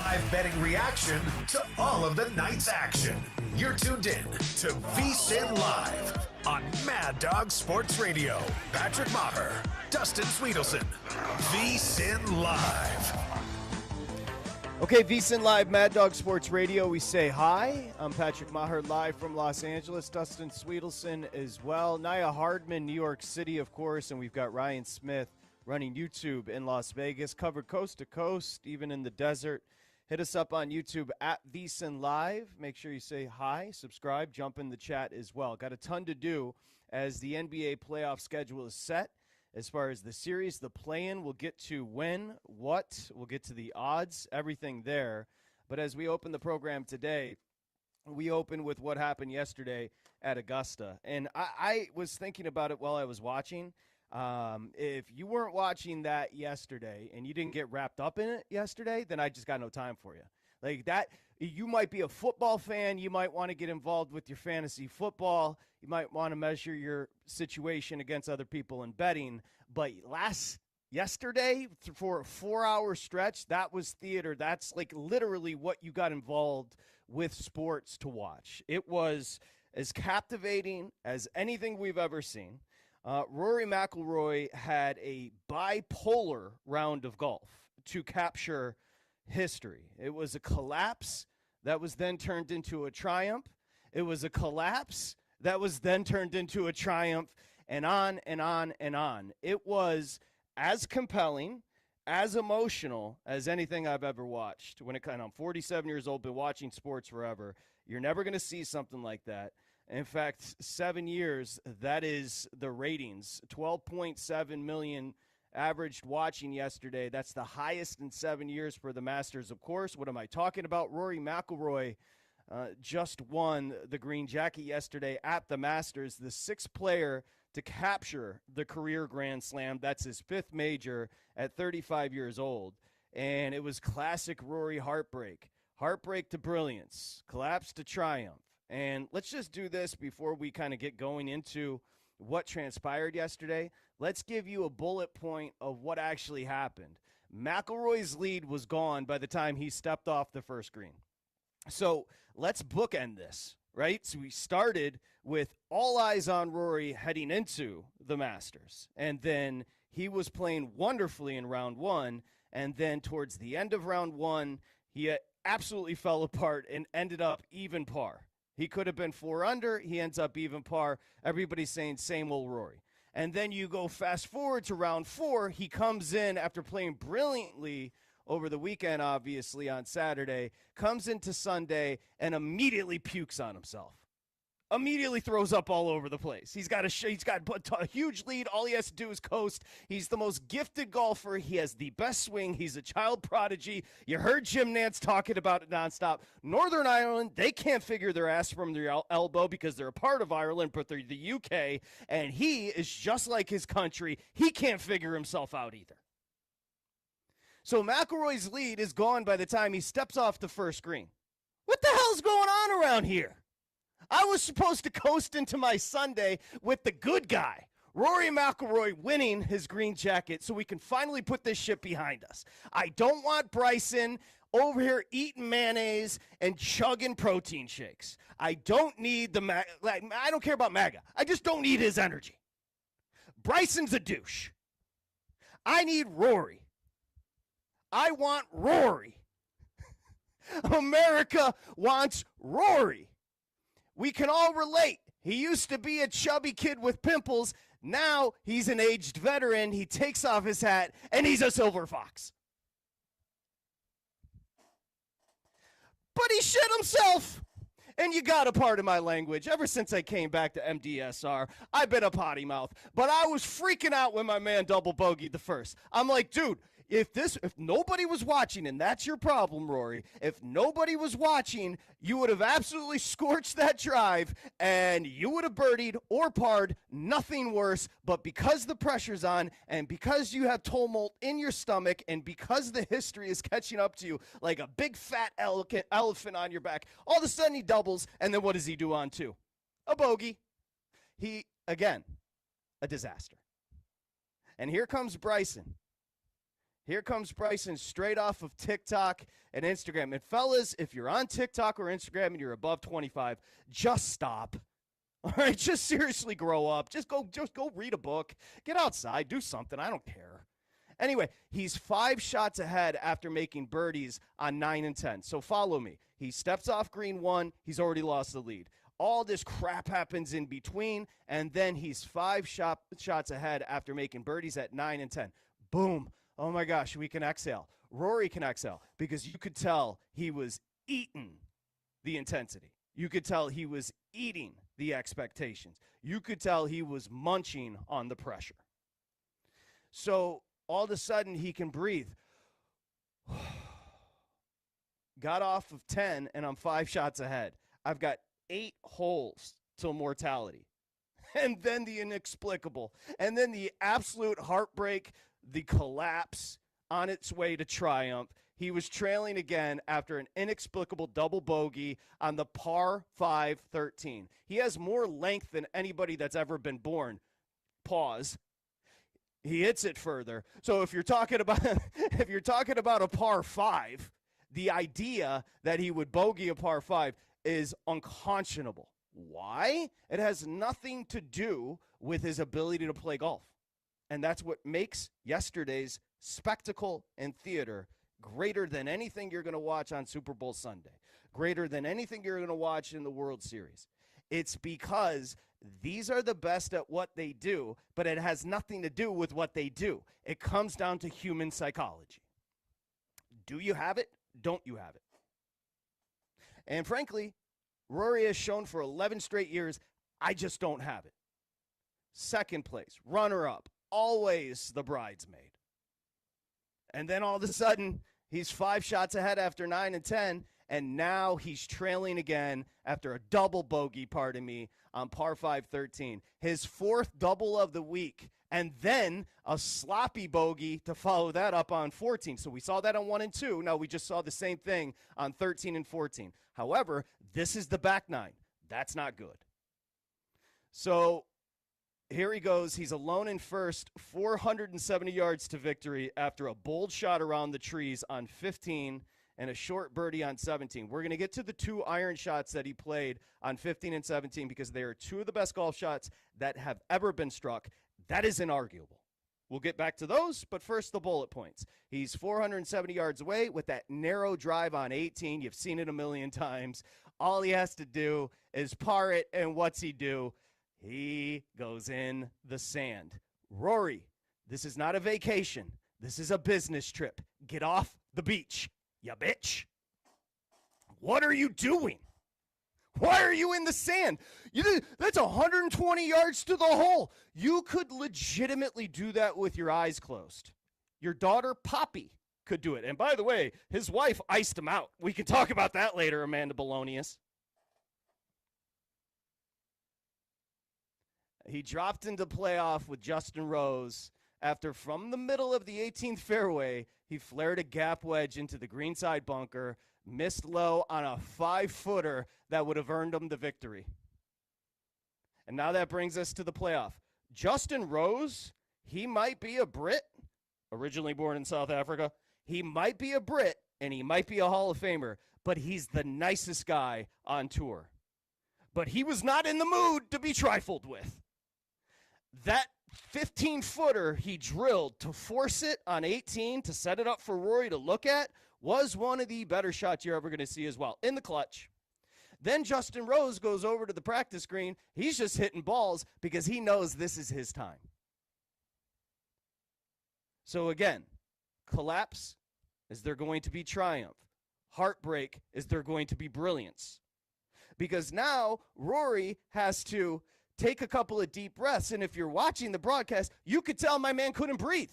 live betting reaction to all of the night's action. You're tuned in to VSiN Live on Mad Dog Sports Radio. Patrick Meagher, Dustin Swedelson, VSiN Live. Okay, VSiN Live, Mad Dog Sports Radio. We say hi. I'm Patrick Meagher, live from Los Angeles. Dustin Swedelson as well. Nia Hardman, New York City, of course. And we've got Ryan Smith running YouTube in Las Vegas. Covered coast to coast, even in the desert. Hit us up on YouTube at VSiN Live. Make sure you say hi, subscribe, jump in the chat as well. Got a ton to do as the NBA playoff schedule is set. As far as the series, the play-in, we'll get to when, what, we'll get to the odds, everything there. But as we open the program today, we open with what happened yesterday at Augusta. And I was thinking about it while I was watching. If you weren't watching that yesterday and you didn't get wrapped up in it yesterday, then I just got no time for you. Like that, you might be a football fan. You might want to get involved with your fantasy football. You might want to measure your situation against other people in betting. But yesterday, for a 4-hour stretch, that was theater. That's like literally what you got involved with sports to watch. It was as captivating as anything we've ever seen. Rory McIlroy had a bipolar round of golf to capture history. It was a collapse that was then turned into a triumph. It was a collapse that was then turned into a triumph, and on and on and on. It was as compelling, as emotional as anything I've ever watched. I'm 47 years old, been watching sports forever. You're never going to see something like that. In fact, 7 years, that is the ratings. 12.7 million averaged watching yesterday. That's the highest in 7 years for the Masters, of course. What am I talking about? Rory McIlroy just won the green jacket yesterday at the Masters, the sixth player to capture the career Grand Slam. That's his fifth major at 35 years old. And it was classic Rory heartbreak. Heartbreak to brilliance. Collapse to triumph. And let's just do this before we kind of get going into what transpired yesterday. Let's give you a bullet point of what actually happened. McIlroy's lead was gone by the time he stepped off the first green. So let's bookend this, right? So we started with all eyes on Rory heading into the Masters. And then he was playing wonderfully in round one. And then towards the end of round one, he absolutely fell apart and ended up even par. He could have been 4 under. He ends up even par. Everybody's saying same old Rory. And then you go fast forward to round 4. He comes in after playing brilliantly over the weekend, obviously, on Saturday, comes into Sunday and immediately pukes on himself. Immediately throws up all over the place. He's got a huge lead. All he has to do is coast. He's the most gifted golfer. He has the best swing. He's a child prodigy. You heard Jim Nantz talking about it nonstop. Northern Ireland, they can't figure their ass from their elbow because they're a part of Ireland, but they're the UK, and he is just like his country. He can't figure himself out either. So McIlroy's lead is gone by the time he steps off the first green. What the hell's going on around here? I was supposed to coast into my Sunday with the good guy, Rory McIlroy, winning his green jacket so we can finally put this shit behind us. I don't want Bryson over here eating mayonnaise and chugging protein shakes. I don't need I don't care about MAGA. I just don't need his energy. Bryson's a douche. I need Rory. I want Rory. America wants Rory. We can all relate. He used to be a chubby kid with pimples. Now he's an aged veteran. He takes off his hat, and he's a silver fox. But he shit himself. And you got to pardon my language. Ever since I came back to MDSR, I've been a potty mouth. But I was freaking out when my man double bogeyed the first. I'm like, dude, if nobody was watching, and that's your problem, Rory, if nobody was watching, you would have absolutely scorched that drive, and you would have birdied or parred, nothing worse. But because the pressure's on, and because you have tumult in your stomach, and because the history is catching up to you like a big fat elephant on your back, all of a sudden he doubles, and then what does he do on 2? A bogey. Again, a disaster. And here comes Bryson. Here comes Bryson straight off of TikTok and Instagram. And fellas, if you're on TikTok or Instagram and you're above 25, just stop. All right, just seriously grow up. Just go read a book. Get outside, do something. I don't care. Anyway, he's 5 shots ahead after making birdies on 9 and 10. So follow me. He steps off green 1. He's already lost the lead. All this crap happens in between, and then he's 5 shots ahead after making birdies at 9 and 10. Boom. Oh, my gosh, we can exhale. Rory can exhale because you could tell he was eating the intensity. You could tell he was eating the expectations. You could tell he was munching on the pressure. So all of a sudden he can breathe. Got off of 10, and I'm 5 shots ahead. I've got 8 holes till mortality. And then the inexplicable. And then the absolute heartbreak, the collapse on its way to triumph. He was trailing again after an inexplicable double bogey on the par 5 13. He has more length than anybody that's ever been born. Pause. He hits it further. So if you're talking about a par 5, the idea that he would bogey a par 5 is unconscionable. Why? It has nothing to do with his ability to play golf. And that's what makes yesterday's spectacle and theater greater than anything you're going to watch on Super Bowl Sunday, greater than anything you're going to watch in the World Series. It's because these are the best at what they do, but it has nothing to do with what they do. It comes down to human psychology. Do you have it? Don't you have it? And frankly, Rory has shown for 11 straight years, I just don't have it. Second place, runner-up, always the bridesmaid. And then all of a sudden, he's 5 shots ahead after 9 and 10, and now he's trailing again after a double bogey, pardon me, on par 5 13. His 4th double of the week, and then a sloppy bogey to follow that up on 14. So we saw that on 1 and 2. Now we just saw the same thing on 13 and 14. However, this is the back 9. That's not good. So here he goes. He's alone in first, 470 yards to victory after a bold shot around the trees on 15 and a short birdie on 17. We're going to get to the 2 iron shots that he played on 15 and 17 because they are 2 of the best golf shots that have ever been struck. That is inarguable. We'll get back to those, but first the bullet points. He's 470 yards away with that narrow drive on 18. You've seen it a million times. All he has to do is par it, and what's he do? He goes in the sand. Rory, this is not a vacation. This is a business trip. Get off the beach, ya bitch. What are you doing? Why are you in the sand? That's 120 yards to the hole. You could legitimately do that with your eyes closed. Your daughter, Poppy, could do it. And by the way, his wife iced him out. We can talk about that later, Amanda Bolonius. He dropped into playoff with Justin Rose after, from the middle of the 18th fairway, he flared a gap wedge into the greenside bunker, missed low on a 5-footer that would have earned him the victory. And now that brings us to the playoff. Justin Rose, he might be a Brit, originally born in South Africa. He might be a Brit, and he might be a Hall of Famer, but he's the nicest guy on tour. But he was not in the mood to be trifled with. That 15-footer he drilled to force it on 18 to set it up for Rory to look at was one of the better shots you're ever going to see as well, in the clutch. Then Justin Rose goes over to the practice green. He's just hitting balls because he knows this is his time. So again, collapse, is there going to be triumph? Heartbreak, is there going to be brilliance? Because now Rory has to take a couple of deep breaths, and if you're watching the broadcast, you could tell my man couldn't breathe.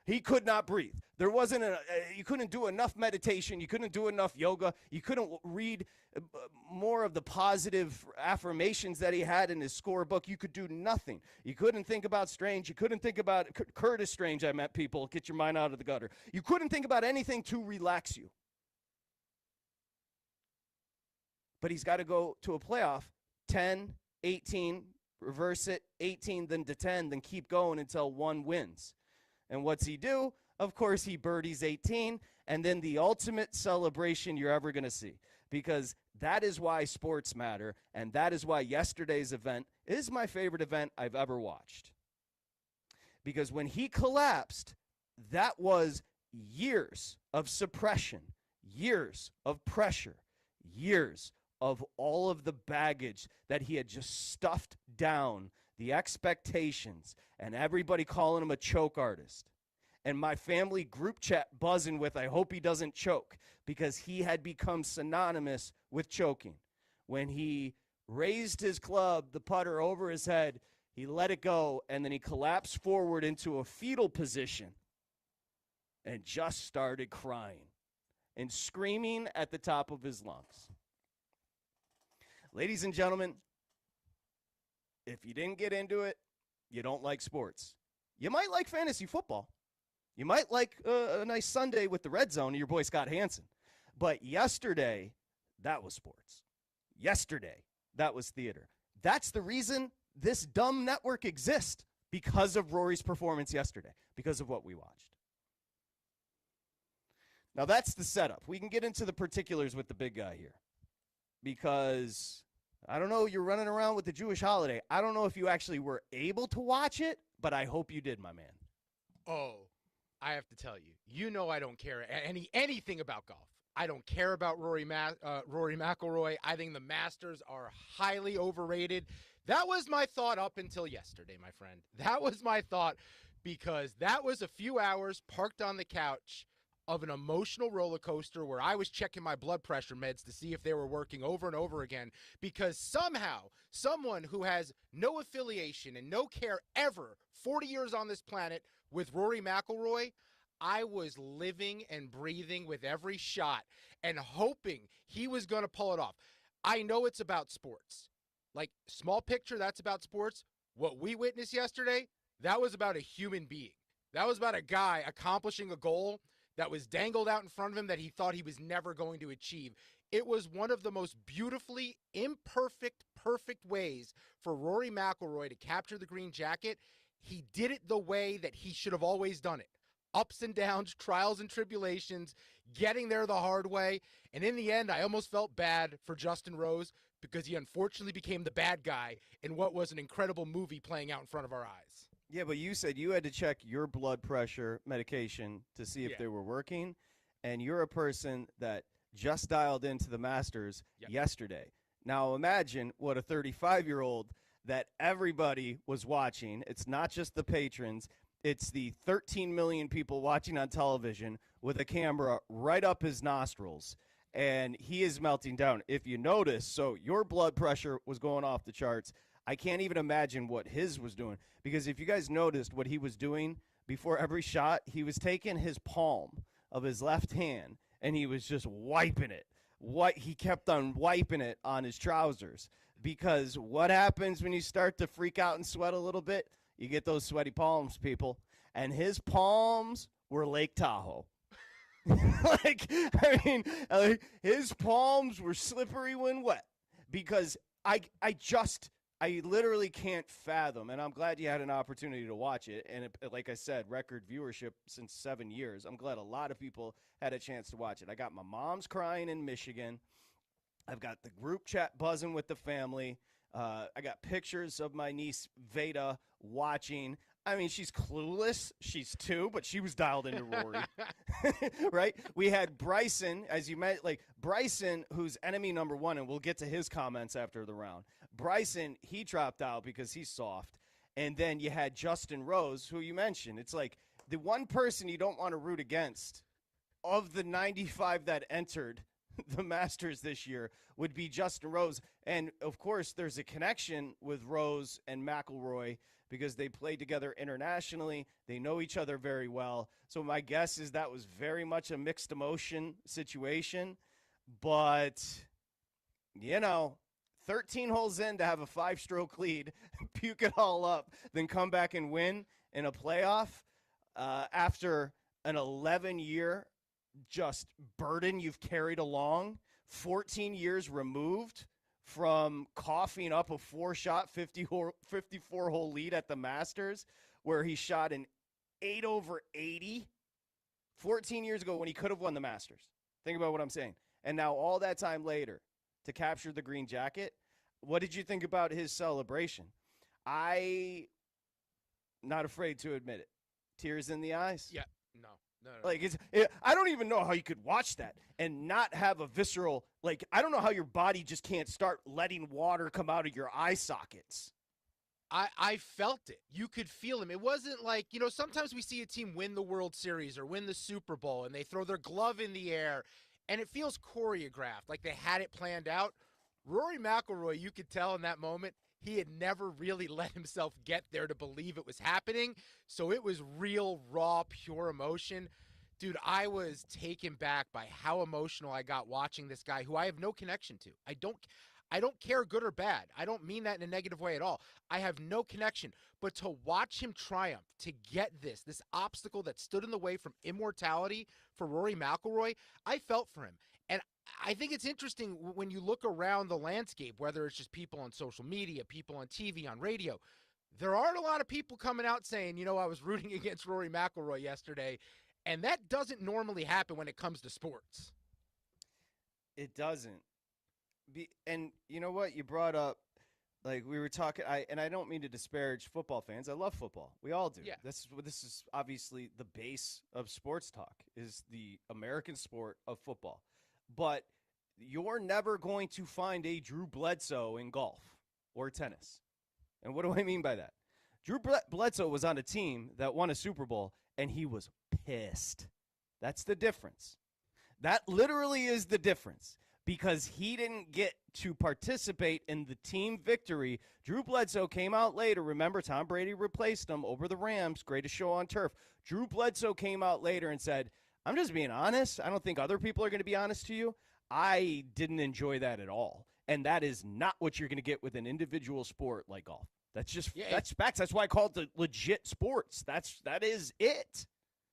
He could not breathe. There wasn't you couldn't do enough meditation. You couldn't do enough yoga. You couldn't read more of the positive affirmations that he had in his scorebook. You could do nothing. You couldn't think about Strange. You couldn't think about Curtis Strange. I met people. Get your mind out of the gutter. You couldn't think about anything to relax you. But he's got to go to a playoff, 10, 18, reverse it, 18, then to 10, then keep going until one wins. And what's he do? of course, he birdies 18, and then the ultimate celebration you're ever going to see, because that is why sports matter, and that is why yesterday's event is my favorite event I've ever watched. Because when he collapsed, that was years of suppression, years of pressure, years of all of the baggage that he had just stuffed down, the expectations, and everybody calling him a choke artist. And my family group chat buzzing with, I hope he doesn't choke, because he had become synonymous with choking. When he raised his club, the putter, over his head, he let it go, and then he collapsed forward into a fetal position and just started crying and screaming at the top of his lungs. Ladies and gentlemen, if you didn't get into it, you don't like sports. You might like fantasy football. You might like a nice Sunday with the Red Zone and your boy Scott Hansen. But yesterday, that was sports. Yesterday, that was theater. That's the reason this dumb network exists, because of Rory's performance yesterday, because of what we watched. Now, that's the setup. We can get into the particulars with the big guy here, because I don't know, you're running around with the Jewish holiday. I don't know if you actually were able to watch it, but I hope you did, my man. Oh, I have to tell you, you know I don't care anything about golf. I don't care about Rory McIlroy. I think the Masters are highly overrated. That was my thought up until yesterday, my friend. That was my thought, because that was a few hours parked on the couch of an emotional roller coaster where I was checking my blood pressure meds to see if they were working over and over again, because somehow someone who has no affiliation and no care ever, 40 years on this planet, with Rory McIlroy, I was living and breathing with every shot and hoping he was going to pull it off. I know it's about sports. Like, small picture, that's about sports. What we witnessed yesterday, that was about a human being. That was about a guy accomplishing a goal that was dangled out in front of him that he thought he was never going to achieve. It was one of the most beautifully imperfect, perfect ways for Rory McIlroy to capture the green jacket. He did it the way that he should have always done it. Ups and downs, trials and tribulations, getting there the hard way. And in the end, I almost felt bad for Justin Rose, because he unfortunately became the bad guy in what was an incredible movie playing out in front of our eyes. Yeah, but you said you had to check your blood pressure medication to see if they were working, and you're a person that just dialed into the Masters yesterday. Now imagine what a 35-year-old that everybody was watching. It's not just the patrons. It's the 13 million people watching on television with a camera right up his nostrils, and he is melting down. If you notice, so your blood pressure was going off the charts. I can't even imagine what his was doing, because if you guys noticed what he was doing before every shot, he was taking his palm of his left hand and he was just wiping it. He kept on wiping it on his trousers, because what happens when you start to freak out and sweat a little bit? You get those sweaty palms, people. And his palms were Lake Tahoe. His palms were slippery when wet, because I literally can't fathom, and I'm glad you had an opportunity to watch it. And like I said, record viewership since 7 years. I'm glad a lot of people had a chance to watch it. I got my mom's crying in Michigan. I've got the group chat buzzing with the family. I got pictures of my niece Veda watching. I mean, she's clueless. She's 2, but she was dialed into Rory. Right? We had Bryson, as you met, Bryson, who's enemy number 1, and we'll get to his comments after the round. Bryson, he dropped out because he's soft. And then you had Justin Rose, who you mentioned. It's like the one person you don't want to root against of the 95 that entered the Masters this year would be Justin Rose. And, of course, there's a connection with Rose and McIlroy because they played together internationally. They know each other very well. So my guess is that was very much a mixed emotion situation. But, 13 holes in to have a 5-stroke lead, puke it all up, then come back and win in a playoff after an 11-year just burden you've carried along, 14 years removed from coughing up a 4-shot 54-hole lead at the Masters, where he shot an 8 over 80 14 years ago when he could have won the Masters. Think about what I'm saying. And now all that time later to capture the green jacket, what did you think about his celebration? I not afraid to admit it. Tears in the eyes. Yeah, no. Like I don't even know how you could watch that and not have a visceral, like, I don't know how your body just can't start letting water come out of your eye sockets. I felt it. You could feel him. It wasn't like, sometimes we see a team win the World Series or win the Super Bowl and they throw their glove in the air and it feels choreographed, like they had it planned out. Rory McIlroy, you could tell in that moment, he had never really let himself get there to believe it was happening. So it was real, raw, pure emotion. Dude, I was taken back by how emotional I got watching this guy who I have no connection to. I don't care, good or bad. I don't mean that in a negative way at all. I have no connection. But to watch him triumph, to get this obstacle that stood in the way from immortality for Rory McIlroy, I felt for him. And I think it's interesting when you look around the landscape, whether it's just people on social media, people on TV, on radio, there aren't a lot of people coming out saying, I was rooting against Rory McIlroy yesterday. And that doesn't normally happen when it comes to sports. It doesn't. And you know what? You brought up, like, we were talking, and I don't mean to disparage football fans. I love football. We all do. Yeah. This is obviously the base of sports talk, is the American sport of football. But you're never going to find a Drew Bledsoe in golf or tennis. And what do I mean by that? Drew Bledsoe was on a team that won a Super Bowl, and he was pissed. That's the difference. That literally is the difference. Because he didn't get to participate in the team victory. Drew Bledsoe came out later. Remember, Tom Brady replaced him over the Rams. Greatest show on turf. Drew Bledsoe came out later and said, I'm just being honest. I don't think other people are going to be honest to you. I didn't enjoy that at all. And that is not what you're going to get with an individual sport like golf. That's just that's facts. That's why I call it the legit sports. That is it.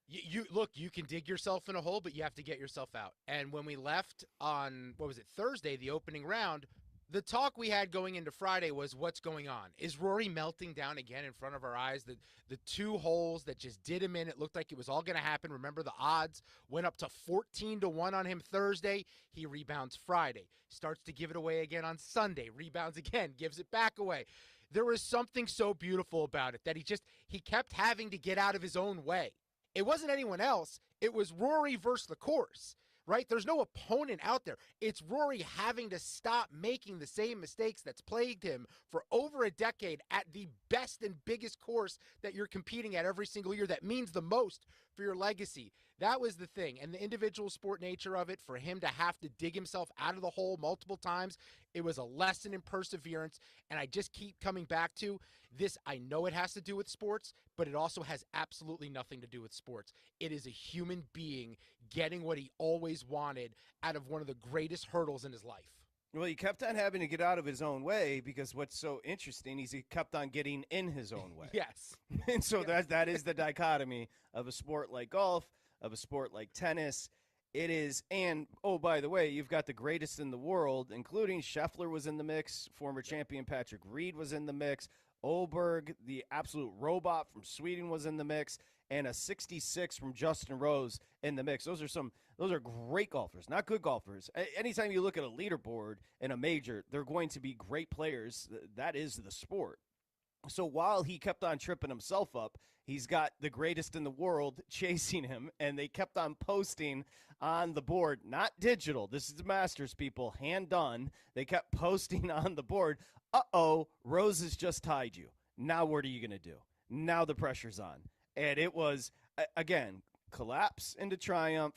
You look, you can dig yourself in a hole, but you have to get yourself out. And when we left on, Thursday, the opening round, the talk we had going into Friday was, what's going on? Is Rory melting down again in front of our eyes? The two holes that just did him in, it looked like it was all going to happen. Remember, the odds went up to 14-1 on him Thursday. He rebounds Friday, starts to give it away again on Sunday, rebounds again, gives it back away. There was something so beautiful about it that he kept having to get out of his own way. It wasn't anyone else. It was Rory versus the course, right? There's no opponent out there. It's Rory having to stop making the same mistakes that's plagued him for over a decade at the best and biggest course that you're competing at every single year that means the most for your legacy. That was the thing. And the individual sport nature of it, for him to have to dig himself out of the hole multiple times, it was a lesson in perseverance. And I just keep coming back to this. I know it has to do with sports, but it also has absolutely nothing to do with sports. It is a human being getting what he always wanted out of one of the greatest hurdles in his life. Well, he kept on having to get out of his own way because what's so interesting is he kept on getting in his own way. Yes. And so that is the dichotomy of a sport like golf, of a sport like tennis. It is, and oh, by the way, you've got the greatest in the world, including Scheffler was in the mix, former champion Patrick Reed was in the mix, Oberg, the absolute robot from Sweden, was in the mix, and a 66 from Justin Rose in the mix. Those are great golfers, not good golfers. Anytime you look at a leaderboard in a major, they're going to be great players. That is the sport. So while he kept on tripping himself up, he's got the greatest in the world chasing him, and they kept on posting on the board, not digital. This is the Masters, people, hand done. They kept posting on the board, Rose has just tied you. Now what are you going to do? Now the pressure's on. And it was, again, collapse into triumph,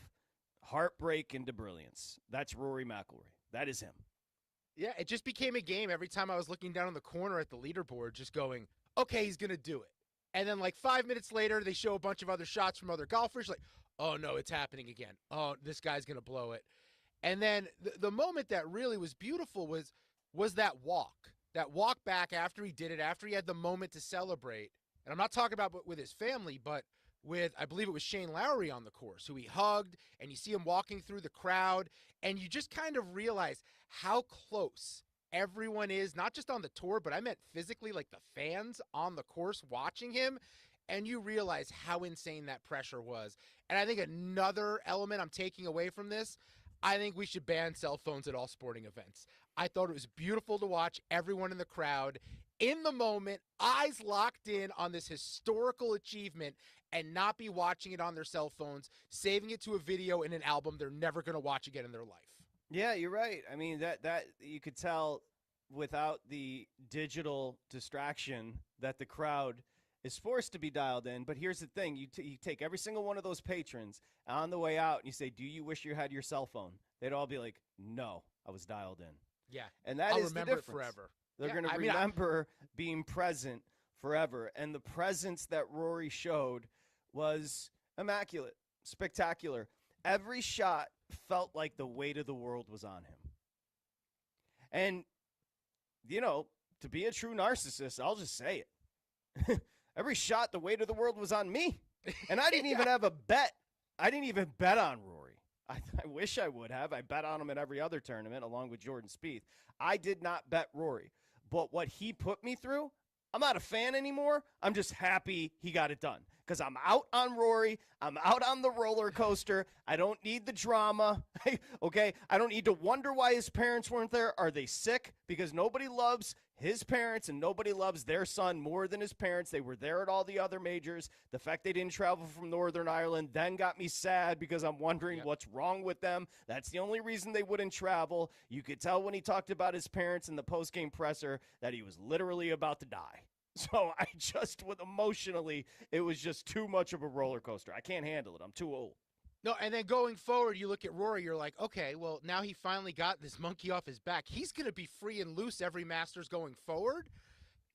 heartbreak into brilliance. That's Rory McIlroy. That is him. Yeah, it just became a game every time I was looking down in the corner at the leaderboard, just going, okay, he's going to do it. And then like 5 minutes later, they show a bunch of other shots from other golfers. Like, oh, no, it's happening again. Oh, this guy's going to blow it. And then the moment that really was beautiful was that walk back after he did it, after he had the moment to celebrate. And I'm not talking about with his family, but with, I believe it was Shane Lowry on the course, who he hugged, and you see him walking through the crowd, and you just kind of realize how close everyone is, not just on the tour, but I meant physically, like the fans on the course watching him. and you realize how insane that pressure was. And I think another element I'm taking away from this, I think we should ban cell phones at all sporting events. I thought it was beautiful to watch everyone in the crowd in the moment, eyes locked in on this historical achievement, and not be watching it on their cell phones, saving it to a video in an album they're never going to watch again in their life. Yeah, you're right. I mean, that you could tell without the digital distraction that the crowd is forced to be dialed in. But here's the thing. You take every single one of those patrons on the way out and you say, do you wish you had your cell phone? They'd all be like, no, I was dialed in. Yeah. And that I'll is remember the it difference. forever. They're going to remember being present forever. And the presence that Rory showed was immaculate, spectacular. Every shot felt like the weight of the world was on him. And, you know, to be a true narcissist, I'll just say it. Every shot, the weight of the world was on me. And I didn't even have a bet. I didn't even bet on Rory. I wish I would have. I bet on him in every other tournament along with Jordan Spieth. I did not bet Rory. But what he put me through, I'm not a fan anymore. I'm just happy he got it done. Because I'm out on Rory. I'm out on the roller coaster. I don't need the drama. Okay? I don't need to wonder why his parents weren't there. Are they sick? Because nobody loves his parents and nobody loves their son more than his parents. They were there at all the other majors. The fact they didn't travel from Northern Ireland then got me sad because I'm wondering what's wrong with them. That's the only reason they wouldn't travel. You could tell when he talked about his parents in the postgame presser that he was literally about to die. So I just, emotionally, it was just too much of a roller coaster. I can't handle it. I'm too old. No, and then going forward, you look at Rory, you're like, okay, well, now he finally got this monkey off his back. He's going to be free and loose every Masters going forward.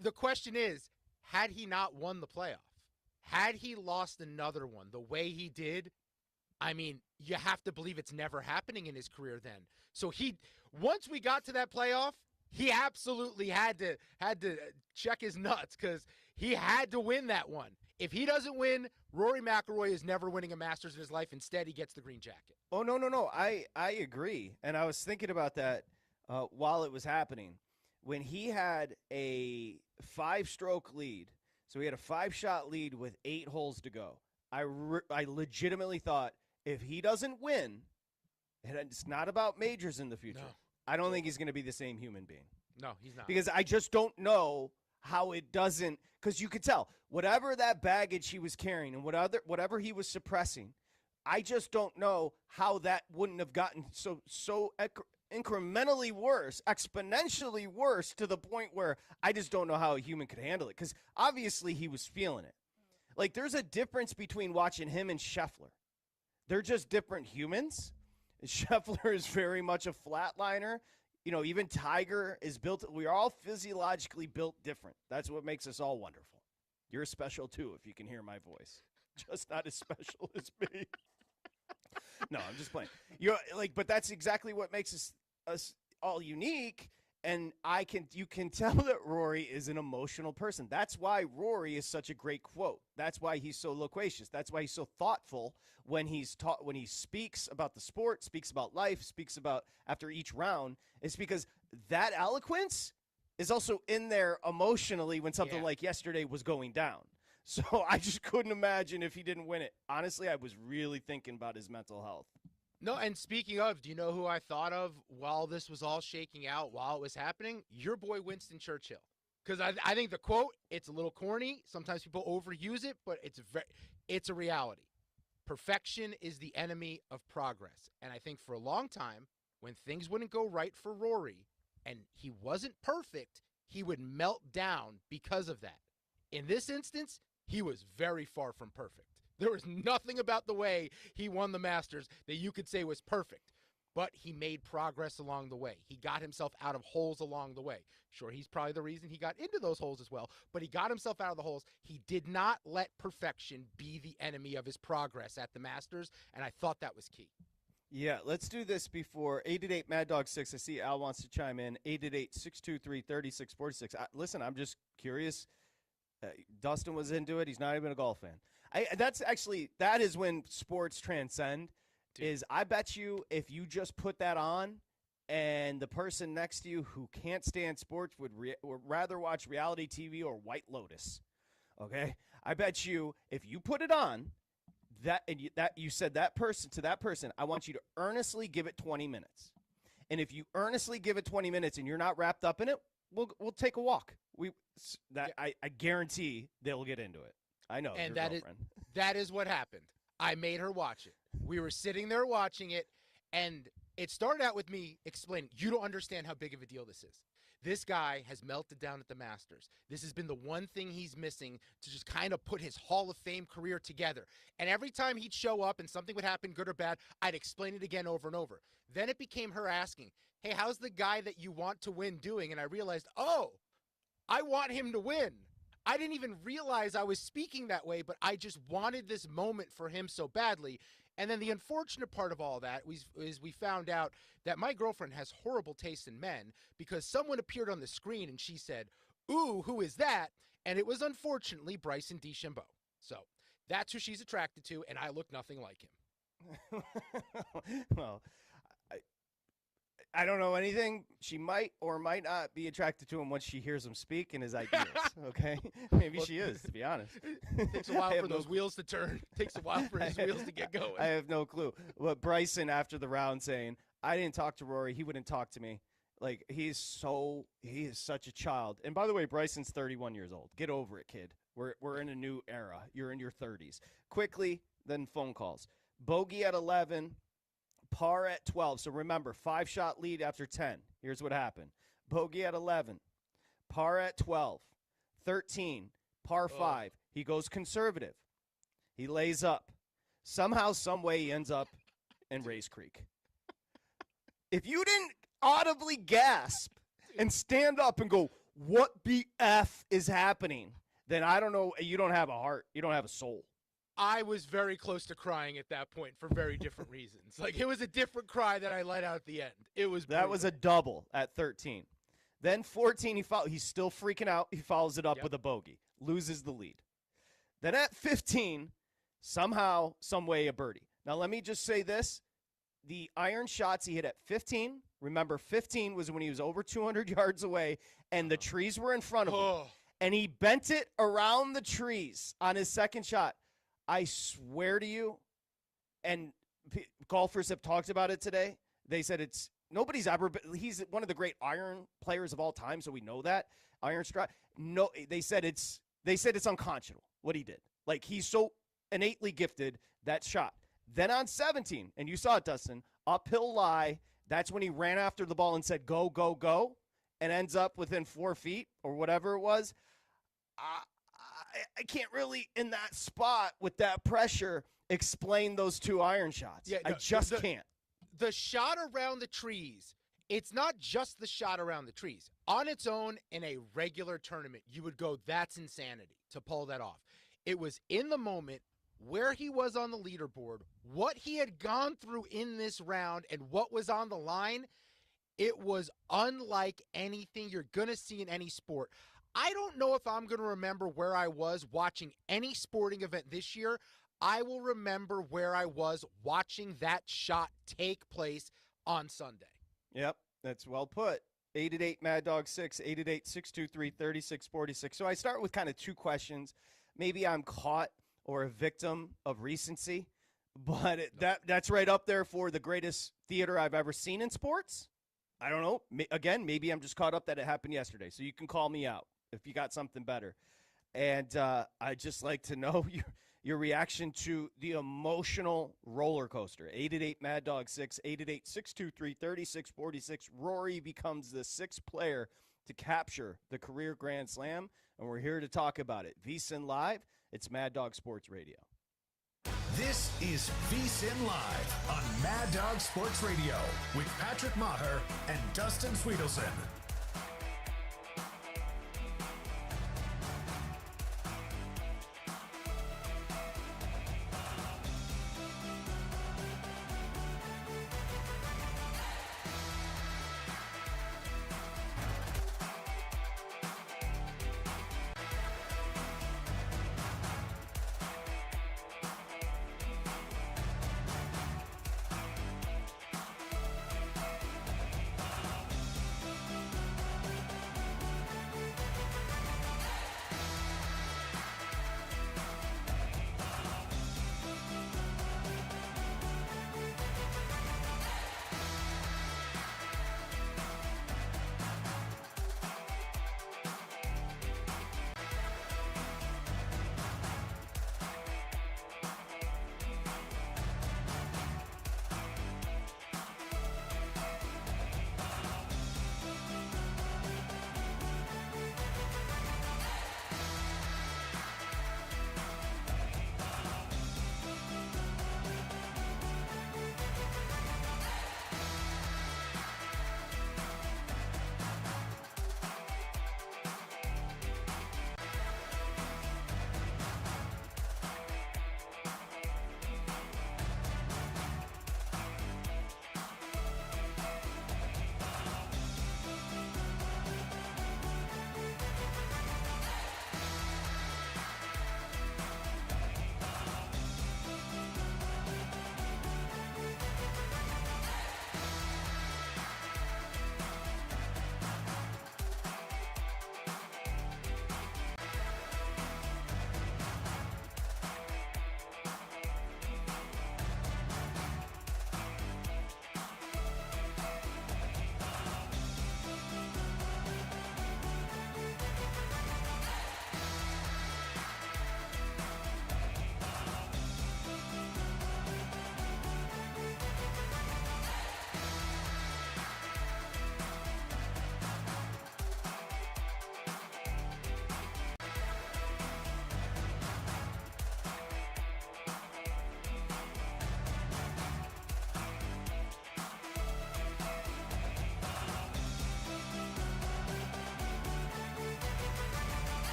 The question is, had he not won the playoff, had he lost another one the way he did, I mean, you have to believe it's never happening in his career then. So once we got to that playoff, he absolutely had to check his nuts because he had to win that one. If he doesn't win, Rory McIlroy is never winning a Masters in his life. Instead, he gets the green jacket. Oh, no. I agree. And I was thinking about that while it was happening. When he had a 5-stroke lead, so he had a 5-shot lead with 8 holes to go, I legitimately thought if he doesn't win, and it's not about majors in the future, No. I don't think he's going to be the same human being. No, he's not. Because I just don't know how it doesn't, because you could tell whatever that baggage he was carrying and whatever he was suppressing, I just don't know how that wouldn't have gotten so incrementally worse, exponentially worse, to the point where I just don't know how a human could handle it. Because obviously he was feeling it. Like, there's a difference between watching him and Scheffler. They're just different humans. Scheffler is very much a flatliner. You know, even Tiger is built. We are all physiologically built different. That's what makes us all wonderful. You're special, too, if you can hear my voice. Just not as special as me. No, I'm just playing. But that's exactly what makes us all unique. And you can tell that Rory is an emotional person. That's why Rory is such a great quote. That's why he's so loquacious. That's why he's so thoughtful when he speaks about the sport, speaks about life, speaks about after each round. It's because that eloquence is also in there emotionally when something like yesterday was going down. So I just couldn't imagine if he didn't win it. Honestly, I was really thinking about his mental health. No, and speaking of, do you know who I thought of while this was all shaking out, while it was happening? Your boy Winston Churchill. Because I think the quote, it's a little corny. Sometimes people overuse it, but it's a reality. Perfection is the enemy of progress. And I think for a long time, when things wouldn't go right for Rory, and he wasn't perfect, he would melt down because of that. In this instance, he was very far from perfect. There was nothing about the way he won the Masters that you could say was perfect, but he made progress along the way. He got himself out of holes along the way. Sure, he's probably the reason he got into those holes as well, but he got himself out of the holes. He did not let perfection be the enemy of his progress at the Masters, and I thought that was key. Yeah, let's do this before 888 Mad Dog 6. I see Al wants to chime in. 888-623-3646. Listen, I'm just curious. Dustin was into it. He's not even a golf fan. That is when sports transcend. Dude. I bet you if you just put that on and the person next to you who can't stand sports would rather watch reality TV or White Lotus. Okay? I bet you if you put it on, that you said that person to that person, I want you to earnestly give it 20 minutes. And if you earnestly give it 20 minutes and you're not wrapped up in it, we'll take a walk. I guarantee they'll get into it. I know. And your that is what happened. I made her watch it. We were sitting there watching it, and it started out with me explaining, you don't understand how big of a deal this is. This guy has melted down at the Masters. This has been the one thing he's missing to just kind of put his Hall of Fame career together. And every time he'd show up and something would happen, good or bad, I'd explain it again over and over. Then it became her asking, hey, how's the guy that you want to win doing? And I realized, oh, I want him to win. I didn't even realize I was speaking that way, but I just wanted this moment for him so badly. And then the unfortunate part of all that is we found out that my girlfriend has horrible taste in men because someone appeared on the screen and she said, ooh, who is that? And it was unfortunately Bryson DeChambeau. So that's who she's attracted to, and I look nothing like him. Well, I don't know anything. She might or might not be attracted to him once she hears him speak and his ideas, okay? Maybe she is, to be honest. It takes a while for those wheels to turn. It takes a while for his wheels to get going. I have no clue. But Bryson, after the round, saying, I didn't talk to Rory. He wouldn't talk to me. Like, he is such a child. And by the way, Bryson's 31 years old. Get over it, kid. We're in a new era. You're in your 30s. Quickly, then phone calls. Bogey at 11. Par at 12. So remember, 5-shot lead after 10. Here's what happened. Bogey at 11. Par at 12. 13. Par 5. He goes conservative. He lays up. Somehow, some way, he ends up in Race Creek. If you didn't audibly gasp and stand up and go, what BF is happening, then I don't know. You don't have a heart. You don't have a soul. I was very close to crying at that point for very different reasons. Like, it was a different cry that I let out at the end. It was brutal. That was a double at 13. Then 14, he's still freaking out. He follows it up with a bogey, loses the lead. Then at 15, somehow, some way, a birdie. Now, let me just say this. The iron shots he hit at 15, remember, 15 was when he was over 200 yards away, and the trees were in front of him. And he bent it around the trees on his second shot. I swear to you, and golfers have talked about it today. They said nobody's ever been, he's one of the great iron players of all time, so we know that. Iron strike. No, they said it's unconscionable what he did. Like, he's so innately gifted, that shot. Then on 17, and you saw it, Dustin, uphill lie, that's when he ran after the ball and said, go, go, go, and ends up within 4 feet or whatever it was. I can't really, in that spot with that pressure, explain those two iron shots. Yeah, no, I just can't. The shot around the trees, it's not just the shot around the trees. On its own, in a regular tournament, you would go, that's insanity to pull that off. It was in the moment where he was on the leaderboard, what he had gone through in this round, and what was on the line. It was unlike anything you're going to see in any sport. I don't know if I'm going to remember where I was watching any sporting event this year. I will remember where I was watching that shot take place on Sunday. Yep, that's well put. 888 Mad Dog 6, 888-623-3646. So I start with kind of two questions. Maybe I'm caught or a victim of recency, but that's right up there for the greatest theater I've ever seen in sports. I don't know. Again, maybe I'm just caught up that it happened yesterday, so you can call me out if you got something better. And I'd just like to know your reaction to the emotional roller coaster. 888 Mad Dog 6, 888-623-3646. Rory becomes the sixth player to capture the career Grand Slam, and we're here to talk about it. VSiN Live, it's Mad Dog Sports Radio. This is VSiN Live on Mad Dog Sports Radio with Patrick Meagher and Dustin Swedelson.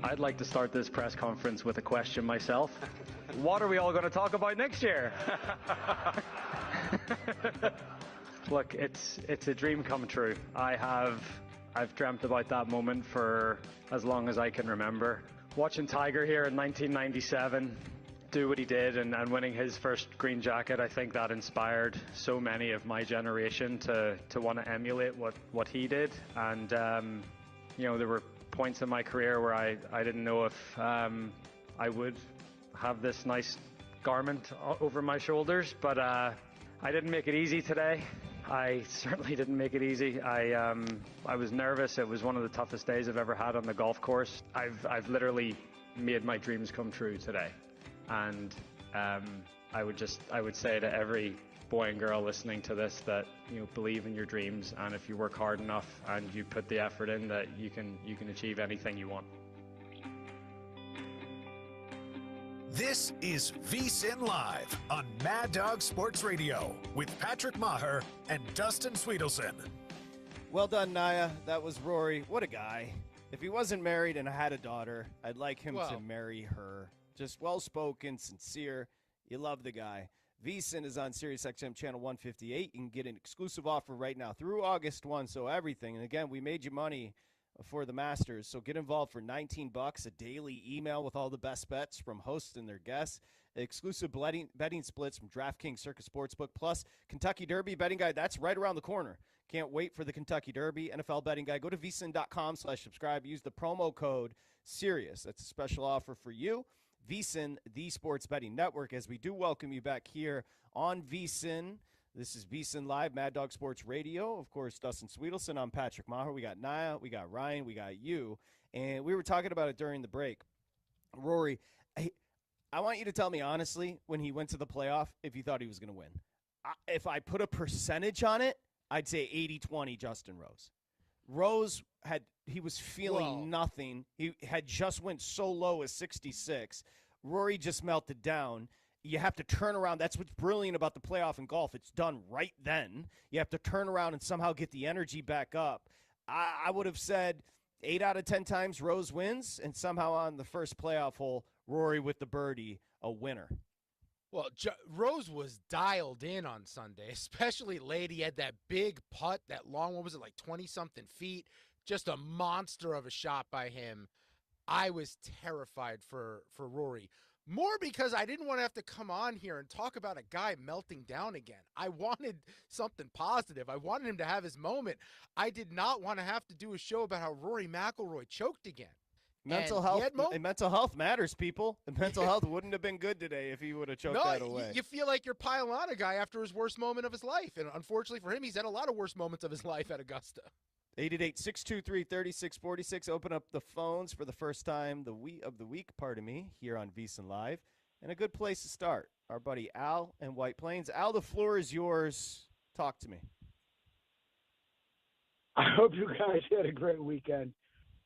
I'd like to start this press conference with a question myself. What are we all going to talk about next year? Look, it's a dream come true. I've dreamt about that moment for as long as I can remember. Watching Tiger here in 1997 do what he did and winning his first green jacket, I think that inspired so many of my generation to want to emulate what he did. And there were points in my career where I didn't know if I would have this nice garment over my shoulders, but I didn't make it easy today. I certainly didn't make it easy. I was nervous. It was one of the toughest days I've ever had on the golf course. I've literally made my dreams come true today, and I would say to every boy and girl listening to this that believe in your dreams, and if you work hard enough and you put the effort in, that you can achieve anything you want. This is VSiN Live on Mad Dog Sports Radio with Patrick Meagher and Dustin Swedelson. Well done, Naya. That was Rory. What a guy. If he wasn't married and had a daughter, I'd like him to marry her. Just well-spoken, sincere. You love the guy. VSiN is on SiriusXM Channel 158. You can get an exclusive offer right now through August 1, so everything. And again, we made you money for the Masters, so get involved for $19, a daily email with all the best bets from hosts and their guests, exclusive betting splits from DraftKings Circus Sportsbook, plus Kentucky Derby betting guide. That's right around the corner. Can't wait for the Kentucky Derby NFL betting guide. Go to vsin.com/subscribe. Use the promo code SIRIUS. That's a special offer for you. VSiN, the Sports Betting Network, as we do welcome you back here on VSiN. This is VSiN Live, Mad Dog Sports Radio. Of course, Dustin Swedelson. I'm Patrick Meagher. We got Naya, we got Ryan, we got you. And we were talking about it during the break. Rory, I want you to tell me honestly, when he went to the playoff, if you thought he was going to win. If I put a percentage on it, I'd say 80-20 Justin Rose. Rose he was feeling nothing. He had just went so low as 66. Rory just melted down. You have to turn around. That's what's brilliant about the playoff in golf. It's done right then. You have to turn around and somehow get the energy back up. I would have said 8 out of 10 times Rose wins, and somehow on the first playoff hole, Rory with the birdie, a winner. Well, Rose was dialed in on Sunday, especially late. He had that big putt, that long, what was it, like 20-something feet? Just a monster of a shot by him. I was terrified for Rory. More because I didn't want to have to come on here and talk about a guy melting down again. I wanted something positive. I wanted him to have his moment. I did not want to have to do a show about how Rory McIlroy choked again. Mental health matters, people. Mental health wouldn't have been good today if he would have choked that away. You feel like you're piling on a guy after his worst moment of his life. And unfortunately for him, he's had a lot of worst moments of his life at Augusta. 888-623-3646. Open up the phones for the first time of the week, here on VSiN Live. And a good place to start, our buddy Al in White Plains. Al, the floor is yours. Talk to me. I hope you guys had a great weekend.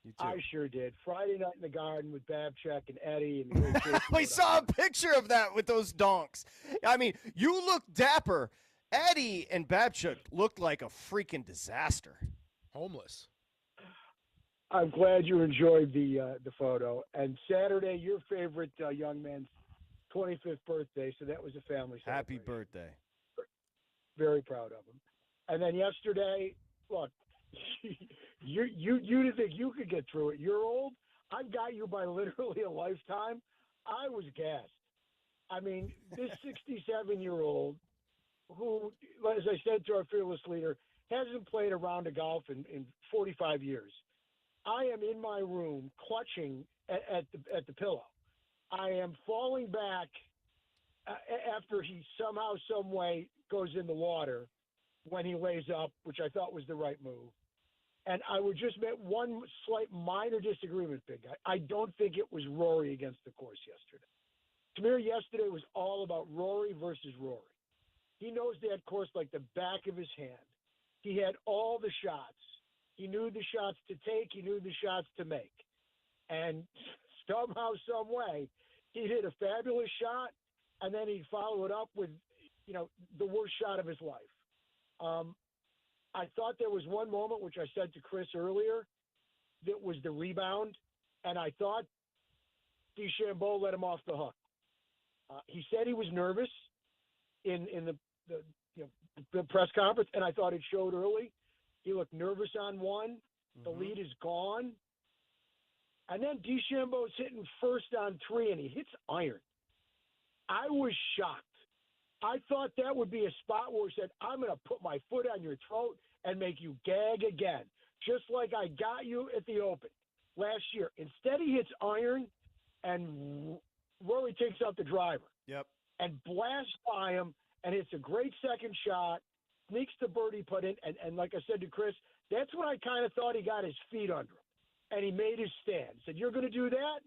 You too. I sure did. Friday night in the garden with Babchuk and Eddie. And we saw a picture of that with those donks. I mean, you look dapper. Eddie and Babchuk looked like a freaking disaster. Homeless. I'm glad you enjoyed the photo. And Saturday, your favorite young man's 25th birthday, so that was a family celebration. Happy birthday. Very proud of him. And then yesterday, look, you didn't think you could get through it. You're old. I've got you by literally a lifetime. I was gassed. I mean, this 67-year-old who, as I said to our fearless leader, hasn't played a round of golf in 45 years. I am in my room clutching at the pillow. I am falling back after he somehow, some way goes in the water when he lays up, which I thought was the right move. And I would just make one slight minor disagreement, big guy. I don't think it was Rory against the course yesterday. To me, yesterday was all about Rory versus Rory. He knows that course like the back of his hand. He had all the shots. He knew the shots to take. He knew the shots to make. And somehow, some way, he hit a fabulous shot, and then he'd follow it up with, the worst shot of his life. I thought there was one moment, which I said to Chris earlier, that was the rebound. and I thought DeChambeau let him off the hook. He said he was nervous in the press conference, and I thought it showed early. He looked nervous on one. The lead is gone. And then DeChambeau's hitting first on 3, and he hits iron. I was shocked. I thought that would be a spot where he said, I'm going to put my foot on your throat and make you gag again, just like I got you at the Open last year. Instead, he hits iron, and Rory takes out the driver. Yep. And blasts by him and hits a great second shot, sneaks the birdie putt in. And like I said to Chris, that's when I kind of thought he got his feet under him. And he made his stand. Said, you're going to do that?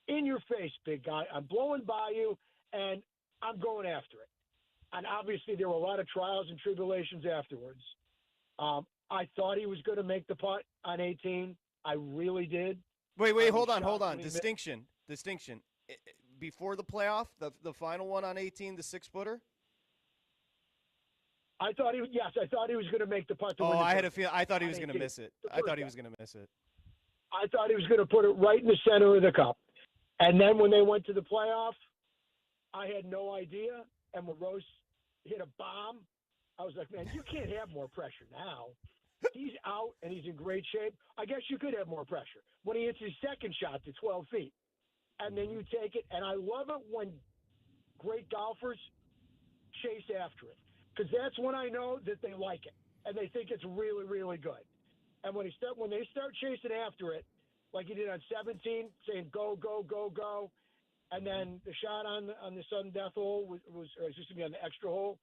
In your face, big guy. I'm blowing by you, and I'm going after it. And obviously there were a lot of trials and tribulations afterwards. I thought he was going to make the putt on 18. I really did. Wait, hold on. Distinction. Before the playoff, the final one on 18, the 6-footer? I thought he was going to make the putt. I had a feel. I thought he was going to miss it. I thought he was going to put it right in the center of the cup. And then when they went to the playoff, I had no idea. And when Rose hit a bomb, I was like, man, you can't have more pressure now. He's out and he's in great shape. I guess you could have more pressure when he hits his second shot to 12 feet. And then you take it. And I love it when great golfers chase after it, because that's when I know that they like it and they think it's really, really good. And when they start chasing after it, like he did on 17, saying go, go, go, go, and then the shot on the sudden death hole on the extra hole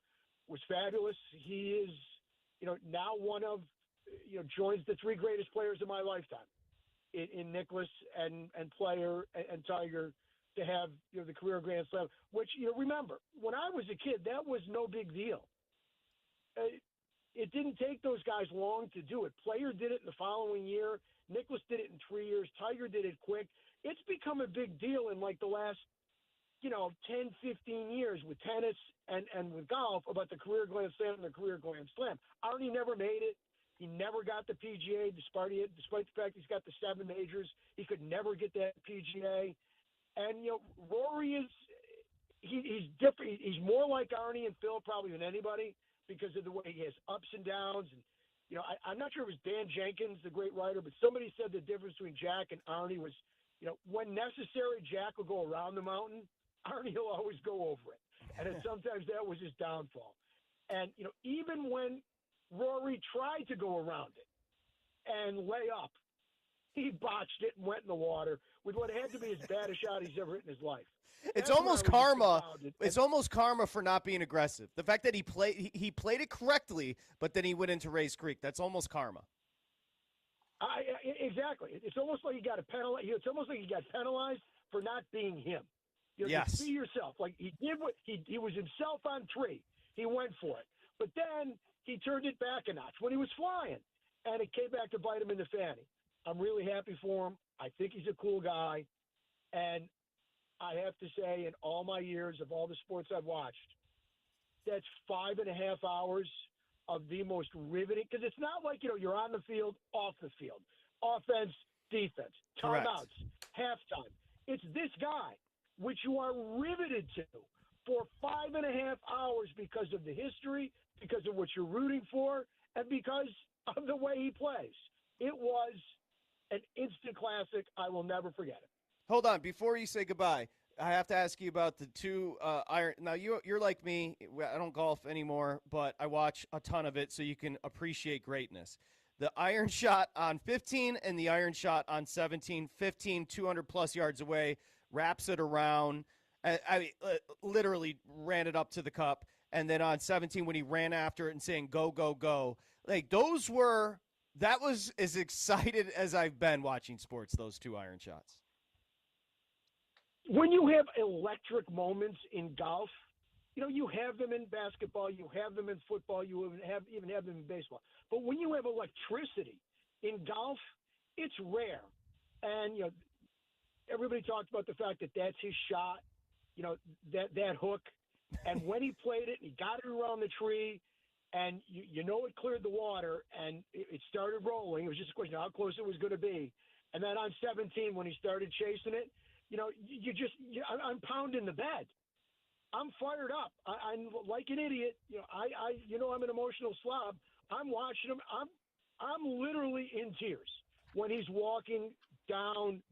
was fabulous. He is, now one of, joins the 3 greatest players of my lifetime in Nicklaus and Player and Tiger, to have the career Grand Slam. Which remember, when I was a kid, that was no big deal. It didn't take those guys long to do it. Player did it in the following year. Nicklaus did it in 3 years. Tiger did it quick. It's become a big deal in like the last, 10, 15 years with tennis and with golf about the career Grand Slam and the career Grand Slam. Arnie never made it. He never got the PGA despite the fact he's got the 7 majors. He could never get that PGA. And, Rory he's different. He's more like Arnie and Phil probably than anybody, because of the way he has ups and downs. And, I'm not sure it was Dan Jenkins, the great writer, but somebody said the difference between Jack and Arnie was, when necessary, Jack will go around the mountain. Arnie will always go over it. And then sometimes that was his downfall. And, even when Rory tried to go around it and lay up, he botched it and went in the water with what had to be as bad a shot he's ever hit in his life. It's almost karma. It's almost karma for not being aggressive. The fact that he played it correctly, but then he went into Race Creek. That's almost karma. Exactly. It's almost like he got It's almost like he got penalized for not being him. Yes. Be yourself. Like he did what he was himself on 3. He went for it, but then he turned it back a notch when he was flying, and it came back to bite him in the fanny. I'm really happy for him. I think he's a cool guy, and I have to say, in all my years of all the sports I've watched, that's 5.5 hours of the most riveting, because it's not like, you're on the field, off the field, offense, defense, timeouts, halftime. It's this guy, which you are riveted to for 5.5 hours because of the history, because of what you're rooting for, and because of the way he plays. It was an instant classic. I will never forget it. Hold on. Before you say goodbye, I have to ask you about the 2 iron. Now, you're like me. I don't golf anymore, but I watch a ton of it so you can appreciate greatness. The iron shot on 15 and the iron shot on 17. 15, 200-plus yards away, wraps it around. I literally ran it up to the cup. And then on 17, when he ran after it and saying, go, go, go. Like, that was as excited as I've been watching sports, those 2 iron shots. When you have electric moments in golf, you have them in basketball, you have them in football, you even have them in baseball. But when you have electricity in golf, it's rare. And, everybody talked about the fact that that's his shot, that hook. And when he played it, he got it around the tree, and it cleared the water, and it started rolling. It was just a question of how close it was going to be. And then on 17, when he started chasing it, I'm pounding the bed. I'm fired up. I'm like an idiot. I'm an emotional slob. I'm watching him. I'm literally in tears when he's walking down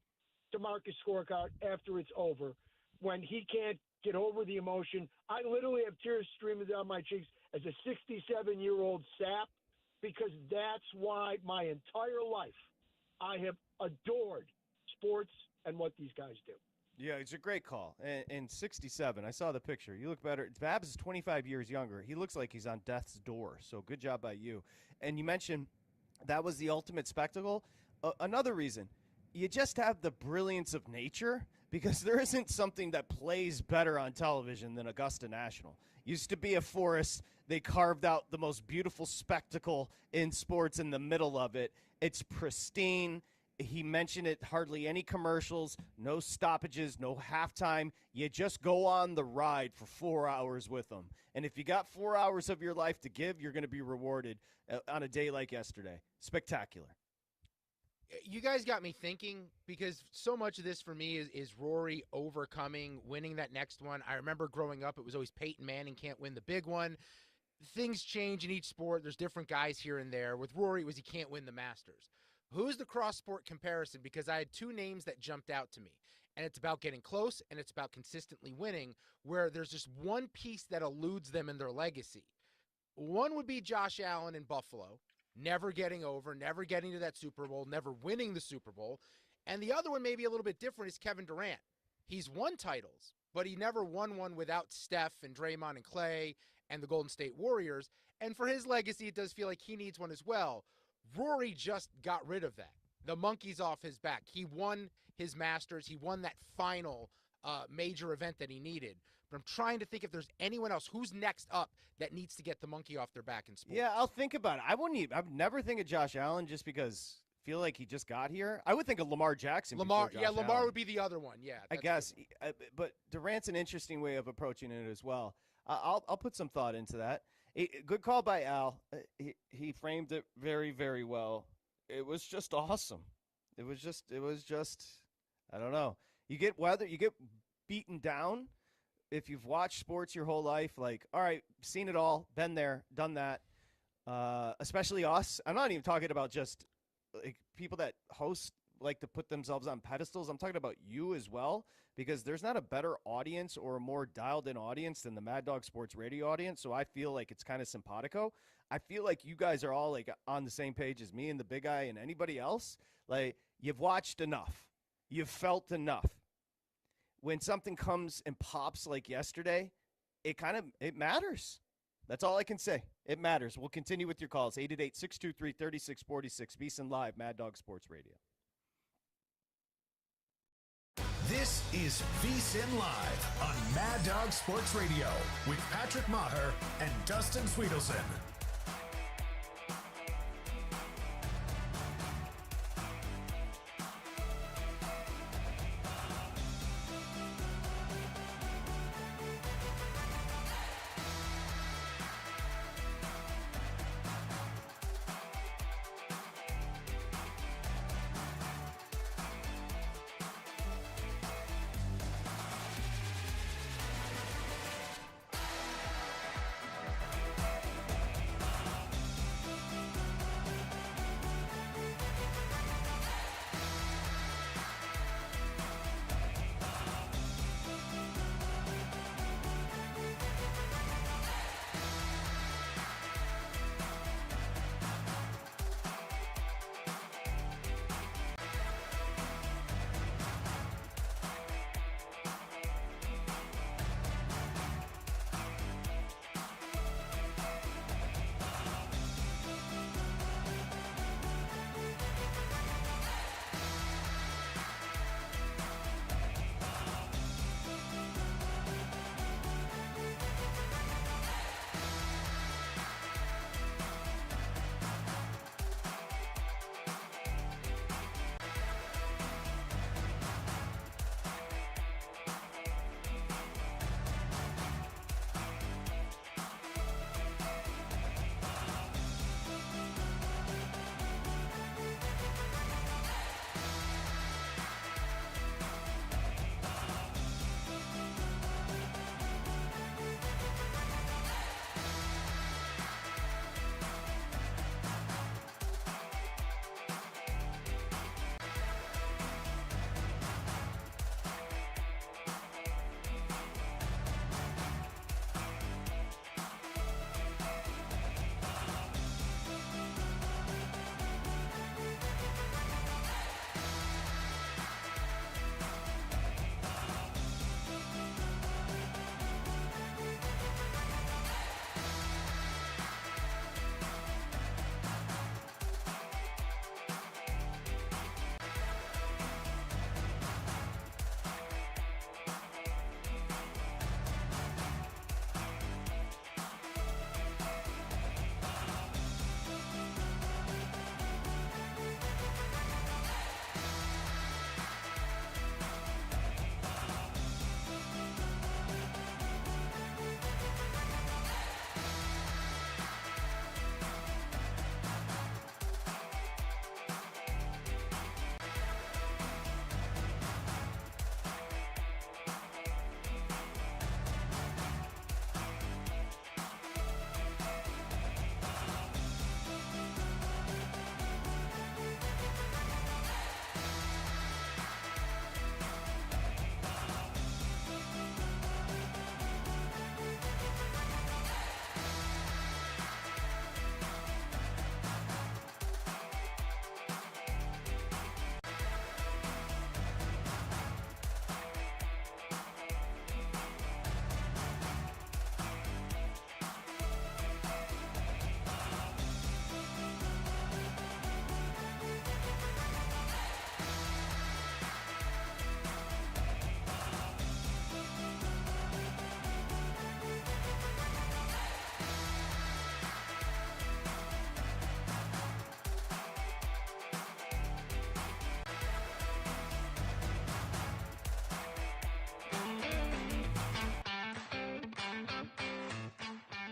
to mark his scorecard after it's over, when he can't get over the emotion. I literally have tears streaming down my cheeks as a 67-year-old sap, because that's why my entire life I have adored sports and what these guys do. Yeah, it's a great call. And 67, I saw the picture. You look better. Babs is 25 years younger. He looks like he's on death's door, so good job by you. And you mentioned that was the ultimate spectacle. Another reason, you just have the brilliance of nature, because there isn't something that plays better on television than Augusta National. Used to be a forest. They carved out the most beautiful spectacle in sports in the middle of it. It's pristine. He mentioned it, hardly any commercials, no stoppages, no halftime. You just go on the ride for 4 hours with them. And if you got 4 hours of your life to give, you're going to be rewarded on a day like yesterday. Spectacular. You guys got me thinking, because so much of this for me is Rory overcoming, winning that next one. I remember growing up, it was always Peyton Manning can't win the big one. Things change in each sport. There's different guys here and there. With Rory, it was he can't win the Masters. Who's the cross-sport comparison? Because I had two names that jumped out to me, and it's about getting close, and it's about consistently winning, where there's just one piece that eludes them in their legacy. One would be Josh Allen in Buffalo, never getting over, never getting to that Super Bowl, never winning the Super Bowl. And the other one, maybe a little bit different, is Kevin Durant. He's won titles, but he never won one without Steph and Draymond and Clay and the Golden State Warriors. And for his legacy, it does feel like he needs one as well. Rory just got rid of that. The monkey's off his back. He won his Masters. He won that final major event that he needed. But I'm trying to think if there's anyone else who's next up that needs to get the monkey off their back in sports. Yeah, I'll think about it. I would never think of Josh Allen just because I feel like he just got here. I would think of Lamar Jackson. Lamar Allen. would be the other one. Yeah, I guess. But Durant's an interesting way of approaching it as well. I'll put some thought into that. Good call by Al. He framed it very, very well. It was just awesome. It was just. I don't know. You get beaten down if you've watched sports your whole life. Like, all right, seen it all, been there, done that. Especially us. I'm not even talking about just like people that host like to put themselves on pedestals. I'm talking about you as well, because there's not a better audience or a more dialed in audience than the Mad Dog Sports Radio audience. So I feel like it's kind of simpatico. I feel like you guys are all like on the same page as me and the big guy and anybody else. Like, you've watched enough. You've felt enough. When something comes and pops like yesterday, it matters. That's all I can say. It matters. We'll continue with your calls. 888-623-3646. VSiN Live, Mad Dog Sports Radio. This is VSiN Live on Mad Dog Sports Radio with Patrick Meagher and Dustin Swedelson.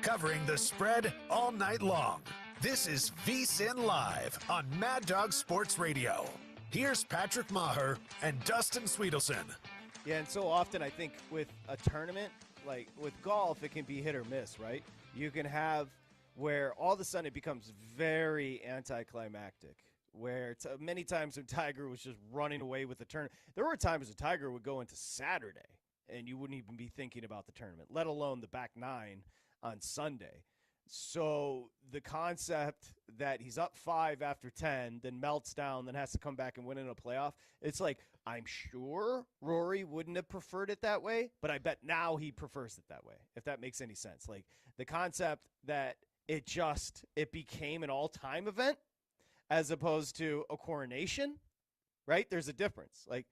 covering the spread all night long. This is VSiN Live on Mad Dog Sports Radio. Here's Patrick Maher and Dustin Swedelson. Yeah, and so often I think with a tournament, like with golf, it can be hit or miss, right? You can have where all of a sudden it becomes very anticlimactic, where many times when Tiger was just running away with the tournament. There were times when Tiger would go into Saturday and you wouldn't even be thinking about the tournament, let alone the back nine on Sunday. So the concept that he's up 5 after 10, then melts down, then has to come back and win in a playoff, it's like, I'm sure Rory wouldn't have preferred it that way, but I bet now he prefers it that way, if that makes any sense. Like the concept that it became an all-time event as opposed to a coronation, right? There's a difference. Like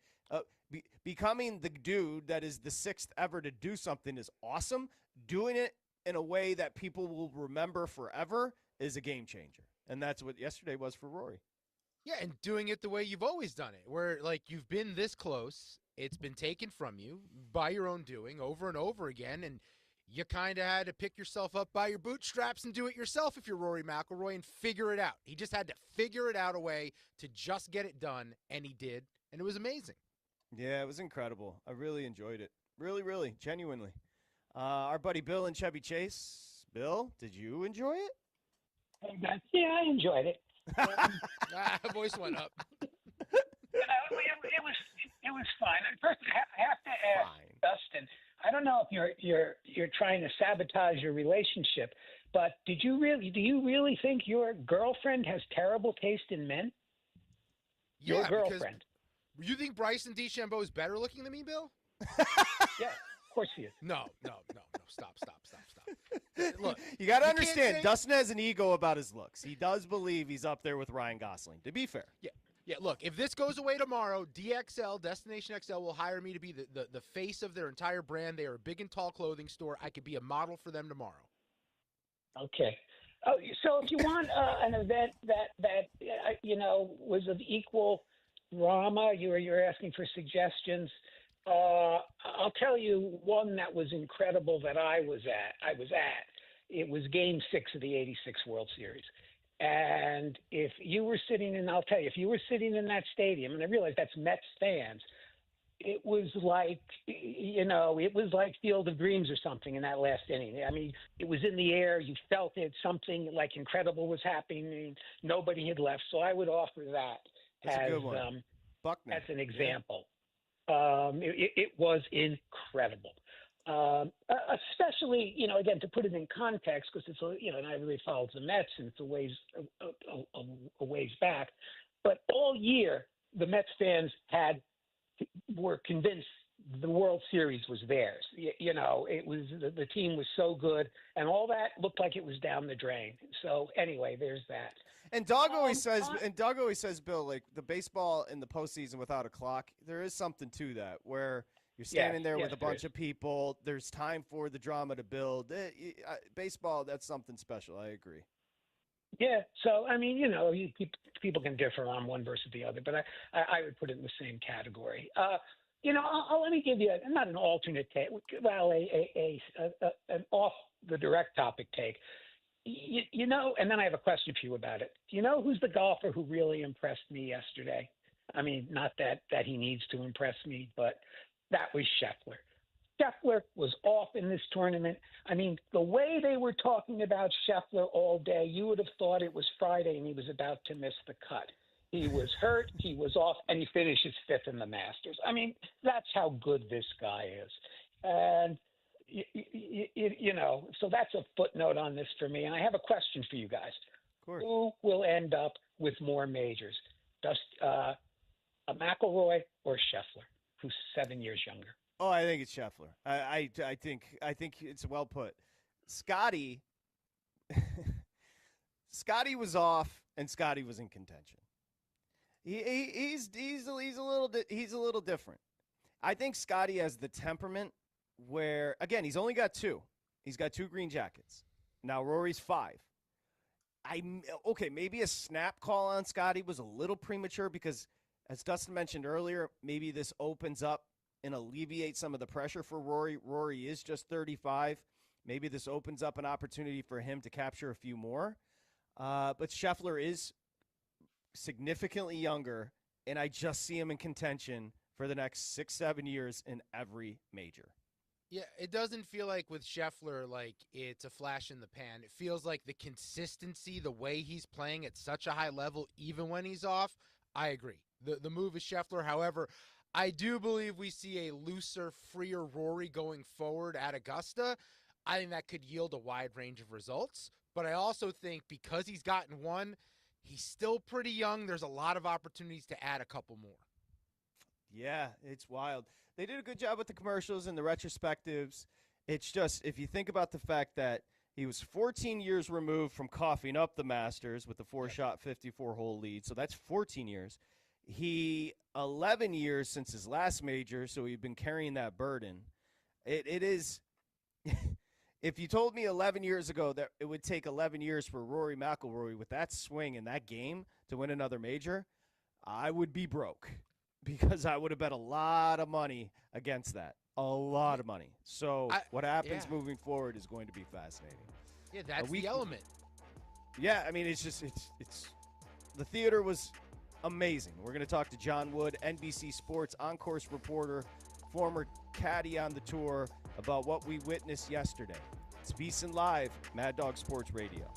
becoming the dude that is the 6th ever to do something is awesome. Doing it in a way that people will remember forever is a game changer. And that's what yesterday was for Rory. Yeah, and doing it the way you've always done it, where like you've been this close, it's been taken from you by your own doing over and over again, and you kind of had to pick yourself up by your bootstraps and do it yourself if you're Rory McIlroy and figure it out. He just had to figure it out a way to just get it done, and he did, and it was amazing. Yeah, it was incredible. I really enjoyed it. Really, really, genuinely. Our buddy Bill in Chevy Chase. Bill, did you enjoy it? Hey, guys. Yeah, I enjoyed it. Voice went up. It was fine. First, I have to ask Dustin. I don't know if you're trying to sabotage your relationship, but do you really think your girlfriend has terrible taste in men? Yeah, your girlfriend. You think Bryson DeChambeau is better looking than me, Bill? Yeah, of course he is. No. Stop. Look, you got to understand, Dustin has an ego about his looks. He does believe he's up there with Ryan Gosling, to be fair. Yeah, look, if this goes away tomorrow, DXL, Destination XL, will hire me to be the face of their entire brand. They are a big and tall clothing store. I could be a model for them tomorrow. Okay. Oh, so if you want an event that was of equal drama, you're asking for suggestions. I'll tell you one that was incredible that I was at. It was Game 6 of the '86 World Series. And if you were sitting in that stadium, and I realize that's Mets fans, it was like Field of Dreams or something in that last inning. I mean, it was in the air. You felt it. Something like incredible was happening. Nobody had left. So I would offer that That's a good one. Buckner. as an example. It was incredible. Especially, again, to put it in context, because it's, and I really followed the Mets, and it's a ways back. But all year, the Mets fans were convinced the World Series was theirs. It was the team was so good, and all that looked like it was down the drain. So anyway, there's that. And Doug always says, Bill, like the baseball in the postseason without a clock, there is something to that where you're standing there with a bunch of people. There's time for the drama to build. Baseball, that's something special. I agree. Yeah. So, I mean, people can differ on one versus the other, but I would put it in the same category. Let me give you not an alternate take, well, an off the direct topic take. And then I have a question for you about it. Do you know who's the golfer who really impressed me yesterday? I mean, not that he needs to impress me, but that was Scheffler. Scheffler was off in this tournament. I mean, the way they were talking about Scheffler all day, you would have thought it was Friday and he was about to miss the cut. He was hurt, he was off, and he finishes 5th in the Masters. I mean, that's how good this guy is. And, so that's a footnote on this for me. And I have a question for you guys. Of course. Who will end up with more majors? A McIlroy or Scheffler, who's 7 years younger? Oh, I think it's Scheffler. I think it's well put. Scotty was off, and Scotty was in contention. He's a little different. I think Scotty has the temperament where, again, he's only got 2. He's got 2 green jackets. Now Rory's 5. Maybe a snap call on Scotty was a little premature because, as Dustin mentioned earlier, maybe this opens up and alleviates some of the pressure for Rory. Rory is just 35. maybe this opens up an opportunity for him to capture a few more. But Scheffler is significantly younger, and I just see him in contention for the next 6-7 years in every major. Yeah, it doesn't feel like with Scheffler like it's a flash in the pan. It feels like the consistency, the way he's playing at such a high level, even when he's off, I agree. The move is Scheffler. However, I do believe we see a looser, freer Rory going forward at Augusta. I think that could yield a wide range of results. But I also think because he's gotten one, he's still pretty young. There's a lot of opportunities to add a couple more. Yeah, it's wild. They did a good job with the commercials and the retrospectives. It's just, if you think about the fact that he was 14 years removed from coughing up the Masters with the 4-shot 54-hole lead, so that's 14 years. He 11 years since his last major, so he'd been carrying that burden. It is, if you told me 11 years ago that it would take 11 years for Rory McIlroy with that swing and that game to win another major, I would be broke. Because I would have bet a lot of money against that. A lot of money. So what happens moving forward is going to be fascinating. Yeah, that's the element. Yeah, I mean, it's the theater was amazing. We're going to talk to John Wood, NBC Sports on-course reporter, former caddy on the tour, about what we witnessed yesterday. It's VSiN Live, Mad Dog Sports Radio.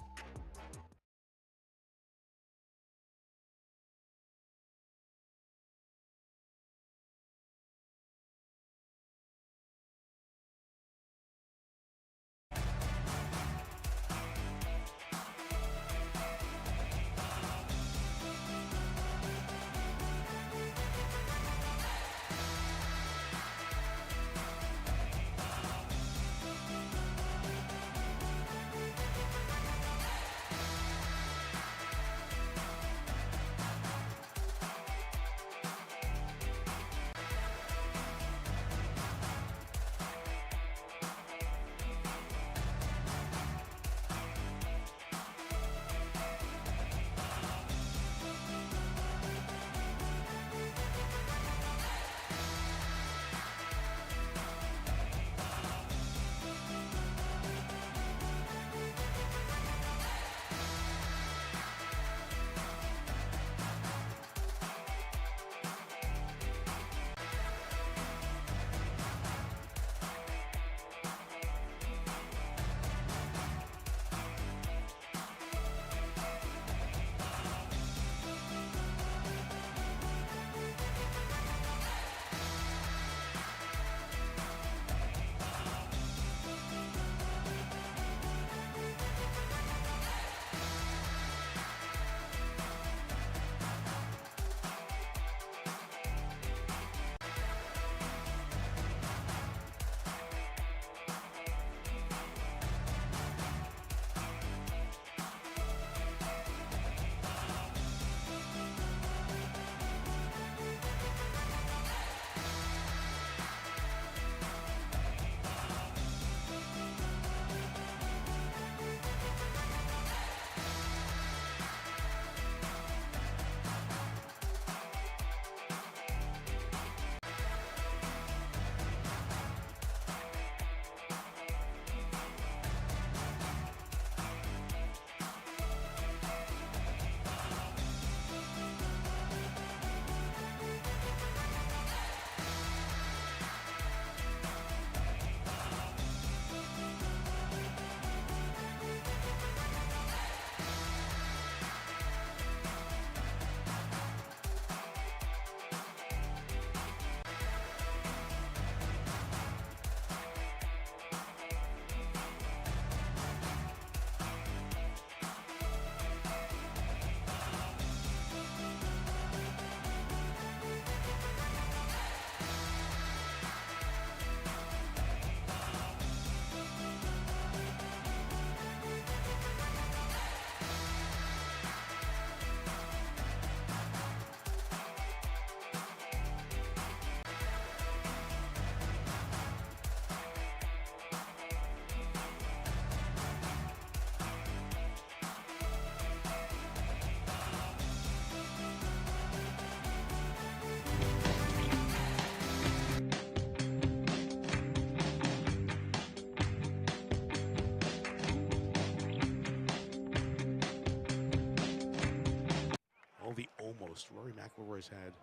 most. Rory McIlroy's had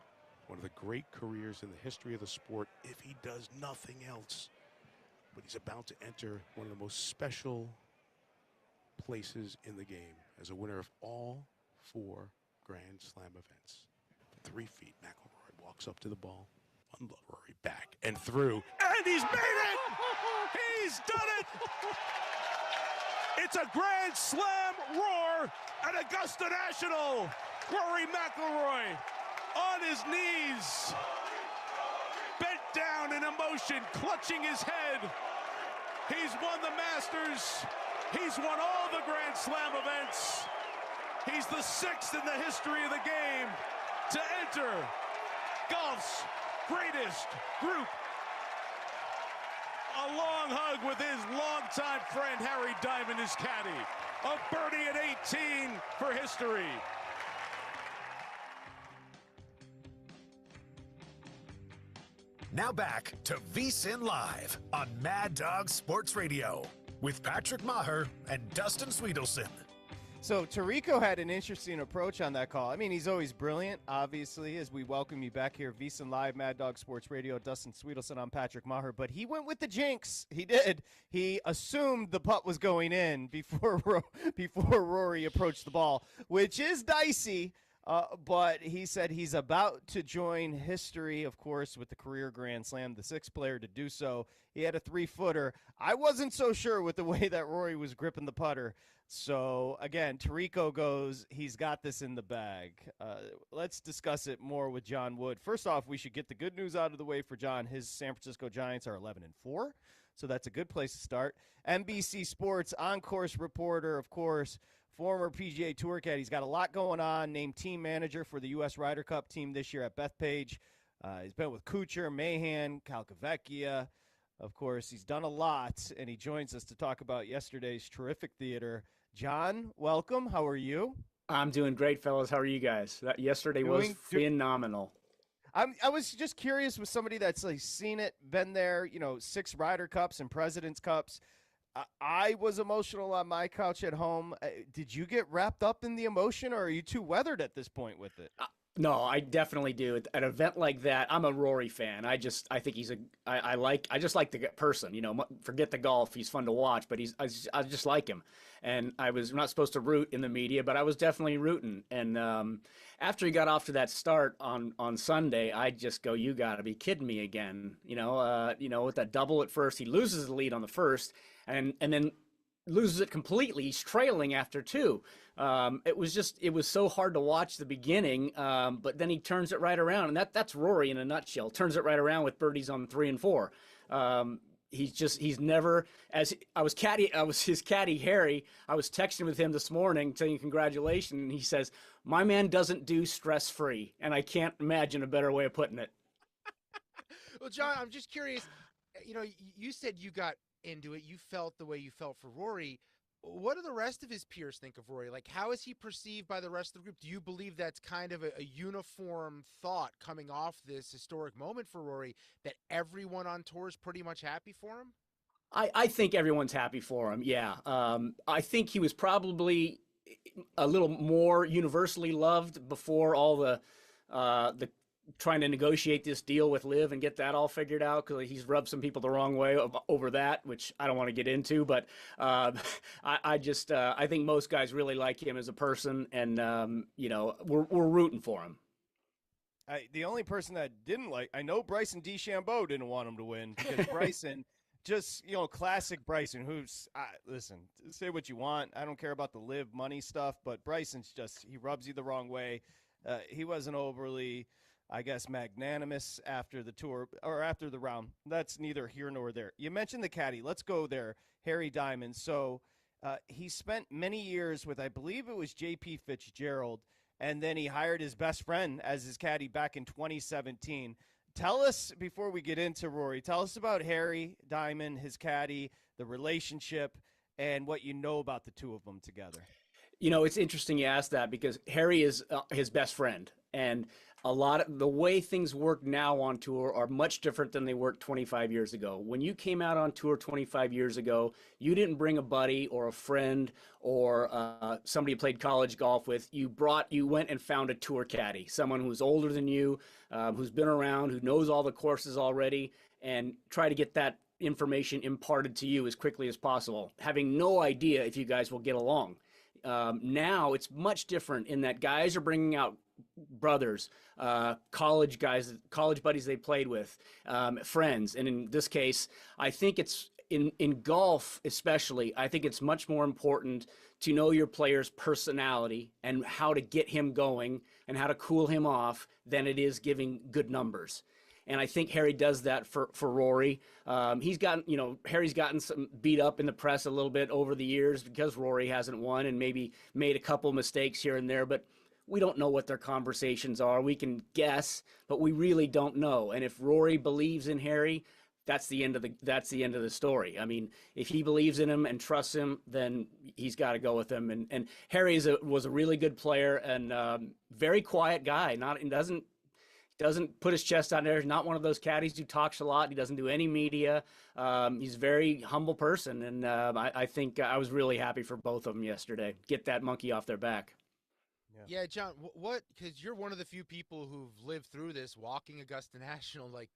one of the great careers in the history of the sport, if he does nothing else. But he's about to enter one of the most special places in the game as a winner of all 4 Grand Slam events. 3 feet, McIlroy walks up to the ball. Rory back and through, and he's made it! He's done it! It's a Grand Slam roar at Augusta National. Rory McIlroy on his knees, bent down in emotion, clutching his head. He's won the Masters. He's won all the Grand Slam events. He's the 6th in the history of the game to enter golf's greatest group. A long hug with his longtime friend Harry Diamond, his caddy. A birdie at 18 for history. Now back to VSiN Live on Mad Dog Sports Radio with Patrick Meagher and Dustin Swedelson. So Tirico had an interesting approach on that call. I mean, he's always brilliant, obviously, as we welcome you back here. VSiN Live, Mad Dog Sports Radio, Dustin Swedelson, I'm Patrick Meagher. But he went with the jinx. He did. He assumed the putt was going in before Rory approached the ball, which is dicey. But he said he's about to join history, of course, with the career Grand Slam, the 6th player to do so. He had a 3-footer. I wasn't so sure with the way that Rory was gripping the putter. So, again, Tirico goes, he's got this in the bag. Let's discuss it more with John Wood. First off, we should get the good news out of the way for John. His San Francisco Giants are 11-4, so that's a good place to start. NBC Sports on-course reporter, of course, former PGA Tour caddy. He's got a lot going on, named team manager for the U.S. Ryder Cup team this year at Bethpage. He's been with Kuchar, Mahan, Calcavecchia. Of course, he's done a lot, and he joins us to talk about yesterday's terrific theater. John, welcome. How are you? I'm doing great, fellas. How are you guys? Yesterday was phenomenal. I was just curious with somebody that's like seen it, been there, 6 Ryder Cups and President's Cups. I was emotional on my couch at home. Did you get wrapped up in the emotion, or are you too weathered at this point with it? No, I definitely do. At an event like that, I'm a Rory fan. I think he's I just like the person. Forget the golf. He's fun to watch, but I just like him. And I was not supposed to root in the media, but I was definitely rooting. And after he got off to that start on Sunday, I just go, you got to be kidding me again. With that double at first, he loses the lead on the first, and then loses it completely. He's trailing after 2. It was so hard to watch the beginning, but then he turns it right around, and that's Rory in a nutshell. Turns it right around with birdies on 3 and 4. He's never, as I was his caddy, Harry. I was texting with him this morning saying congratulations, and he says, my man doesn't do stress-free, and I can't imagine a better way of putting it. Well, John, I'm just curious, you said you got into it, you felt the way you felt for Rory. What do the rest of his peers think of Rory? Like, how is he perceived by the rest of the group? Do you believe that's kind of a uniform thought coming off this historic moment for Rory, that everyone on tour is pretty much happy for him? I think everyone's happy for him, yeah. I think he was probably a little more universally loved before all the trying to negotiate this deal with Liv and get that all figured out, because he's rubbed some people the wrong way over that, which I don't want to get into. But I think most guys really like him as a person, and we're rooting for him. The only person that didn't I know Bryson DeChambeau didn't want him to win, because Bryson, just classic Bryson. Who's listen, say what you want. I don't care about the Liv money stuff, but Bryson's he rubs you the wrong way. He wasn't overly, I guess, magnanimous after the tour or after the round. That's neither here nor there. You mentioned the caddy. Let's go there, Harry Diamond. So he spent many years with, I believe it was J.P. Fitzgerald, and then he hired his best friend as his caddy back in 2017. Tell us, before we get into Rory, tell us about Harry Diamond, his caddy, the relationship, and what you know about the two of them together. It's interesting you asked that, because Harry is his best friend. And a lot of the way things work now on tour are much different than they worked 25 years ago. When you came out on tour 25 years ago, you didn't bring a buddy or a friend or somebody you played college golf with. You went and found a tour caddy, someone who's older than you, who's been around, who knows all the courses already, and try to get that information imparted to you as quickly as possible, having no idea if you guys will get along. Now it's much different in that guys are bringing out brothers, college guys, college buddies they played with, friends. And in this case, I think it's in golf, especially, I think it's much more important to know your player's personality and how to get him going and how to cool him off than it is giving good numbers. And I think Harry does that for Rory. He's gotten, Harry's gotten some beat up in the press a little bit over the years because Rory hasn't won and maybe made a couple mistakes here and there, but we don't know what their conversations are. We can guess, but we really don't know. And if Rory believes in Harry, that's the end of the story. I mean, if he believes in him and trusts him, then he's got to go with him. And Harry was a really good player and very quiet guy. Doesn't put his chest out there. He's not one of those caddies who talks a lot. He doesn't do any media. He's a very humble person, and I think I was really happy for both of them yesterday. Get that monkey off their back. Yeah, John, what, because you're one of the few people who've lived through this, walking Augusta National, like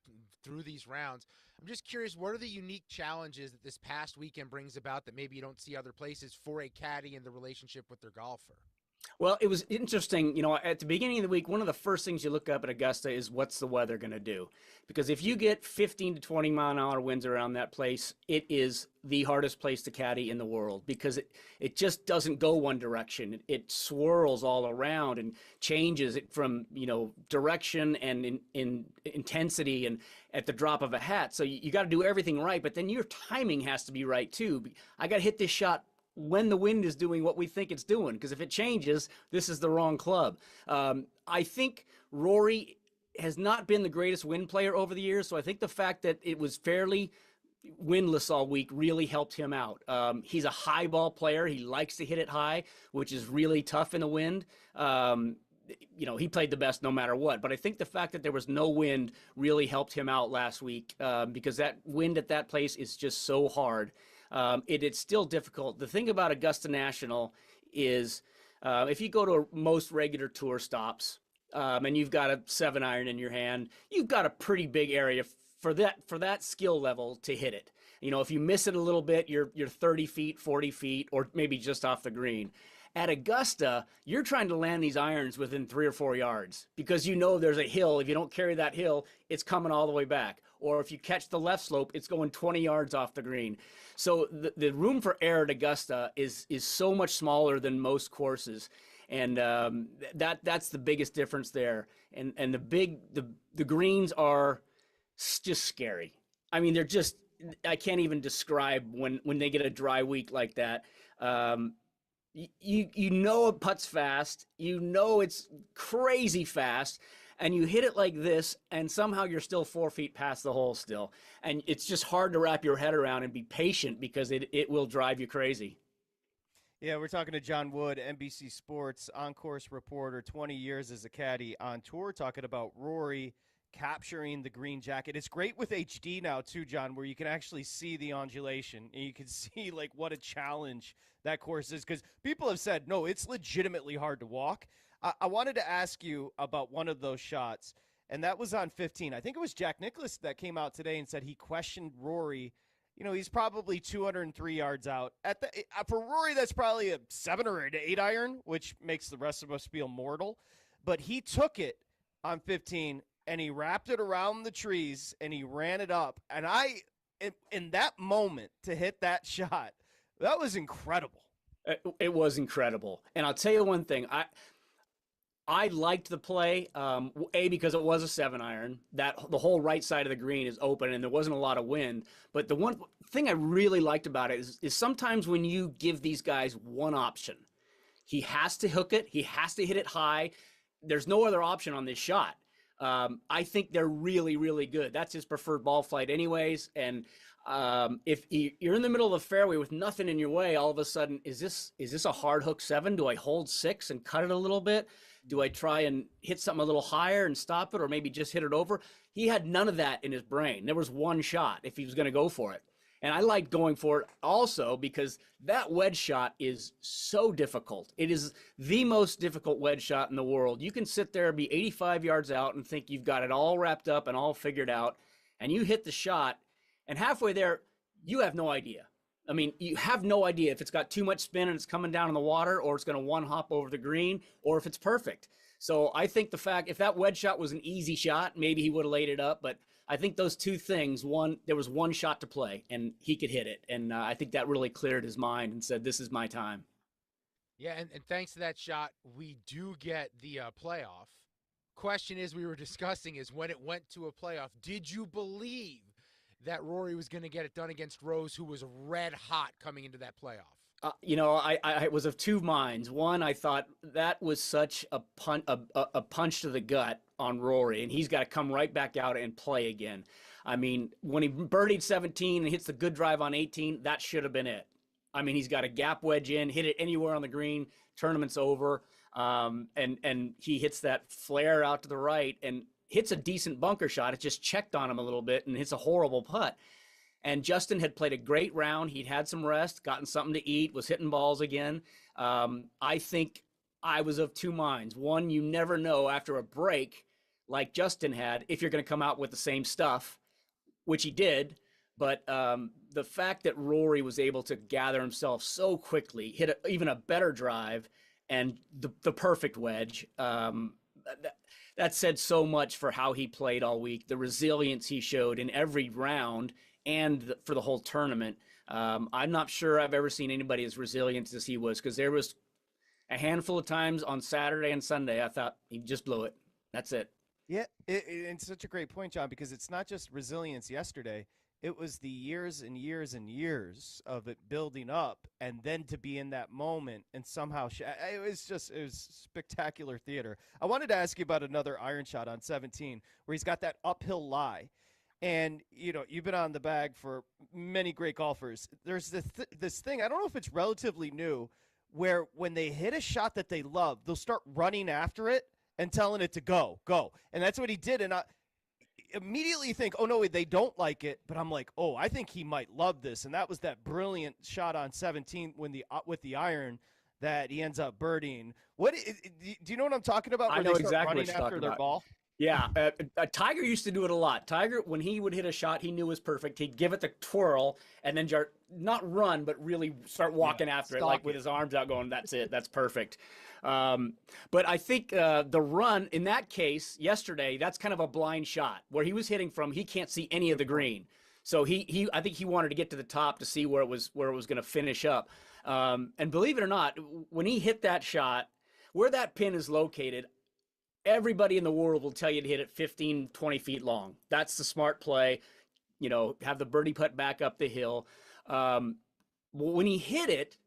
through these rounds. I'm just curious, what are the unique challenges that this past weekend brings about that maybe you don't see other places for a caddy in the relationship with their golfer? Well, it was interesting, at the beginning of the week, one of the first things you look up at Augusta is what's the weather going to do? Because if you get 15 to 20 mile an hour winds around that place, it is the hardest place to caddy in the world because it just doesn't go one direction. It swirls all around and changes it from, direction and in intensity and at the drop of a hat. So you got to do everything right, but then your timing has to be right too. I got to hit this shot when the wind is doing what we think it's doing, because if it changes, this is the wrong club. I think Rory has not been the greatest wind player over the years, so I think the fact that it was fairly windless all week really helped him out. He's a high ball player. He likes to hit it high, which is really tough in the wind. He played the best no matter what, but I think the fact that there was no wind really helped him out last week because that wind at that place is just so hard. It's still difficult. The thing about Augusta National is if you go to most regular tour stops and you've got a 7-iron in your hand, you've got a pretty big area for that skill level to hit it. If you miss it a little bit, you're 30 feet, 40 feet, or maybe just off the green. At Augusta, you're trying to land these irons within 3 or 4 yards because there's a hill. If you don't carry that hill, it's coming all the way back. Or if you catch the left slope, it's going 20 yards off the green. So the room for error at Augusta is so much smaller than most courses. And that's the biggest difference there. And the greens are just scary. I mean, they're just, I can't even describe when they get a dry week like that. It putts fast, it's crazy fast, and you hit it like this, and somehow you're still 4 feet past the hole still. And it's just hard to wrap your head around and be patient because it will drive you crazy. Yeah, we're talking to John Wood, NBC Sports on-course reporter, 20 years as a caddy on tour, talking about Rory capturing the green jacket. It's great with HD now too, John, where you can actually see the undulation and you can see like what a challenge that course is, because people have said, no, it's legitimately hard to walk. I wanted to ask you about one of those shots, and that was on 15. I think it was Jack Nicklaus that came out today and said he questioned Rory. He's probably 203 yards out. For Rory, that's probably a 7 or an 8 iron, which makes the rest of us feel mortal. But he took it on 15, and he wrapped it around the trees, and he ran it up. And in that moment, to hit that shot, that was incredible. It was incredible. And I'll tell you one thing. I liked the play, because it was a 7-iron. That the whole right side of the green is open, and there wasn't a lot of wind. But the one thing I really liked about it is sometimes when you give these guys one option, he has to hook it, he has to hit it high. There's no other option on this shot. I think they're really, really good. That's his preferred ball flight anyways. And if you're in the middle of the fairway with nothing in your way, all of a sudden, is this a hard hook 7? Do I hold 6 and cut it a little bit? Do I try and hit something a little higher and stop it, or maybe just hit it over? He had none of that in his brain. There was one shot if he was going to go for it. And I liked going for it also because that wedge shot is so difficult. It is the most difficult wedge shot in the world. You can sit there, be 85 yards out, and think you've got it all wrapped up and all figured out, and you hit the shot, and halfway there, you have no idea. I mean, you have no idea if it's got too much spin and it's coming down in the water, or it's going to one hop over the green, or if it's perfect. So I think the fact, if that wedge shot was an easy shot, maybe he would have laid it up, but I think those two things, one, there was one shot to play and he could hit it. And I think that really cleared his mind and said, this is my time. Yeah, and thanks to that shot, we do get the playoff. Question is, we were discussing is when it went to a playoff, did you believe that Rory was going to get it done against Rose, who was red hot coming into that playoff? I was of two minds. One, I thought that was such a punch to the gut on Rory, and he's got to come right back out and play again. I mean, when he birdied 17 and hits the good drive on 18, that should have been it. I mean, he's got a gap wedge in, hit it anywhere on the green, tournament's over, and he hits that flare out to the right and hits a decent bunker shot. It just checked on him a little bit and hits a horrible putt. And Justin had played a great round. He'd had some rest, gotten something to eat, was hitting balls again. I think I was of two minds. One, you never know after a break like Justin had if you're going to come out with the same stuff, which he did. But the fact that Rory was able to gather himself so quickly, hit even a better drive, and the perfect wedge, that said so much for how he played all week, the resilience he showed in every round, and for the whole tournament. I'm not sure I've ever seen anybody as resilient as he was, because there was a handful of times on Saturday and Sunday I thought he just blew it. That's it. Yeah, it's such a great point, John, because it's not just resilience yesterday. It was the years and years and years of it building up, and then to be in that moment and somehow it was spectacular theater. I wanted to ask you about another iron shot on 17 where he's got that uphill lie. And, you've been on the bag for many great golfers. There's this thing, I don't know if it's relatively new, where when they hit a shot that they love, they'll start running after it and telling it to go. And that's what he did. And I immediately think, oh, no, they don't like it. But I'm like, oh, I think he might love this. And that was that brilliant shot on 17 with the iron that he ends up birdieing. Do you know what I'm talking about? I know exactly what you're talking after their about. Ball? Yeah, Tiger used to do it a lot. Tiger, when he would hit a shot he knew was perfect, he'd give it the twirl and then not run, but really start walking after it, like with his arms out going, that's it, that's perfect. But I think the run, in that case, yesterday, that's kind of a blind shot. Where he was hitting from, he can't see any of the green. So I think he wanted to get to the top to see where it was going to finish up. And believe it or not, when he hit that shot, where that pin is located, everybody in the world will tell you to hit it 15, 20 feet long. That's the smart play. Have the birdie putt back up the hill. When he hit it,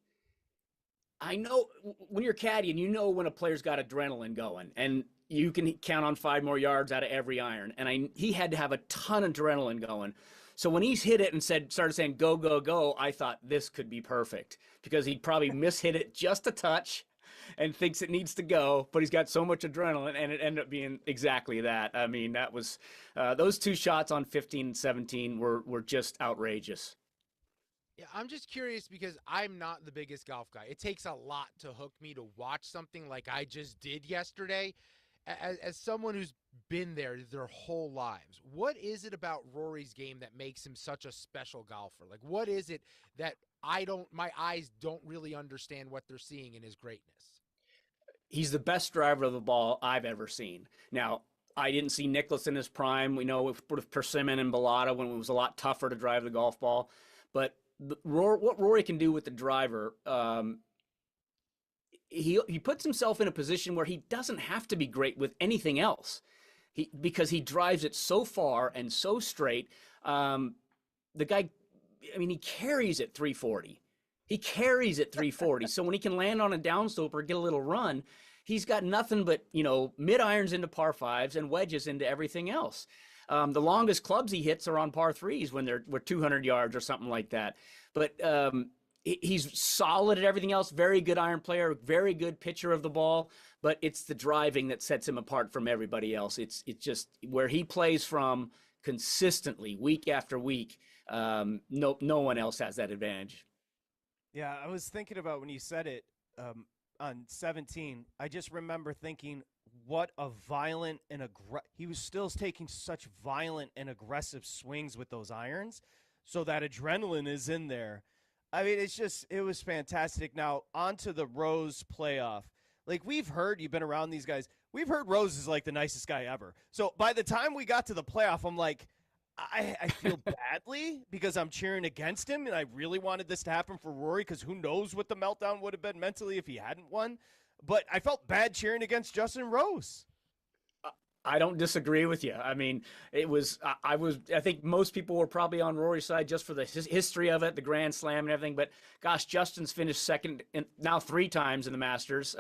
I know when you're caddying, when a player's got adrenaline going, and you can count on 5 more yards out of every iron. And he had to have a ton of adrenaline going. So when he's hit it and started saying, go, go, go, I thought this could be perfect, because he'd probably mishit it just a touch and thinks it needs to go, but he's got so much adrenaline, and it ended up being exactly that. I mean, that was those two shots on 15 and 17 were just outrageous. Yeah, I'm just curious because I'm not the biggest golf guy. It takes a lot to hook me to watch something like I just did yesterday. As someone who's been there their whole lives, what is it about Rory's game that makes him such a special golfer? Like, what is it that my eyes don't really understand what they're seeing in his greatness? He's the best driver of the ball I've ever seen. Now, I didn't see Nicklaus in his prime. We know with Persimmon and Bellata when it was a lot tougher to drive the golf ball. But what Rory can do with the driver, he puts himself in a position where he doesn't have to be great with anything else. Because he drives it so far and so straight. The guy, he carries it 340. He carries it 340. So when he can land on a downslope or get a little run, he's got nothing but, mid irons into par 5s and wedges into everything else. The longest clubs he hits are on par 3s when we're 200 yards or something like that. But he's solid at everything else. Very good iron player, very good pitcher of the ball. But it's the driving that sets him apart from everybody else. It's just where he plays from consistently, week after week. No one else has that advantage. Yeah, I was thinking about when you said it on 17. I just remember thinking, what a violent and he was still taking such violent and aggressive swings with those irons, so that adrenaline is in there. I mean, it was fantastic. Now, on to the Rose playoff. Like, we've heard, you've been around these guys, we've heard Rose is like the nicest guy ever. So by the time we got to the playoff, I'm like, I feel badly because I'm cheering against him, and I really wanted this to happen for Rory because who knows what the meltdown would have been mentally if he hadn't won. But I felt bad cheering against Justin Rose. I don't disagree with you. I mean, I think most people were probably on Rory's side just for the history of it, the Grand Slam and everything. But gosh, Justin's finished second now 3 times in the Masters,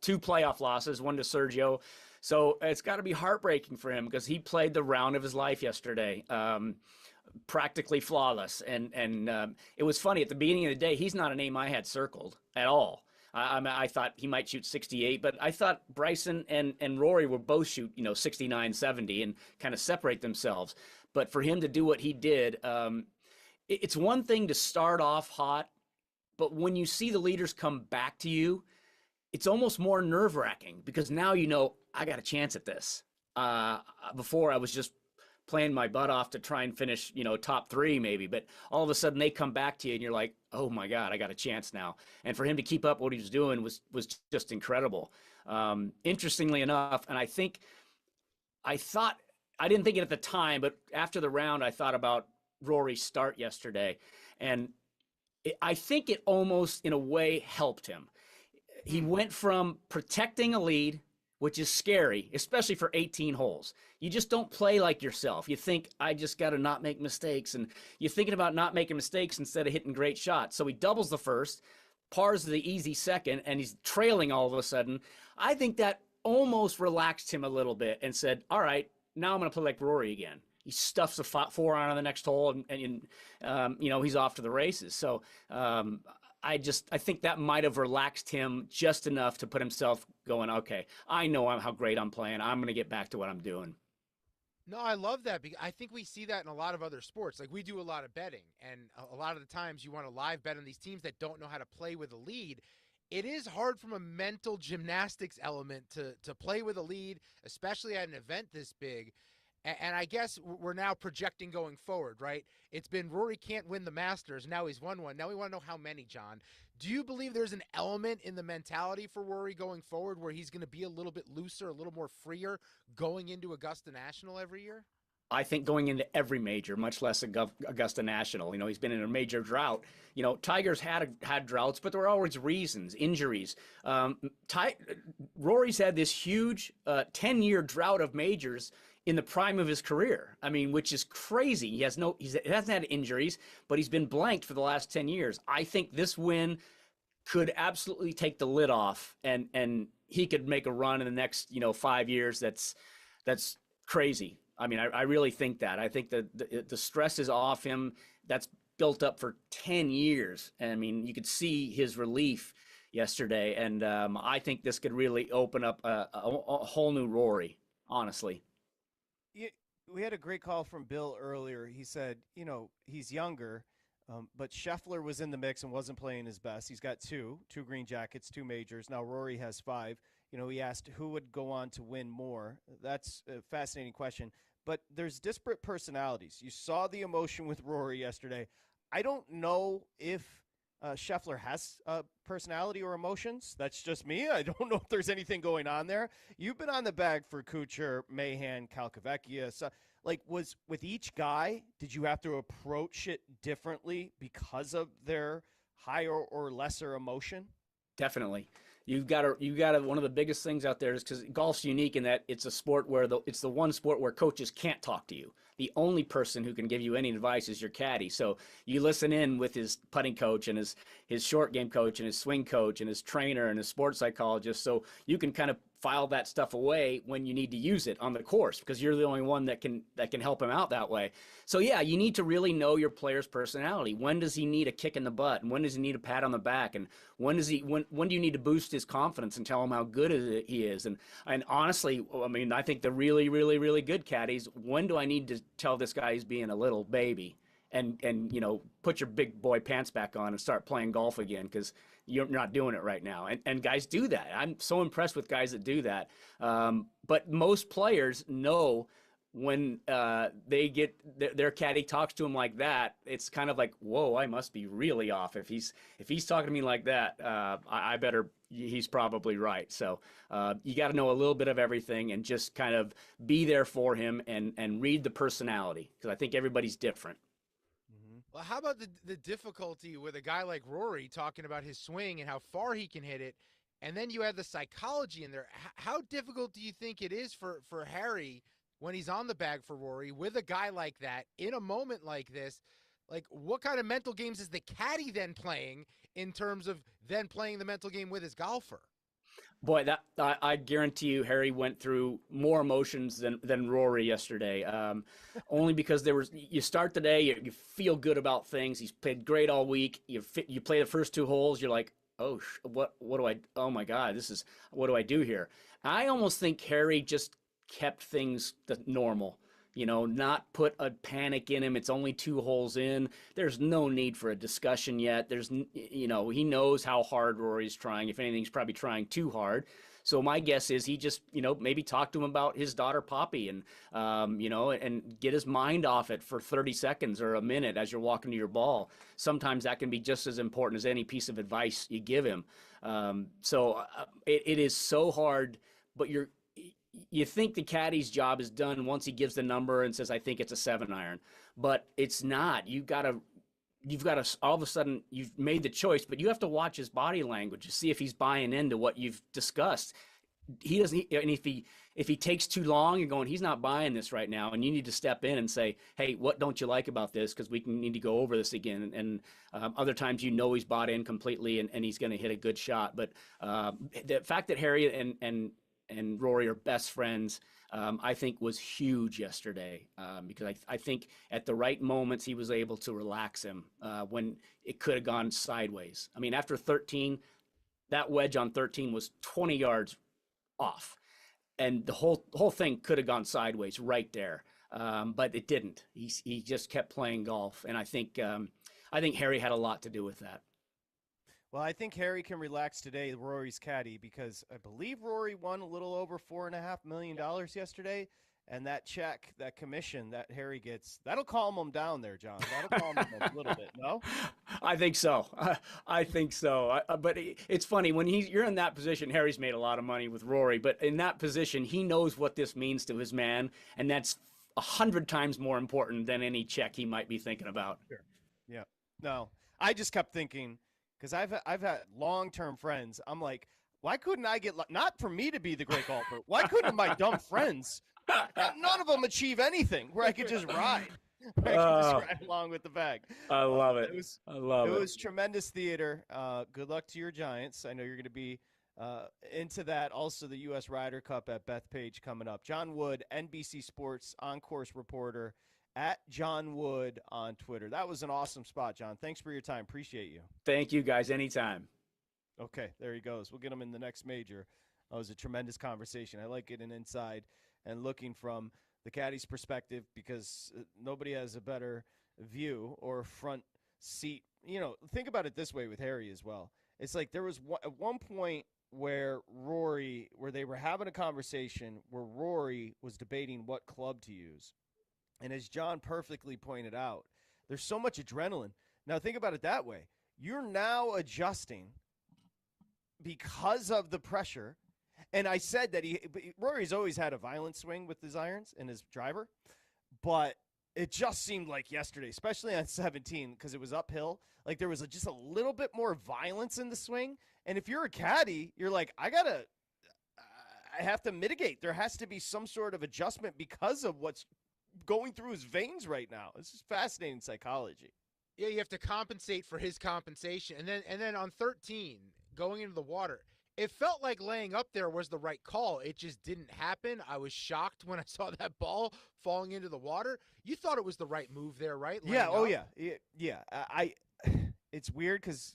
2 playoff losses, 1 to Sergio. So it's got to be heartbreaking for him because he played the round of his life yesterday, practically flawless. And it was funny at the beginning of the day. He's not a name I had circled at all. I thought he might shoot 68, but I thought Bryson and Rory would both shoot, 69, 70 and kind of separate themselves. But for him to do what he did, it's one thing to start off hot, but when you see the leaders come back to you, it's almost more nerve-wracking because now I got a chance at this. Before I was just playing my butt off to try and finish, top 3 maybe, but all of a sudden they come back to you and you're like, oh my God, I got a chance now. And for him to keep up what he was doing was just incredible. Interestingly enough, and I didn't think it at the time, but after the round, I thought about Rory's start yesterday. And I think it almost in a way helped him. He went from protecting a lead, which is scary, especially for 18 holes. You just don't play like yourself. You think, I just got to not make mistakes. And you're thinking about not making mistakes instead of hitting great shots. So he doubles the first, pars the easy second, and he's trailing all of a sudden. I think that almost relaxed him a little bit and said, all right, now I'm going to play like Rory again. He stuffs a 4-iron on the next hole, and he's off to the races. So I think that might have relaxed him just enough to put himself going, okay, I know how great I'm playing. I'm going to get back to what I'm doing. No, I love that because I think we see that in a lot of other sports. Like, we do a lot of betting, and a lot of the times you want to live bet on these teams that don't know how to play with a lead. It is hard from a mental gymnastics element to play with a lead, especially at an event this big. And I guess we're now projecting going forward, right? It's been Rory can't win the Masters. Now he's won one. Now we want to know how many, John. Do you believe there's an element in the mentality for Rory going forward where he's going to be a little bit looser, a little more freer going into Augusta National every year? I think going into every major, much less Augusta National. He's been in a major drought. Tiger's had droughts, but there were always reasons, injuries. Rory's had this huge 10-year drought of majors in the prime of his career. I mean, which is crazy. He hasn't had injuries, but he's been blanked for the last 10 years. I think this win could absolutely take the lid off, and he could make a run in the next 5 years. That's crazy. I mean, I really think that. I think that the stress is off him. That's built up for 10 years. And I mean, you could see his relief yesterday, and I think this could really open up a whole new Rory, honestly. We had a great call from Bill earlier. He said, he's younger, but Scheffler was in the mix and wasn't playing his best. He's got two green jackets, 2 majors. Now Rory has 5. He asked who would go on to win more. That's a fascinating question. But there's disparate personalities. You saw the emotion with Rory yesterday. I don't know if Scheffler has personality or emotions. That's just me. I don't know if there's anything going on there. You've been on the bag for Kuchar, Mahan, Calcavecchia. So, was with each guy, did you have to approach it differently because of their higher or lesser emotion? Definitely. You've got one of the biggest things out there is because golf's unique in that it's a sport where it's the one sport where coaches can't talk to you. The only person who can give you any advice is your caddy. So you listen in with his putting coach and his short game coach and his swing coach and his trainer and his sports psychologist. So you can kind of file that stuff away when you need to use it on the course, because you're the only one that can help him out that way. So yeah, you need to really know your player's personality. When does he need a kick in the butt, and when does he need a pat on the back, and when do you need to boost his confidence and tell him how good he is? And honestly, I mean, I think the really, really, really good caddies, when do I need to tell this guy he's being a little baby? And put your big boy pants back on and start playing golf again, because you're not doing it right now. And guys do that. I'm so impressed with guys that do that. But most players know when they get their caddy talks to them like that, it's kind of like, whoa, I must be really off. If he's talking to me like that, I better. He's probably right. So you got to know a little bit of everything and just kind of be there for him and read the personality, because I think everybody's different. Well, how about the difficulty with a guy like Rory talking about his swing and how far he can hit it, and then you add the psychology in there? How difficult do you think it is for Harry when he's on the bag for Rory with a guy like that in a moment like this? Like, what kind of mental games is the caddy then playing in terms of then playing the mental game with his golfer? Boy, that I guarantee you, Harry went through more emotions than Rory yesterday. Only because you start the day, you feel good about things. He's played great all week. You play the first 2 holes, you're like, oh, what do I? Oh my God, what do I do here? I almost think Harry just kept things normal. Not put a panic in him. It's only 2 holes in. There's no need for a discussion yet. He knows how hard Rory's trying. If anything, he's probably trying too hard. So my guess is he just, maybe talk to him about his daughter Poppy and, and get his mind off it for 30 seconds or a minute as you're walking to your ball. Sometimes that can be just as important as any piece of advice you give him. It is so hard, but you think the caddy's job is done once he gives the number and says, I think it's a 7-iron, but it's not. You've got to all of a sudden you've made the choice, but you have to watch his body language to see if he's buying into what you've discussed. He doesn't, and if he takes too long, you're going, he's not buying this right now. And you need to step in and say, hey, what don't you like about this? Because we need to go over this again. And other times, he's bought in completely and he's going to hit a good shot. But the fact that Harry and Rory are best friends, I think was huge yesterday, because I think at the right moments he was able to relax him when it could have gone sideways. I mean, after 13, that wedge on 13 was 20 yards off, and the whole thing could have gone sideways right there, but it didn't. He just kept playing golf, and I think Harry had a lot to do with that. Well, I think Harry can relax today, Rory's caddy, because I believe Rory won a little over $4.5 million yesterday, and that check, that commission that Harry gets, that'll calm him down there, John. That'll calm him a little bit, no? I think so. I think so. But it's funny, when you're in that position, Harry's made a lot of money with Rory, but in that position, he knows what this means to his man, and that's 100 times more important than any check he might be thinking about. Sure. Yeah. No, I just kept thinking, because I've had long-term friends. I'm like, why couldn't I get not for me to be the great golfer? Why couldn't my dumb friends, none of them achieve anything where I could just ride? I could just ride along with the bag. I love it. It was tremendous theater. Good luck to your Giants. I know you're going to be into that. Also, the U.S. Ryder Cup at Bethpage coming up. John Wood, NBC Sports on-course reporter, at John Wood on Twitter. That was an awesome spot, John. Thanks for your time. Appreciate you. Thank you, guys. Anytime. Okay, there he goes. We'll get him in the next major. That was a tremendous conversation. I like getting inside and looking from the caddy's perspective, because nobody has a better view or front seat. Think about it this way with Harry as well. It's like there was at one point where they were having a conversation where Rory was debating what club to use. And as John perfectly pointed out, there's so much adrenaline. Now think about it that way. You're now adjusting because of the pressure. And I said that Rory's always had a violent swing with his irons and his driver, but it just seemed like yesterday, especially on 17, because it was uphill, like there was just a little bit more violence in the swing. And if you're a caddy, you're like, I have to mitigate. There has to be some sort of adjustment because of what's going through his veins right now. This is fascinating psychology. Yeah, you have to compensate for his compensation. And then on 13, going into the water, It felt like laying up there was the right call. It just didn't happen. I was shocked when I saw that ball falling into the water. You thought it was the right move there, right? Yeah. Laying Oh, up? yeah. It's weird because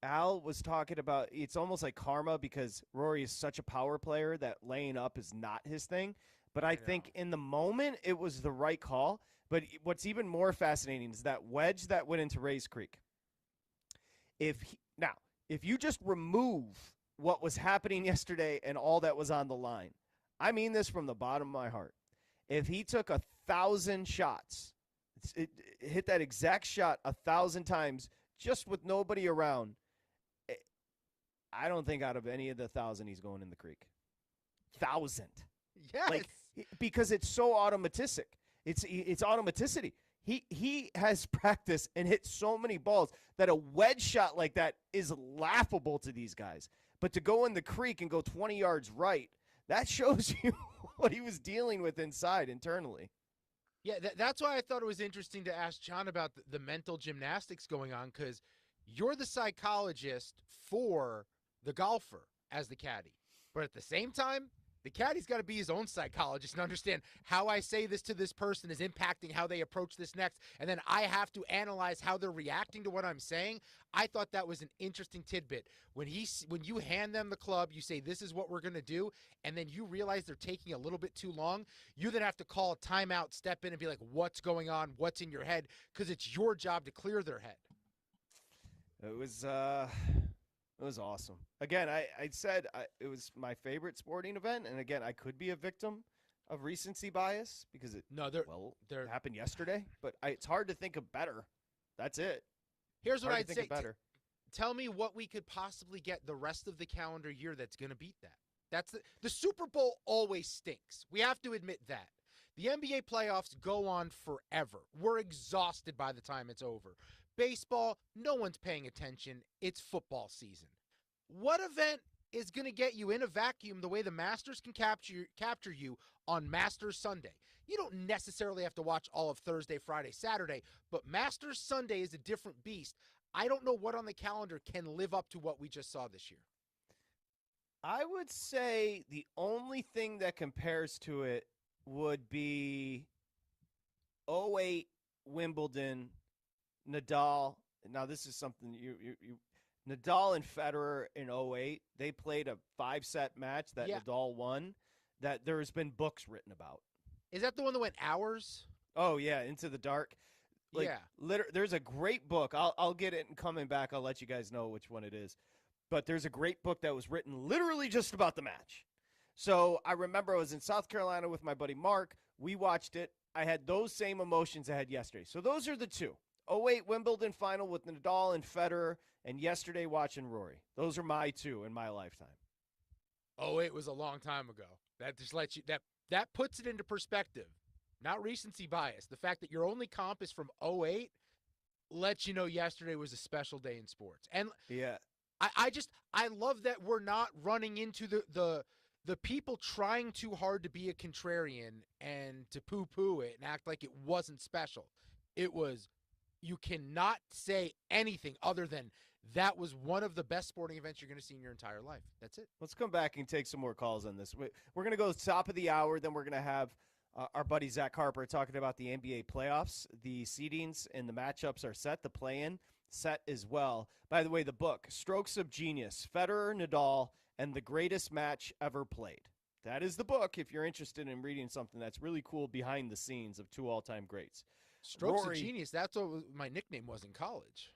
Al was talking about it's almost like karma because Rory is such a power player that laying up is not his thing. But I think in the moment it was the right call. But what's even more fascinating is that wedge that went into Rays Creek. If you just remove what was happening yesterday and all that was on the line, I mean this from the bottom of my heart. If he took 1,000 shots, it hit that exact shot 1,000 times just with nobody around, I don't think out of any of the 1,000 he's going in the creek. 1,000. Yes. Because it's so automatic. It's automaticity. He has practice and hit so many balls that a wedge shot like that is laughable to these guys. But to go in the creek and go 20 yards right, that shows you what he was dealing with internally. Yeah, that's why I thought it was interesting to ask John about the mental gymnastics going on, because you're the psychologist for the golfer as the caddy. But at the same time, the caddy's got to be his own psychologist and understand how I say this to this person is impacting how they approach this next. And then I have to analyze how they're reacting to what I'm saying. I thought that was an interesting tidbit. When you hand them the club, you say, this is what we're going to do. And then you realize they're taking a little bit too long. You then have to call a timeout, step in and be like, what's going on? What's in your head? Because it's your job to clear their head. It was awesome. Again, I said it was my favorite sporting event, and again, I could be a victim of recency bias because it happened yesterday. But it's hard to think of better. That's it. Here's what I'd say. Better. Tell me what we could possibly get the rest of the calendar year that's going to beat that. That's the Super Bowl always stinks. We have to admit that. The NBA playoffs go on forever. We're exhausted by the time it's over. Baseball, no one's paying attention. It's football season. What event is going to get you in a vacuum the way the Masters can capture you on Masters Sunday? You don't necessarily have to watch all of Thursday, Friday, Saturday, but Masters Sunday is a different beast. I don't know what on the calendar can live up to what we just saw this year. I would say the only thing that compares to it would be 2008 Wimbledon, Nadal. Now, this is something Nadal and Federer in 2008, they played a 5-set match that Nadal won that there's been books written about. Is that the one that went hours? Oh, yeah, Into the Dark. There's a great book. I'll get it and coming back, I'll let you guys know which one it is. But there's a great book that was written literally just about the match. So I remember I was in South Carolina with my buddy Mark. We watched it. I had those same emotions I had yesterday. So those are the two. 2008 Wimbledon final with Nadal and Federer, and yesterday watching Rory. Those are my two in my lifetime. 2008 was a long time ago. That just lets you that puts it into perspective. Not recency bias. The fact that your only comp is from 2008 lets you know yesterday was a special day in sports. And yeah, I love that we're not running into the people trying too hard to be a contrarian and to poo-poo it and act like it wasn't special. It was. You cannot say anything other than that was one of the best sporting events you're going to see in your entire life. That's it. Let's come back and take some more calls on this. We're going to go top of the hour. Then we're going to have our buddy Zach Harper talking about the NBA playoffs. The seedings and the matchups are set. The play-in set as well. By the way, the book, Strokes of Genius, Federer, Nadal, and the Greatest Match Ever Played. That is the book if you're interested in reading something that's really cool behind the scenes of two all-time greats. Strokes of Genius, that's what my nickname was in college.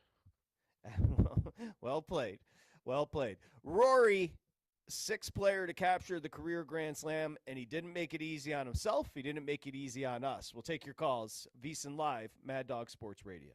Well played. Well played. Rory, sixth player to capture the career Grand Slam, and he didn't make it easy on himself. He didn't make it easy on us. We'll take your calls. VSiN Live, Mad Dog Sports Radio.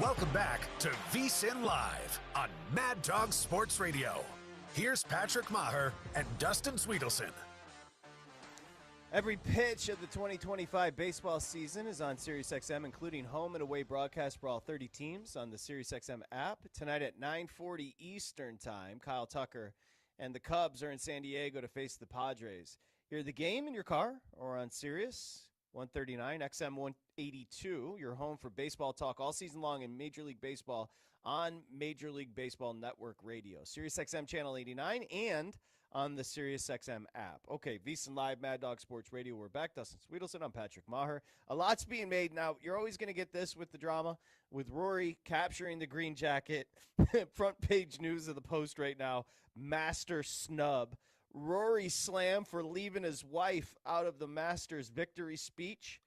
Welcome back to VSiN Live on Mad Dog Sports Radio. Here's Patrick Meagher and Dustin Swedelson. Every pitch of the 2025 baseball season is on SiriusXM, including home and away broadcast for all 30 teams on the SiriusXM app. Tonight at 9:40 Eastern Time, Kyle Tucker and the Cubs are in San Diego to face the Padres. Hear the game in your car or on Sirius 139, XM 182, your home for baseball talk all season long in Major League Baseball on Major League Baseball Network Radio, SiriusXM Channel 89, and on the SiriusXM app. Okay, VSiN Live, Mad Dog Sports Radio. We're back. Dustin Swedelson. I'm Patrick Meagher. A lot's being made now. You're always going to get this with the drama, with Rory capturing the green jacket. Front page news of the Post right now. Master snub. Rory slam for leaving his wife out of the Masters victory speech.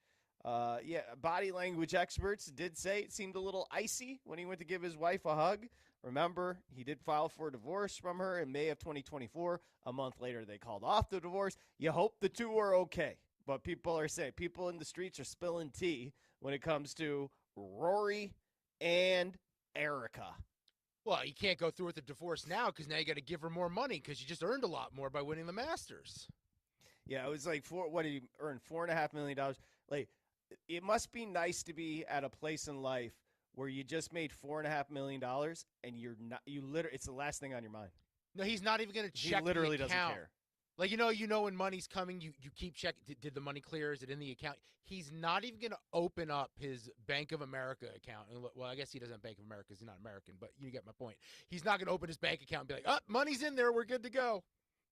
Body language experts did say it seemed a little icy when he went to give his wife a hug. Remember, he did file for a divorce from her in May of 2024. A month later, they called off the divorce. You hope the two are okay. But people are saying, people in the streets are spilling tea when it comes to Rory and Erica. Well, you can't go through with the divorce now because now you got to give her more money because you just earned a lot more by winning the Masters. Yeah, it was like, what did he earn? $4.5 million. Like, it must be nice to be at a place in life where you just made $4.5 million and it's the last thing on your mind. No, he's not even going to check. He literally the account. doesn't care. Like, you know when money's coming, you keep checking. Did the money clear? Is it in the account? He's not even going to open up his Bank of America account. Well, I guess he doesn't have Bank of America because he's not American, but you get my point. He's not going to open his bank account and be like, oh, money's in there. We're good to go.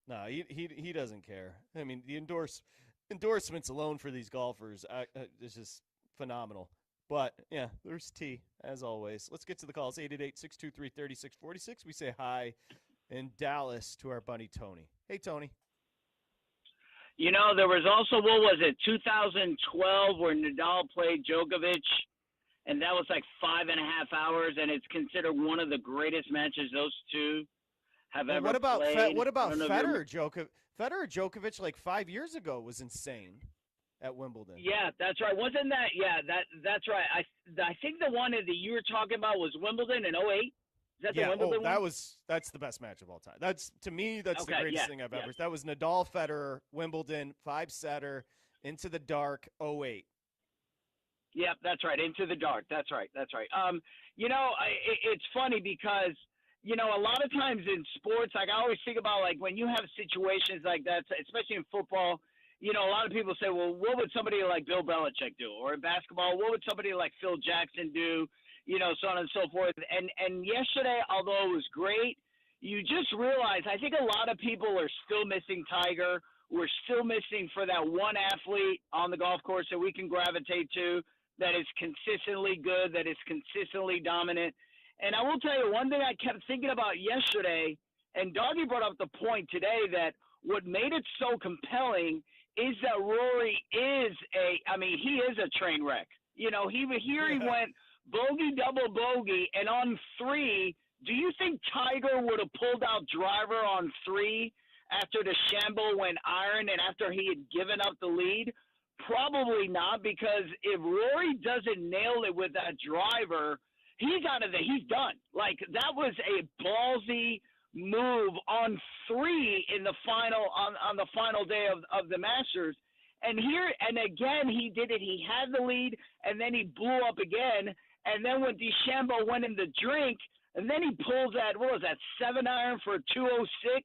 No, he doesn't care. I mean, the endorsements alone for these golfers is just phenomenal. But, yeah, there's tea, as always. Let's get to the calls, 888-623-3646. We say hi in Dallas to our buddy Tony. Hey, Tony. You know, there was also, 2012 where Nadal played Djokovic, and that was like 5.5 hours, and it's considered one of the greatest matches those two have ever played. What about Federer, Djokovic, like 5 years ago was insane at Wimbledon. Yeah, that's right. Wasn't that? Yeah, that's right. I think the one that you were talking about was Wimbledon in 2008. Is that the Wimbledon one? That's the best match of all time. That's the greatest thing I've ever. That was Nadal Federer Wimbledon 5-setter into the dark 2008. Yep, that's right. Into the dark. That's right. It's funny because a lot of times in sports, like I always think about like when you have situations like that, especially in football. A lot of people say, well, what would somebody like Bill Belichick do? Or in basketball, what would somebody like Phil Jackson do? So on and so forth. And yesterday, although it was great, you just realize I think a lot of people are still missing Tiger. We're still missing for that one athlete on the golf course that we can gravitate to that is consistently good, that is consistently dominant. And I will tell you one thing I kept thinking about yesterday, and Doggy brought up the point today that what made it so compelling is that Rory is he is a train wreck. He went bogey, double bogey, and on 3, do you think Tiger would have pulled out driver on 3 after DeChambeau went iron and after he had given up the lead? Probably not, because if Rory doesn't nail it with that driver, he's done. Like, that was a ballsy move on 3 in the final on the final day of the Masters. And again he did it. He had the lead and then he blew up again. And then when DeChambeau went in the drink, and then he pulls that 7-iron for 206.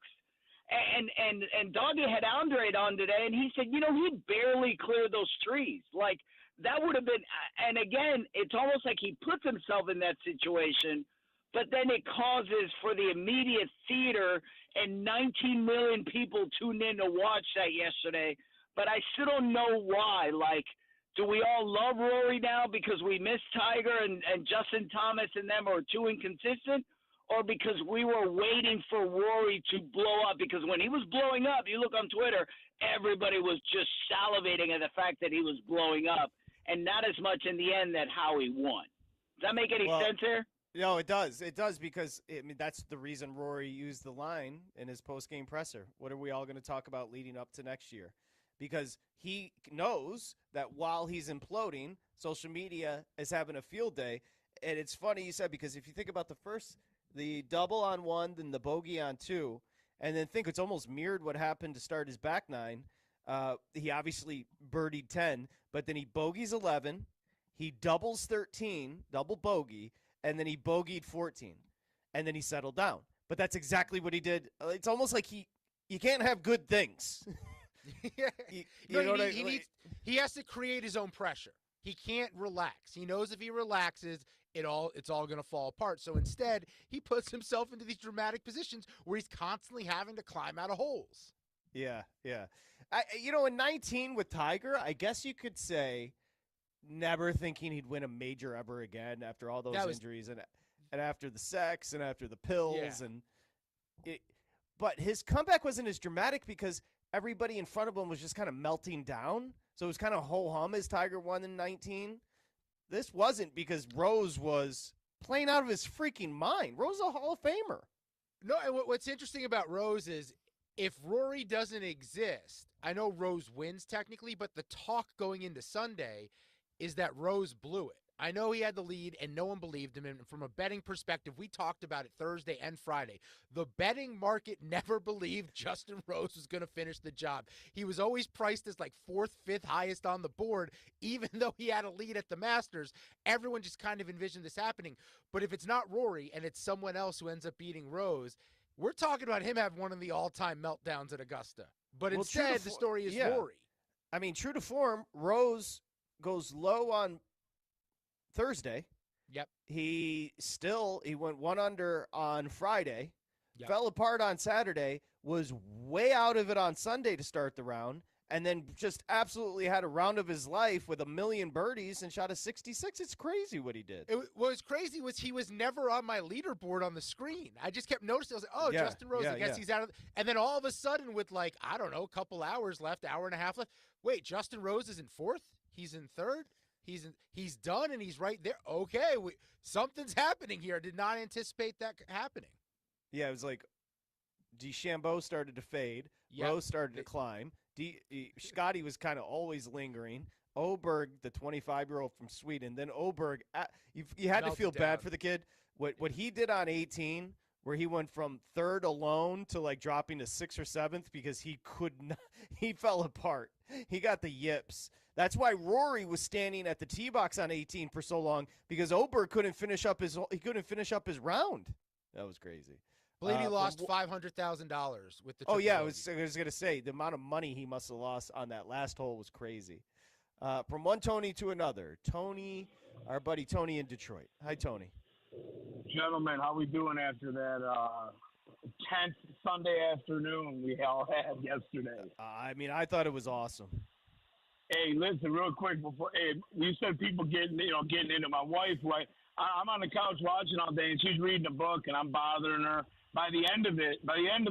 And Doggy had Andre on today, and he said, he barely cleared those trees. Like, that would have been – and again, it's almost like he puts himself in that situation, but then it causes for the immediate theater, and 19 million people tuned in to watch that yesterday. But I still don't know why. Like, do we all love Rory now because we miss Tiger and Justin Thomas and them are too inconsistent? Or because we were waiting for Rory to blow up? Because when he was blowing up, you look on Twitter, everybody was just salivating at the fact that he was blowing up, and not as much in the end that Howie won. Does that make any sense here? No, it does. It does, because that's the reason Rory used the line in his post-game presser. What are we all going to talk about leading up to next year? Because he knows that while he's imploding, social media is having a field day. and it's funny you said, because if you think about the double on 1, then the bogey on 2, and then think it's almost mirrored what happened to start his back 9. He obviously birdied 10, but then he bogeys 11, he doubles 13, double bogey, and then he bogeyed 14, and then he settled down. But that's exactly what he did. It's almost like you can't have good things. He has to create his own pressure. He can't relax. He knows if he relaxes, it's all going to fall apart. So instead, he puts himself into these dramatic positions where he's constantly having to climb out of holes. Yeah. In 19 with Tiger, I guess you could say never thinking he'd win a major ever again after all those injuries and after the sex and after the pills but his comeback wasn't as dramatic because everybody in front of him was just kind of melting down. So it was kind of ho-hum as Tiger won in 19. This wasn't, because Rose was playing out of his freaking mind. Rose is a Hall of Famer. No, and what's interesting about Rose is if Rory doesn't exist, I know Rose wins technically, but the talk going into Sunday is that Rose blew it. I know he had the lead and no one believed him. And from a betting perspective, we talked about it Thursday and Friday. The betting market never believed Justin Rose was going to finish the job. He was always priced as like 4th, 5th highest on the board, even though he had a lead at the Masters. Everyone just kind of envisioned this happening. But if it's not Rory and it's someone else who ends up beating Rose, we're talking about him having one of the all-time meltdowns at Augusta. But instead, the story is Rory. I mean, true to form, Rose goes low on Thursday. Yep. He went 1 under on Friday, yep. Fell apart on Saturday, was way out of it on Sunday to start the round, and then just absolutely had a round of his life with 1 million birdies and shot a 66. It's crazy what he did. What was crazy was he was never on my leaderboard on the screen. I just kept noticing. I was like, Justin Rose, I guess he's out of – and then all of a sudden with like, I don't know, a couple hours left, hour and a half left. Wait, Justin Rose is in 4th? He's in 3rd? He's done, and he's right there. Okay, something's happening here. I did not anticipate that happening. Yeah, it was like DeChambeau started to fade. Yep. Rose started to climb. Scotty was kind of always lingering. Oberg, the 25-year-old from Sweden. Then Oberg, you had to feel bad for the kid. What he did on 18, where he went from 3rd alone to like dropping to 6th or 7th because he could not. He fell apart. He got the yips. That's why Rory was standing at the tee box on 18 for so long, because Oberg couldn't finish up his round. That was crazy. I believe he lost $500,000 with the. Oh yeah, I was gonna say the amount of money he must have lost on that last hole was crazy. From one Tony to another, Tony, our buddy Tony in Detroit. Hi, Tony. Gentlemen, how we doing after that 10th Sunday afternoon we all had yesterday? I mean, I thought it was awesome. Hey, listen, real quick before. Hey, you said people getting into my wife. Right, I'm on the couch watching all day, and she's reading a book, and I'm bothering her. By the end of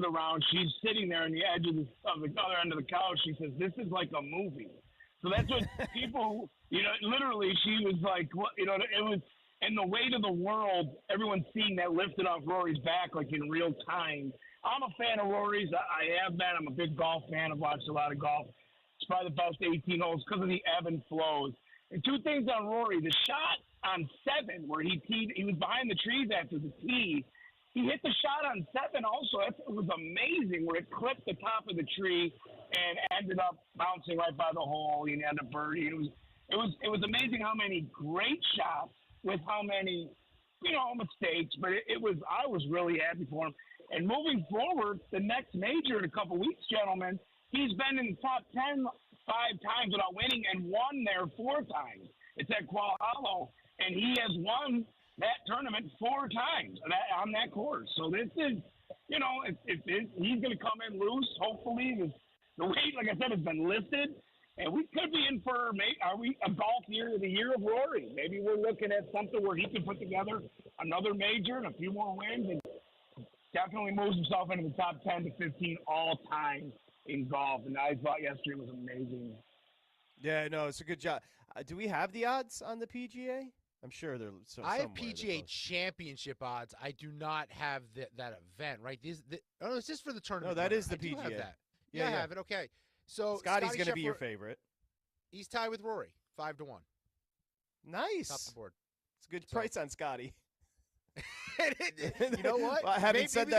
the round, she's sitting there on the edge of the other end of the couch. She says, "This is like a movie." So that's what people, literally, she was like, it was, and the weight of the world, everyone's seeing that lifted off Rory's back, like in real time. I'm a fan of Rory's. I have been. I'm a big golf fan. I've watched a lot of golf. It's probably the best 18 holes because of the ebb and flows. And 2 things on Rory. The shot on 7 where he was behind the trees after the tee. He hit the shot on 7 also. It was amazing where it clipped the top of the tree and ended up bouncing right by the hole. He ended up birdie. It was amazing how many great shots with how many, mistakes. But I was really happy for him. And moving forward, the next major in a couple weeks, gentlemen, he's been in the top 10 5 times without winning and won there 4 times. It's at Qual Hollow, and he has won that tournament 4 times on that course. So this is, he's going to come in loose. Hopefully, the weight, like I said, has been lifted, and we could be in for a golf year, the year of Rory. Maybe we're looking at something where he can put together another major and a few more wins, and definitely moves himself into the top 10 to 15 all time in golf. And I thought yesterday was amazing. Yeah, no, it's a good job. Do we have the odds on the PGA? I'm sure they're I have PGA Championship odds. I do not have that event, right? Is this for the tournament? No, that is the I PGA. Do have that. Yeah, I have it. Okay. So Scotty's going to be your favorite. He's tied with Rory, 5-1. Nice. Top the board. a good price on Scotty. You know what? Well, having said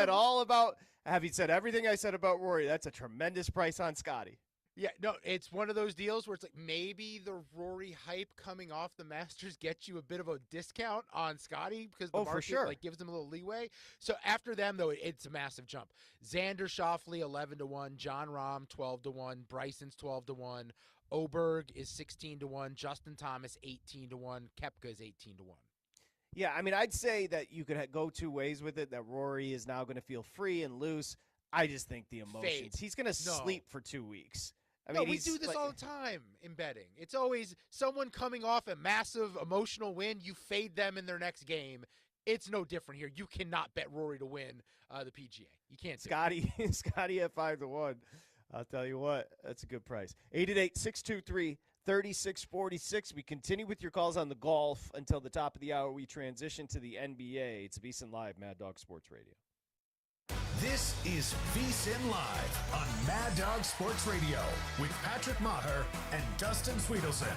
everything I said about Rory, that's a tremendous price on Scotty. Yeah, no, it's one of those deals where it's like maybe the Rory hype coming off the Masters gets you a bit of a discount on Scotty because the market like gives them a little leeway. So after them, though, it's a massive jump. Xander Schauffele 11-1, John Rahm 12-1, Bryson's 12-1, Oberg is 16-1, Justin Thomas 18-1, Koepka is 18-1. Yeah, I mean, I'd say that you could go two ways with it. That Rory is now going to feel free and loose. I just think the emotions. Fade. He's going to sleep for 2 weeks. I mean, we do this all the time in betting. It's always someone coming off a massive emotional win. You fade them in their next game. It's no different here. You cannot bet Rory to win the PGA. You can't. Scotty at 5-1. I'll tell you what, that's a good price. 888-623-3646. We continue with your calls on the golf until the top of the hour. We transition to the NBA. It's VSiN Live, Mad Dog Sports Radio. This is VSiN Live on Mad Dog Sports Radio with Patrick Maher and Dustin Swedelson.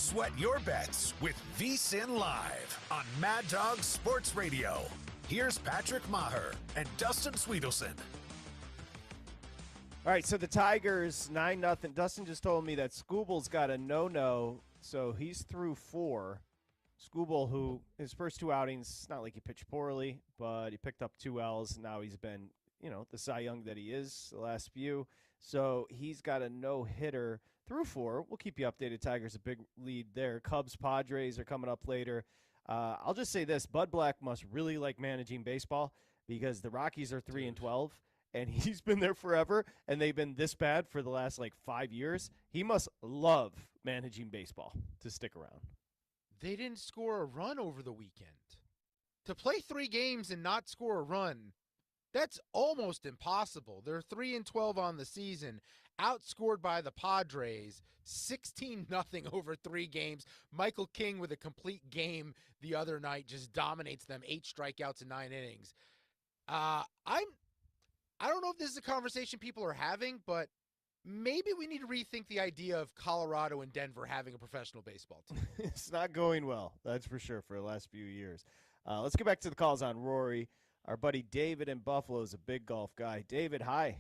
Sweat your bets with VSiN Live on Mad Dog Sports Radio. Here's Patrick Meagher and Dustin Swedelson. All right, so the Tigers, 9-0. Dustin just told me that Scooble's got a no-no, so he's through 4. Scooble, who his first 2 outings, it's not like he pitched poorly, but he picked up 2 L's. Now he's been, the Cy Young that he is the last few. So he's got a no-hitter through 4. We'll keep you updated. Tigers a big lead there. Cubs, Padres are coming up later. I'll just say this. Bud Black must really like managing baseball because the Rockies are 3-12. And he's been there forever, and they've been this bad for the last, 5 years. He must love managing baseball to stick around. They didn't score a run over the weekend. To play 3 games and not score a run, that's almost impossible. They're 3-12 on the season, outscored by the Padres, 16-0 over 3 games. Michael King with a complete game the other night just dominates them, 8 strikeouts in 9 innings. I don't know if this is a conversation people are having, but maybe we need to rethink the idea of Colorado and Denver having a professional baseball team. It's not going well, that's for sure, for the last few years. Let's get back to the calls on Rory. Our buddy David in Buffalo is a big golf guy. David, hi.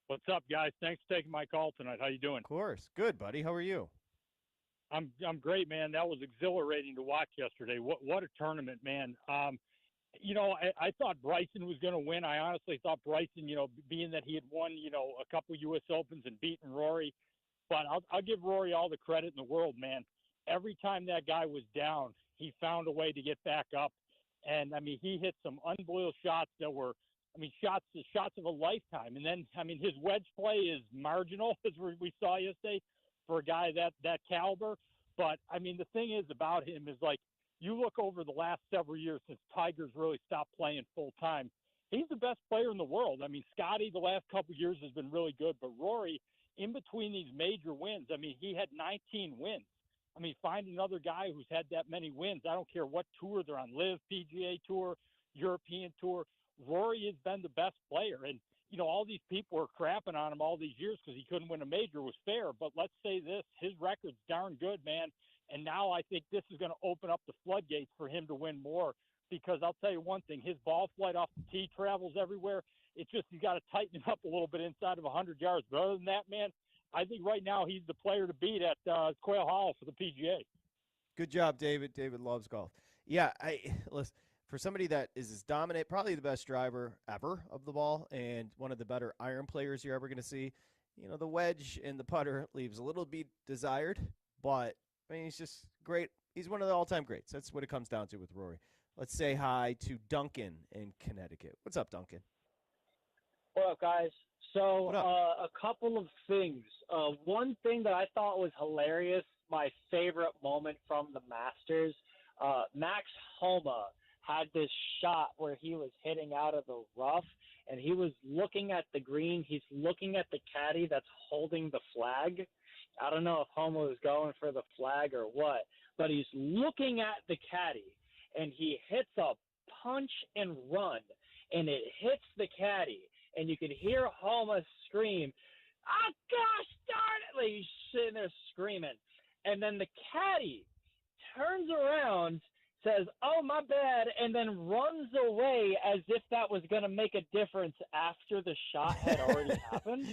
What's up, guys? Thanks for taking my call tonight. How you doing? Of course. Good, buddy. How are you? I'm great, man. That was exhilarating to watch yesterday. What a tournament, man. I thought Bryson was going to win. I honestly thought Bryson, being that he had won, a couple U.S. Opens and beaten Rory. But I'll give Rory all the credit in the world, man. Every time that guy was down, he found a way to get back up. And, he hit some unbelievable shots that were, shots of a lifetime. And then, his wedge play is marginal, as we saw yesterday, for a guy that caliber. But, the thing is about him is, you look over the last several years since Tigers really stopped playing full time, he's the best player in the world. Scotty the last couple of years has been really good, but Rory, in between these major wins, he had 19 wins. Find another guy who's had that many wins. I don't care what tour they're on, LIV, PGA Tour, European Tour. Rory has been the best player. And, all these people were crapping on him all these years because he couldn't win a major was fair. But let's say this, his record's darn good, man. And now I think this is going to open up the floodgates for him to win more because I'll tell you one thing, his ball flight off the tee travels everywhere. It's just you got to tighten it up a little bit inside of 100 yards. But other than that, man, I think right now he's the player to beat at Quail Hollow for the PGA. Good job, David. David loves golf. Yeah, listen, for somebody that is as dominant, probably the best driver ever of the ball and one of the better iron players you're ever going to see, the wedge and the putter leaves a little bit desired, but he's just great. He's one of the all-time greats. That's what it comes down to with Rory. Let's say hi to Duncan in Connecticut. What's up, Duncan? What up, guys? So a couple of things. One thing that I thought was hilarious, my favorite moment from the Masters, Max Homa had this shot where he was hitting out of the rough, and he was looking at the green. He's looking at the caddy that's holding the flag. I don't know if Homo is going for the flag or what, but he's looking at the caddy, and he hits a punch and run, and it hits the caddy, and you could hear Homo scream, "Oh, gosh darn it!" Like he's sitting there screaming. And then the caddy turns around, says, "Oh, my bad," and then runs away as if that was going to make a difference after the shot had already happened.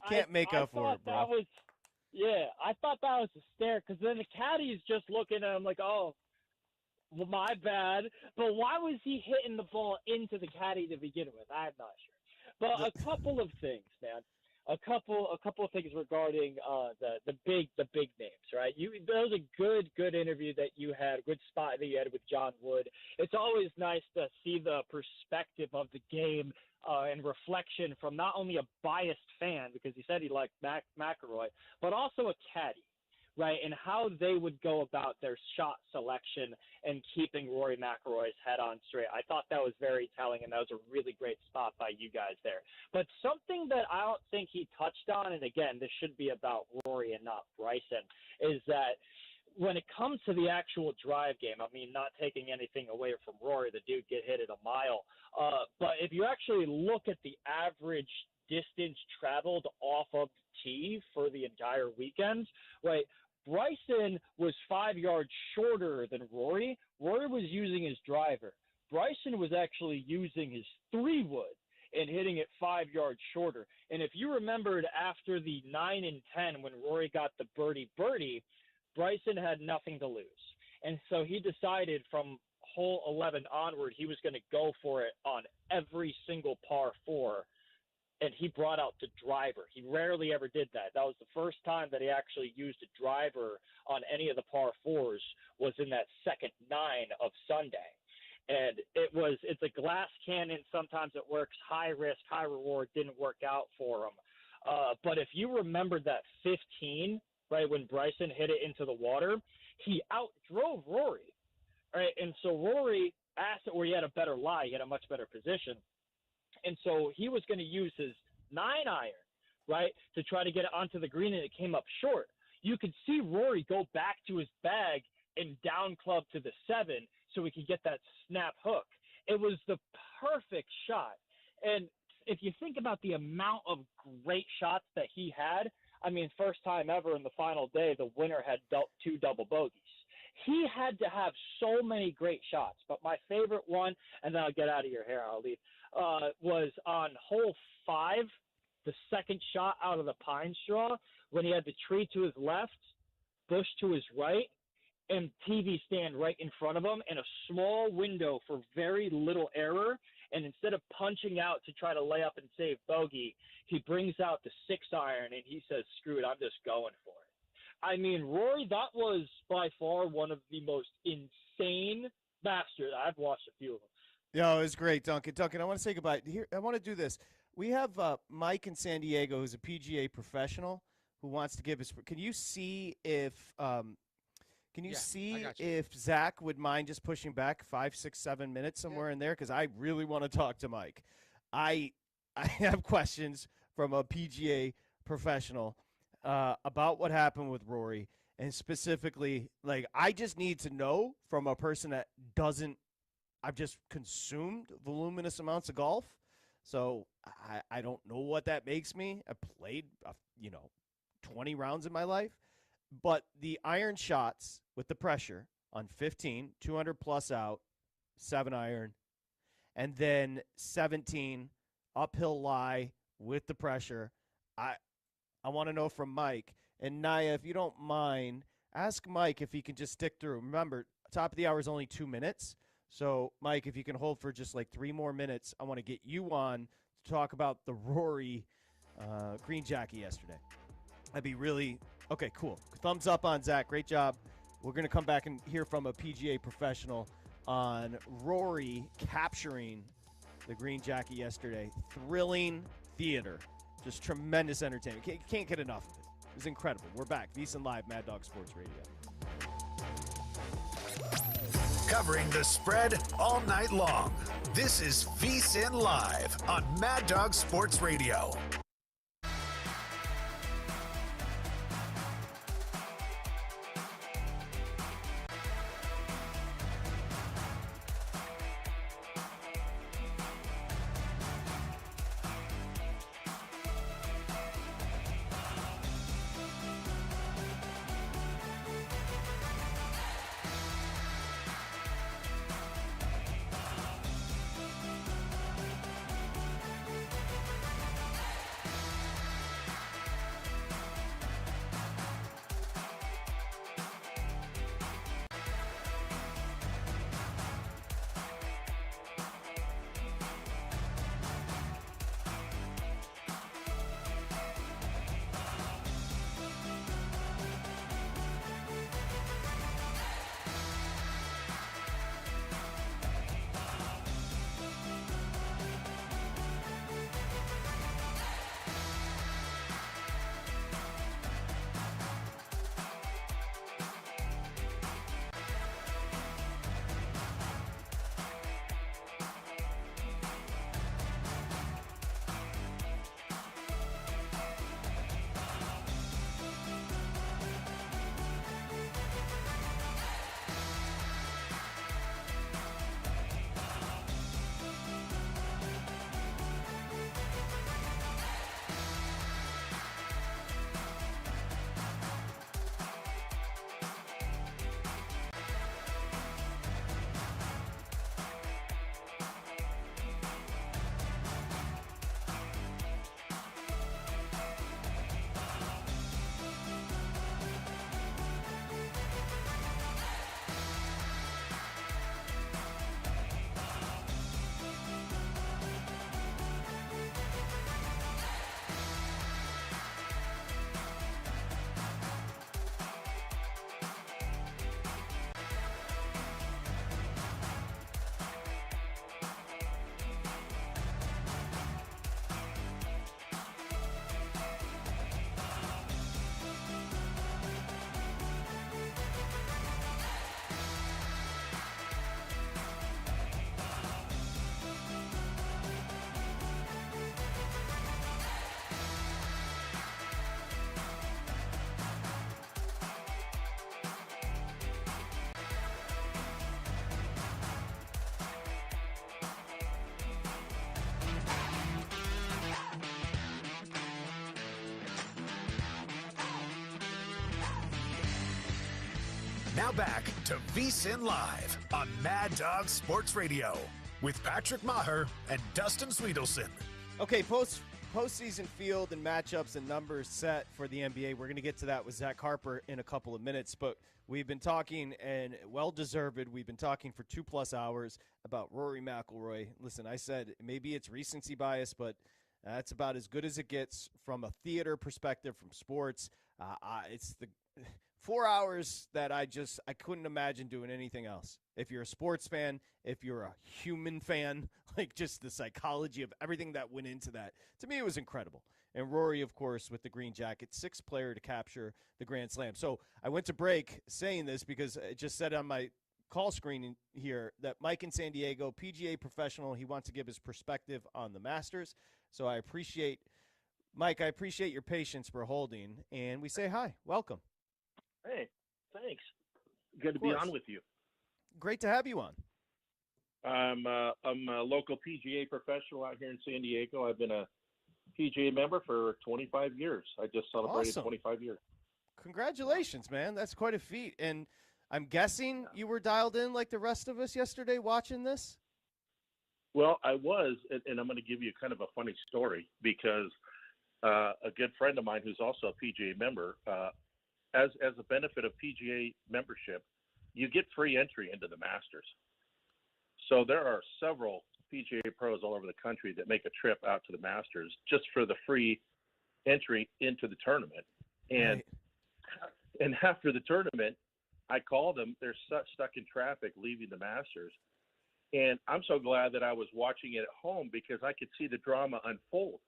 Can't make up for it, bro. I thought that was hysterical because then the caddy's just looking at him like, "Oh, well, my bad." But why was he hitting the ball into the caddy to begin with? I'm not sure. But a couple of things, man. A couple of things regarding the big names, right? That was a good interview that you had, good spot that you had with John Wood. It's always nice to see the perspective of the game and reflection from not only a biased fan, because he said he liked McIlroy, but also a caddy, right? And how they would go about their shot selection and keeping Rory McIlroy's head on straight. I thought that was very telling, and that was a really great spot by you guys there. But something that I don't think he touched on, and again, this should be about Rory and not Bryson, is that when it comes to the actual drive game, not taking anything away from Rory, the dude get hit at a mile. But if you actually look at the average distance traveled off of the tee for the entire weekend, right? Bryson was 5 yards shorter than Rory. Rory was using his driver. Bryson was actually using his 3-wood and hitting it 5 yards shorter. And if you remembered after the 9 and 10 when Rory got the birdie, Bryson had nothing to lose. And so he decided from hole 11 onward he was going to go for it on every single par 4. And he brought out the driver. He rarely ever did that. That was the first time that he actually used a driver on any of the par 4s was in that second 9 of Sunday. And it's a glass cannon. Sometimes it works. High risk, high reward. Didn't work out for him. But if you remember that 15, right, when Bryson hit it into the water, he outdrove Rory, right? And so Rory asked it where he had a better lie. He had a much better position. And so he was going to use his 9-iron, right, to try to get it onto the green, and it came up short. You could see Rory go back to his bag and down club to the 7 so he could get that snap hook. It was the perfect shot. And if you think about the amount of great shots that he had, I mean, first time ever in the final day, the winner had 2 double bogeys. He had to have so many great shots. But my favorite one, and then I'll get out of your hair, I'll leave, was on hole 5, the second shot out of the pine straw, when he had the tree to his left, bush to his right, and TV stand right in front of him, and a small window for very little error. And instead of punching out to try to lay up and save bogey, he brings out the 6-iron, and he says, screw it, I'm just going for it. I mean, Rory, that was by far one of the most insane Masters. I've watched a few of them. Yeah, it was great, Duncan. Duncan, I want to say goodbye. Here, I want to do this. We have Mike in San Diego, who's a PGA professional, who wants to give us. Can you see if if Zach would mind just pushing back 5, 6, 7 minutes somewhere in there? Because I really want to talk to Mike. I have questions from a PGA professional about what happened with Rory, and specifically, like, I just need to know from a person that doesn't. I've just consumed voluminous amounts of golf, so I don't know what that makes me. I played 20 rounds in my life, but the iron shots with the pressure on 15, 200 plus out, 7-iron, and then 17 uphill lie with the pressure. I want to know from Mike. And Naya, if you don't mind, ask Mike if he can just stick through. Remember, top of the hour is only 2 minutes. So, Mike, if you can hold for just like 3 more minutes, I want to get you on to talk about the Rory green jacket yesterday. That'd be really – okay, cool. Thumbs up on Zach. Great job. We're going to come back and hear from a PGA professional on Rory capturing the green jacket yesterday. Thrilling theater. Just tremendous entertainment. Can't get enough of it. It was incredible. We're back. VSiN Live, Mad Dog Sports Radio. Covering the spread all night long. This is VSiN Live on Mad Dog Sports Radio. Now back to VSiN Live on Mad Dog Sports Radio with Patrick Meagher and Dustin Swedelson. Okay, postseason field and matchups and numbers set for the NBA. We're going to get to that with Zach Harper in a couple of minutes, but we've been talking, and well-deserved, we've been talking for 2+ hours about Rory McIlroy. Listen, I said maybe it's recency bias, but that's about as good as it gets from a theater perspective, from sports. It's the 4 hours that I couldn't imagine doing anything else. If you're a sports fan, if you're a human fan, like just the psychology of everything that went into that, to me it was incredible. And Rory, of course, with the green jacket, 6th player to capture the Grand Slam. So I went to break saying this because it just said on my call screen here that Mike in San Diego, PGA professional, he wants to give his perspective on the Masters. So I appreciate, Mike, your patience for holding. And we say hi. Welcome. Hey, thanks. Good to be on with you. Great to have you on. I'm a local PGA professional out here in San Diego. I've been a PGA member for 25 years. I just celebrated Awesome. 25 years. Congratulations, man. That's quite a feat. And I'm guessing you were dialed in like the rest of us yesterday watching this? Well, I was, and I'm going to give you kind of a funny story because a good friend of mine who's also a PGA member, as a benefit of PGA membership, you get free entry into the Masters. So there are several PGA pros all over the country that make a trip out to the Masters just for the free entry into the tournament. And and after the tournament, I called them. They're stuck in traffic leaving the Masters. And I'm so glad that I was watching it at home because I could see the drama unfold.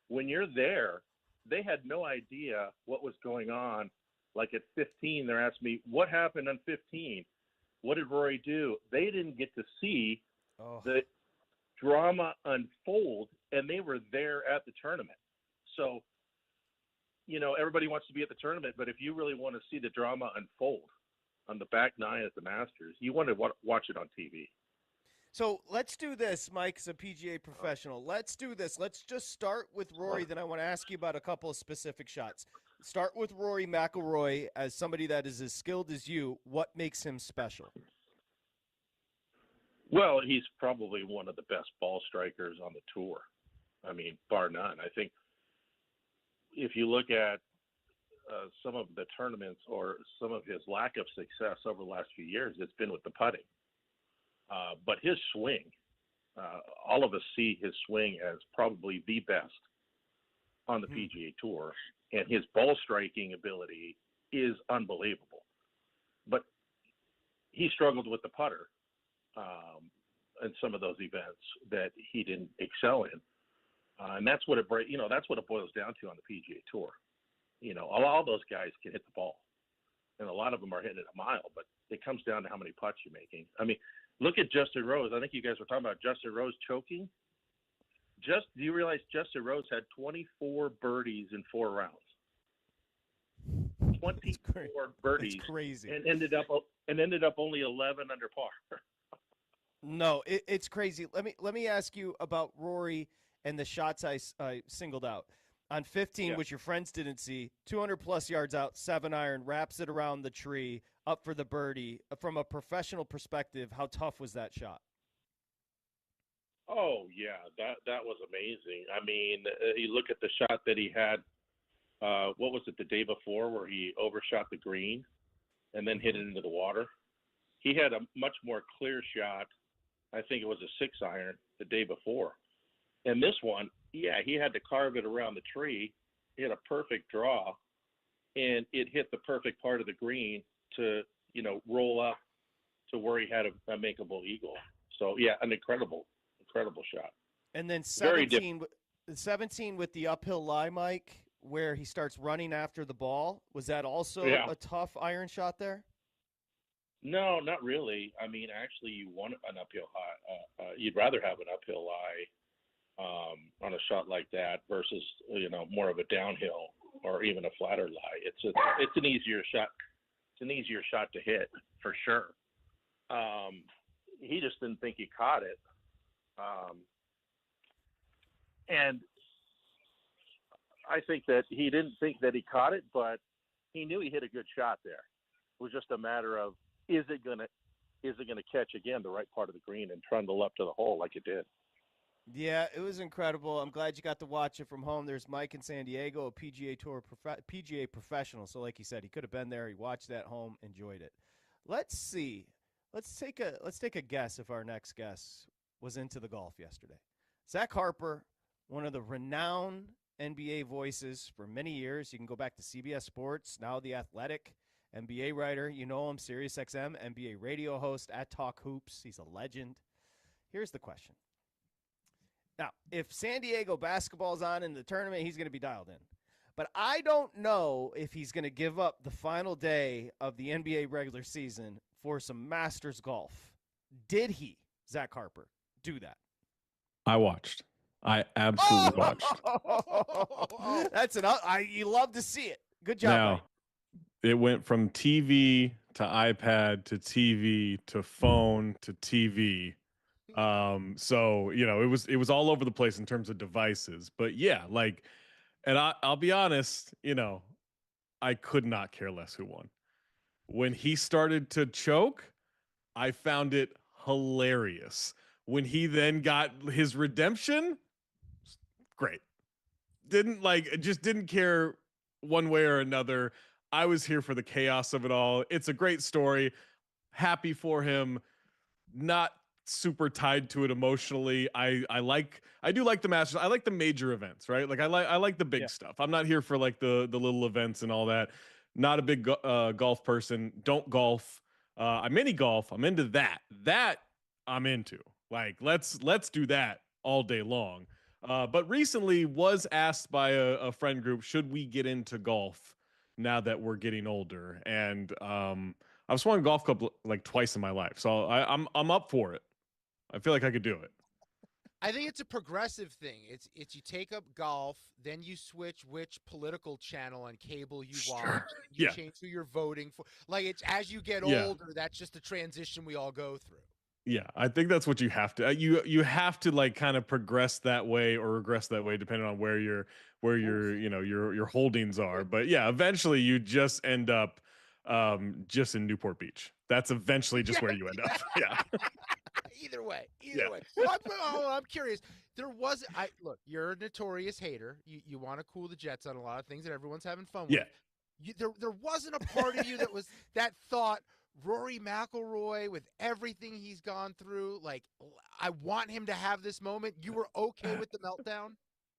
When you're there, they had no idea what was going on. Like at 15, they're asking me, what happened on 15? What did Rory do? They didn't get to see the drama unfold, and they were there at the tournament. So, everybody wants to be at the tournament, but if you really want to see the drama unfold on the back nine at the Masters, you want to watch it on TV. So let's do this. Mike's a PGA professional. Let's do this. Let's just start with Rory. Then I want to ask you about a couple of specific shots. Start with Rory McIlroy as somebody that is as skilled as you. What makes him special? Well, he's probably one of the best ball strikers on the tour. I mean, bar none. I think if you look at some of the tournaments or some of his lack of success over the last few years, it's been with the putting. But his swing, all of us see his swing as probably the best on the PGA Tour. And his ball striking ability is unbelievable. But he struggled with the putter in some of those events that he didn't excel in. And that's what it boils down to on the PGA Tour. All those guys can hit the ball. And a lot of them are hitting it a mile, but it comes down to how many putts you're making. I mean, look at Justin Rose. I think you guys were talking about Justin Rose choking. Do you realize Justin Rose had 24 birdies in 4 rounds? 24 birdies. That's crazy. And ended up only 11 under par. No, it's crazy. Let me ask you about Rory and the shots I singled out. On 15, which your friends didn't see, 200-plus yards out, 7-iron, wraps it around the tree, up for the birdie. From a professional perspective, how tough was that shot? Oh, yeah, that was amazing. I mean, you look at the shot that he had, what was it, the day before where he overshot the green and then hit it into the water? He had a much more clear shot. I think it was a 6-iron the day before. And this one, he had to carve it around the tree. He had a perfect draw, and it hit the perfect part of the green to, roll up to where he had a makeable eagle. So, yeah, an incredible shot. And then 17 with the uphill lie, Mike, where he starts running after the ball. Was that also a tough iron shot there? No, not really. I mean, actually, you want an uphill lie. You'd rather have an uphill lie on a shot like that versus more of a downhill or even a flatter lie. It's an easier shot. It's an easier shot to hit for sure. He just didn't think he caught it, and I think that he didn't think that he caught it, but he knew he hit a good shot there. was just a matter of is it gonna catch again the right part of the green and trundle up to the hole like it did. Yeah, it was incredible. I'm glad you got to watch it from home. There's Mike in San Diego, a PGA Tour PGA professional. So, like he said, he could have been there. He watched that home, enjoyed it. Let's see. Let's take a guess if our next guest was into the golf yesterday. Zach Harper, one of the renowned NBA voices for many years. You can go back to CBS Sports, now The Athletic, NBA writer. You know him, SiriusXM, NBA radio host at Talk Hoops. He's a legend. Here's the question. Now, if San Diego basketball's on in the tournament, he's going to be dialed in. But I don't know if he's going to give up the final day of the NBA regular season for some Masters golf. Did he, Zach Harper, do that? I watched. I absolutely watched. That's you love to see it. Good job. Now, Mike. it went from TV to iPad to TV to phone to TV. So, you know, it was all over the place in terms of devices. But yeah, like, and I'll be honest, you know, I could not care less who won. When he started to choke, I found it hilarious. When he then got his redemption, great. Just didn't care one way or another. I was here for the chaos of it all. It's a great story. Happy for him. Not super tied to it emotionally. I do like the Masters. I like the major events, right? Like I like the big stuff. I'm not here for like the little events and all that. Not a big golf person. Don't golf. I mini golf. I'm into that. That I'm into. Like let's do that all day long. But recently was asked by a friend group, should we get into golf now that we're getting older? And I've swung a golf club like twice in my life, so I'm up for it. I feel like I could do it. I think it's a progressive thing. It's you take up golf, then you switch which political channel on cable you watch. You change who you're voting for. Like it's as you get older, that's just a transition we all go through. Yeah, I think that's what you have to. You have to like kind of progress that way or regress that way, depending on where your your holdings are. But yeah, eventually you just end up just in Newport Beach. That's eventually just where you end up. Yeah. Either way. Well, I'm curious. Look, you're a notorious hater. You want to cool the jets on a lot of things that everyone's having fun with. Yeah. There wasn't a part of you that thought Rory McIlroy, with everything he's gone through, like I want him to have this moment. You were okay with the meltdown?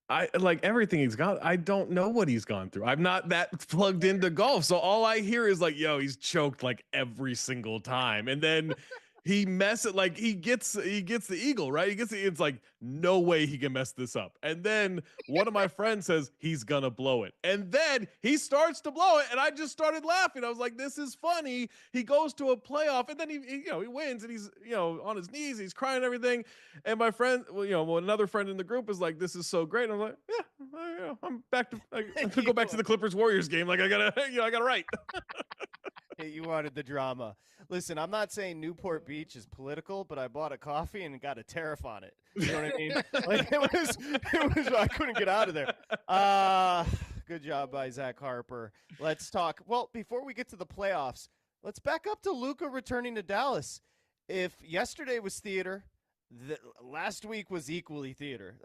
I like everything he's got. I don't know what he's gone through. I'm not that plugged into golf. So all I hear is like, yo, he's choked like every single time. And then he gets the eagle, right? It's like no way he can mess this up. And then one of my friends says he's gonna blow it. And then he starts to blow it. And I just started laughing. I was like, this is funny. He goes to a playoff and then he wins and he's, on his knees, he's crying and everything. And my friend, another friend in the group is like, this is so great. And I'm like, I'm back to I'm gonna go back to the Clippers Warriors game. Like I gotta write. Hey, you wanted the drama. Listen, I'm not saying Newport Beach is political, but I bought a coffee and got a tariff on it. You know what I mean? Like it was I couldn't get out of there. Good job by Zach Harper. Let's talk. Well, before we get to the playoffs, let's back up to Luka returning to Dallas. If yesterday was theater, last week was equally theater.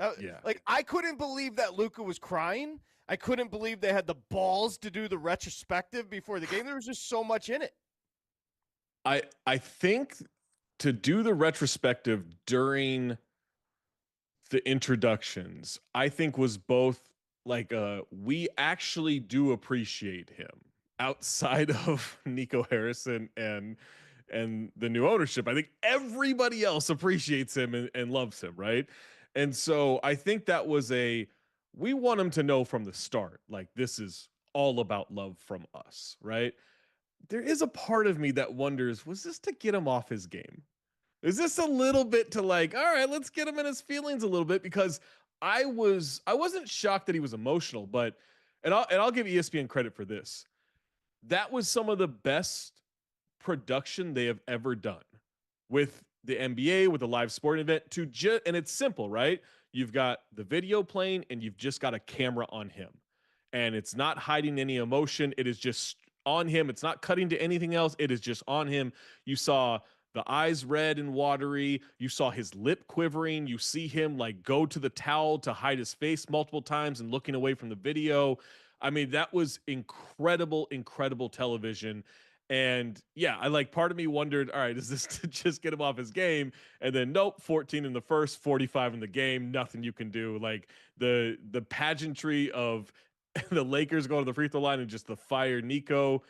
Like I couldn't believe that Luka was crying. I couldn't believe they had the balls to do the retrospective before the game. There was just so much in it. I think to do the retrospective during the introductions, I think was both like we actually do appreciate him outside of Nico Harrison and the new ownership. I think everybody else appreciates him and loves him, right? And so I think that was we want him to know from the start, like this is all about love from us, right? There is a part of me that wonders, was this to get him off his game? Is this a little bit to like, all right, let's get him in his feelings a little bit? Because I wasn't shocked that he was emotional, but and I'll give ESPN credit for this. That was some of the best production they have ever done with the NBA, with a live sporting event and it's simple, right? You've got the video playing and you've just got a camera on him and it's not hiding any emotion. It is just on him. It's not cutting to anything else. It is just on him. You saw the eyes red and watery. You saw his lip quivering. You see him like go to the towel to hide his face multiple times and looking away from the video. I mean, that was incredible, incredible television. And yeah, I like part of me wondered, all right, is this to just get him off his game? And then nope, 14 in the first, 45 in the game, nothing you can do. Like the pageantry of the Lakers going to the free throw line and just the fire Nico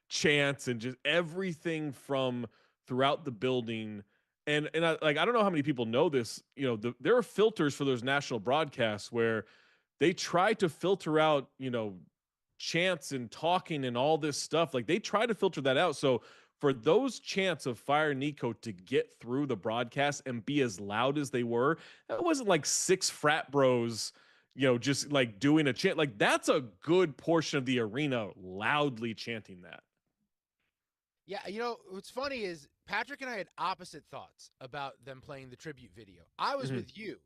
chants and just everything from throughout the building. And I don't know how many people know this, you know, there are filters for those national broadcasts where they try to filter out, you know, chants and talking and all this stuff. Like they try to filter that out. So for those chants of Fire Nico to get through the broadcast and be as loud as they were, that wasn't like 6 frat bros, you know, just like doing a chant. Like that's a good portion of the arena loudly chanting that. Yeah, you know, what's funny is Patrick and I had opposite thoughts about them playing the tribute video. I was with you.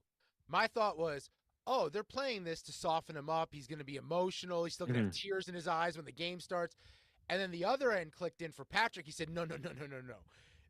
My thought was, oh, they're playing this to soften him up. He's going to be emotional. He's still going to have tears in his eyes when the game starts. And then the other end clicked in for Patrick. He said, no.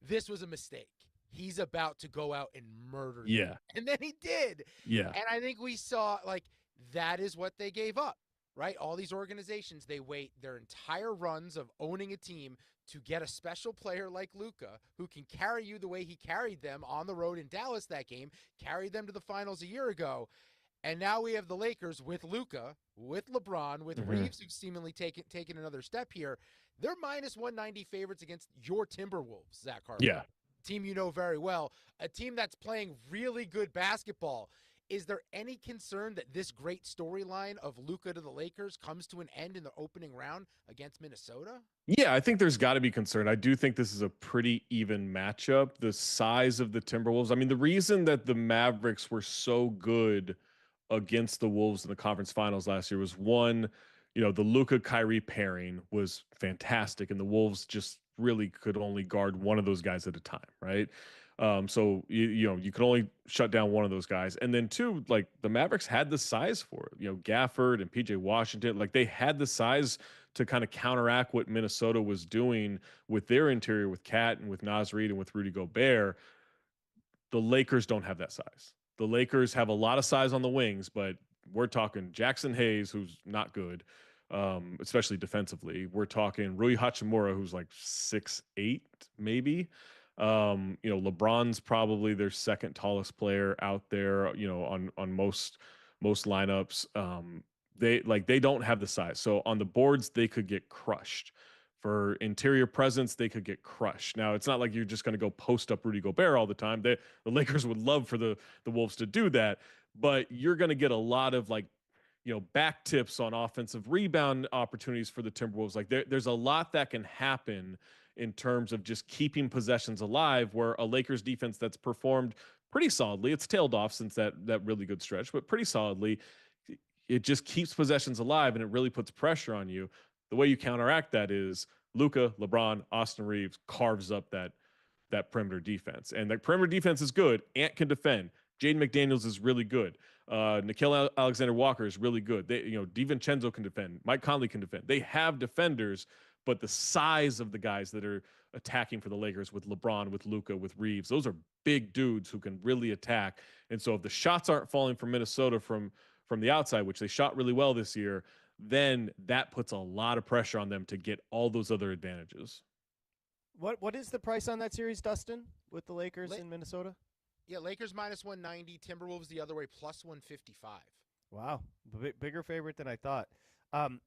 This was a mistake. He's about to go out and murder you. Yeah. And then he did. Yeah. And I think we saw, like, that is what they gave up, right? All these organizations, they wait their entire runs of owning a team to get a special player like Luka who can carry you the way he carried them on the road in Dallas that game, carried them to the finals a year ago. And now we have the Lakers with Luka, with LeBron, with Reeves, who's seemingly taken another step here. They're minus 190 favorites against your Timberwolves, Zach Harper. Yeah. Team you know very well, a team that's playing really good basketball. Is there any concern that this great storyline of Luka to the Lakers comes to an end in the opening round against Minnesota? Yeah, I think there's got to be concern. I do think this is a pretty even matchup. The size of the Timberwolves. I mean, the reason that the Mavericks were so good against the Wolves in the conference finals last year was one, you know, the Luka Kyrie pairing was fantastic, and the Wolves just really could only guard one of those guys at a time, right? So you know, you could only shut down one of those guys. And then two, like the Mavericks had the size for it. You know, Gafford and PJ Washington, like they had the size to kind of counteract what Minnesota was doing with their interior, with Cat and with Naz Reid and with Rudy Gobert. The Lakers don't have that size. The Lakers have a lot of size on the wings, but we're talking Jackson Hayes, who's not good, especially defensively. We're talking Rui Hachimura, who's like 6'8", maybe. You know, LeBron's probably their second tallest player out there, you know, on most lineups. They don't have the size. So on the boards, they could get crushed. For interior presence, they could get crushed. Now, it's not like you're just going to go post up Rudy Gobert all the time. The Lakers would love for the Wolves to do that, but you're going to get a lot of like, you know, back tips on offensive rebound opportunities for the Timberwolves. Like there's a lot that can happen in terms of just keeping possessions alive, where a Lakers defense that's performed pretty solidly, it's tailed off since that really good stretch, but pretty solidly, it just keeps possessions alive and it really puts pressure on you. The way you counteract that is Luka, LeBron, Austin Reeves carves up that perimeter defense. And that perimeter defense is good. Ant can defend. Jaden McDaniels is really good. Nickeil Alexander-Walker is really good. DiVincenzo can defend. Mike Conley can defend. They have defenders, but the size of the guys that are attacking for the Lakers with LeBron, with Luka, with Reeves, those are big dudes who can really attack. And so if the shots aren't falling from Minnesota from the outside, which they shot really well this year, then that puts a lot of pressure on them to get all those other advantages. What is the price on that series, Dustin, with the Lakers in Minnesota? Yeah, Lakers minus 190, Timberwolves the other way plus 155. Wow, bigger favorite than I thought.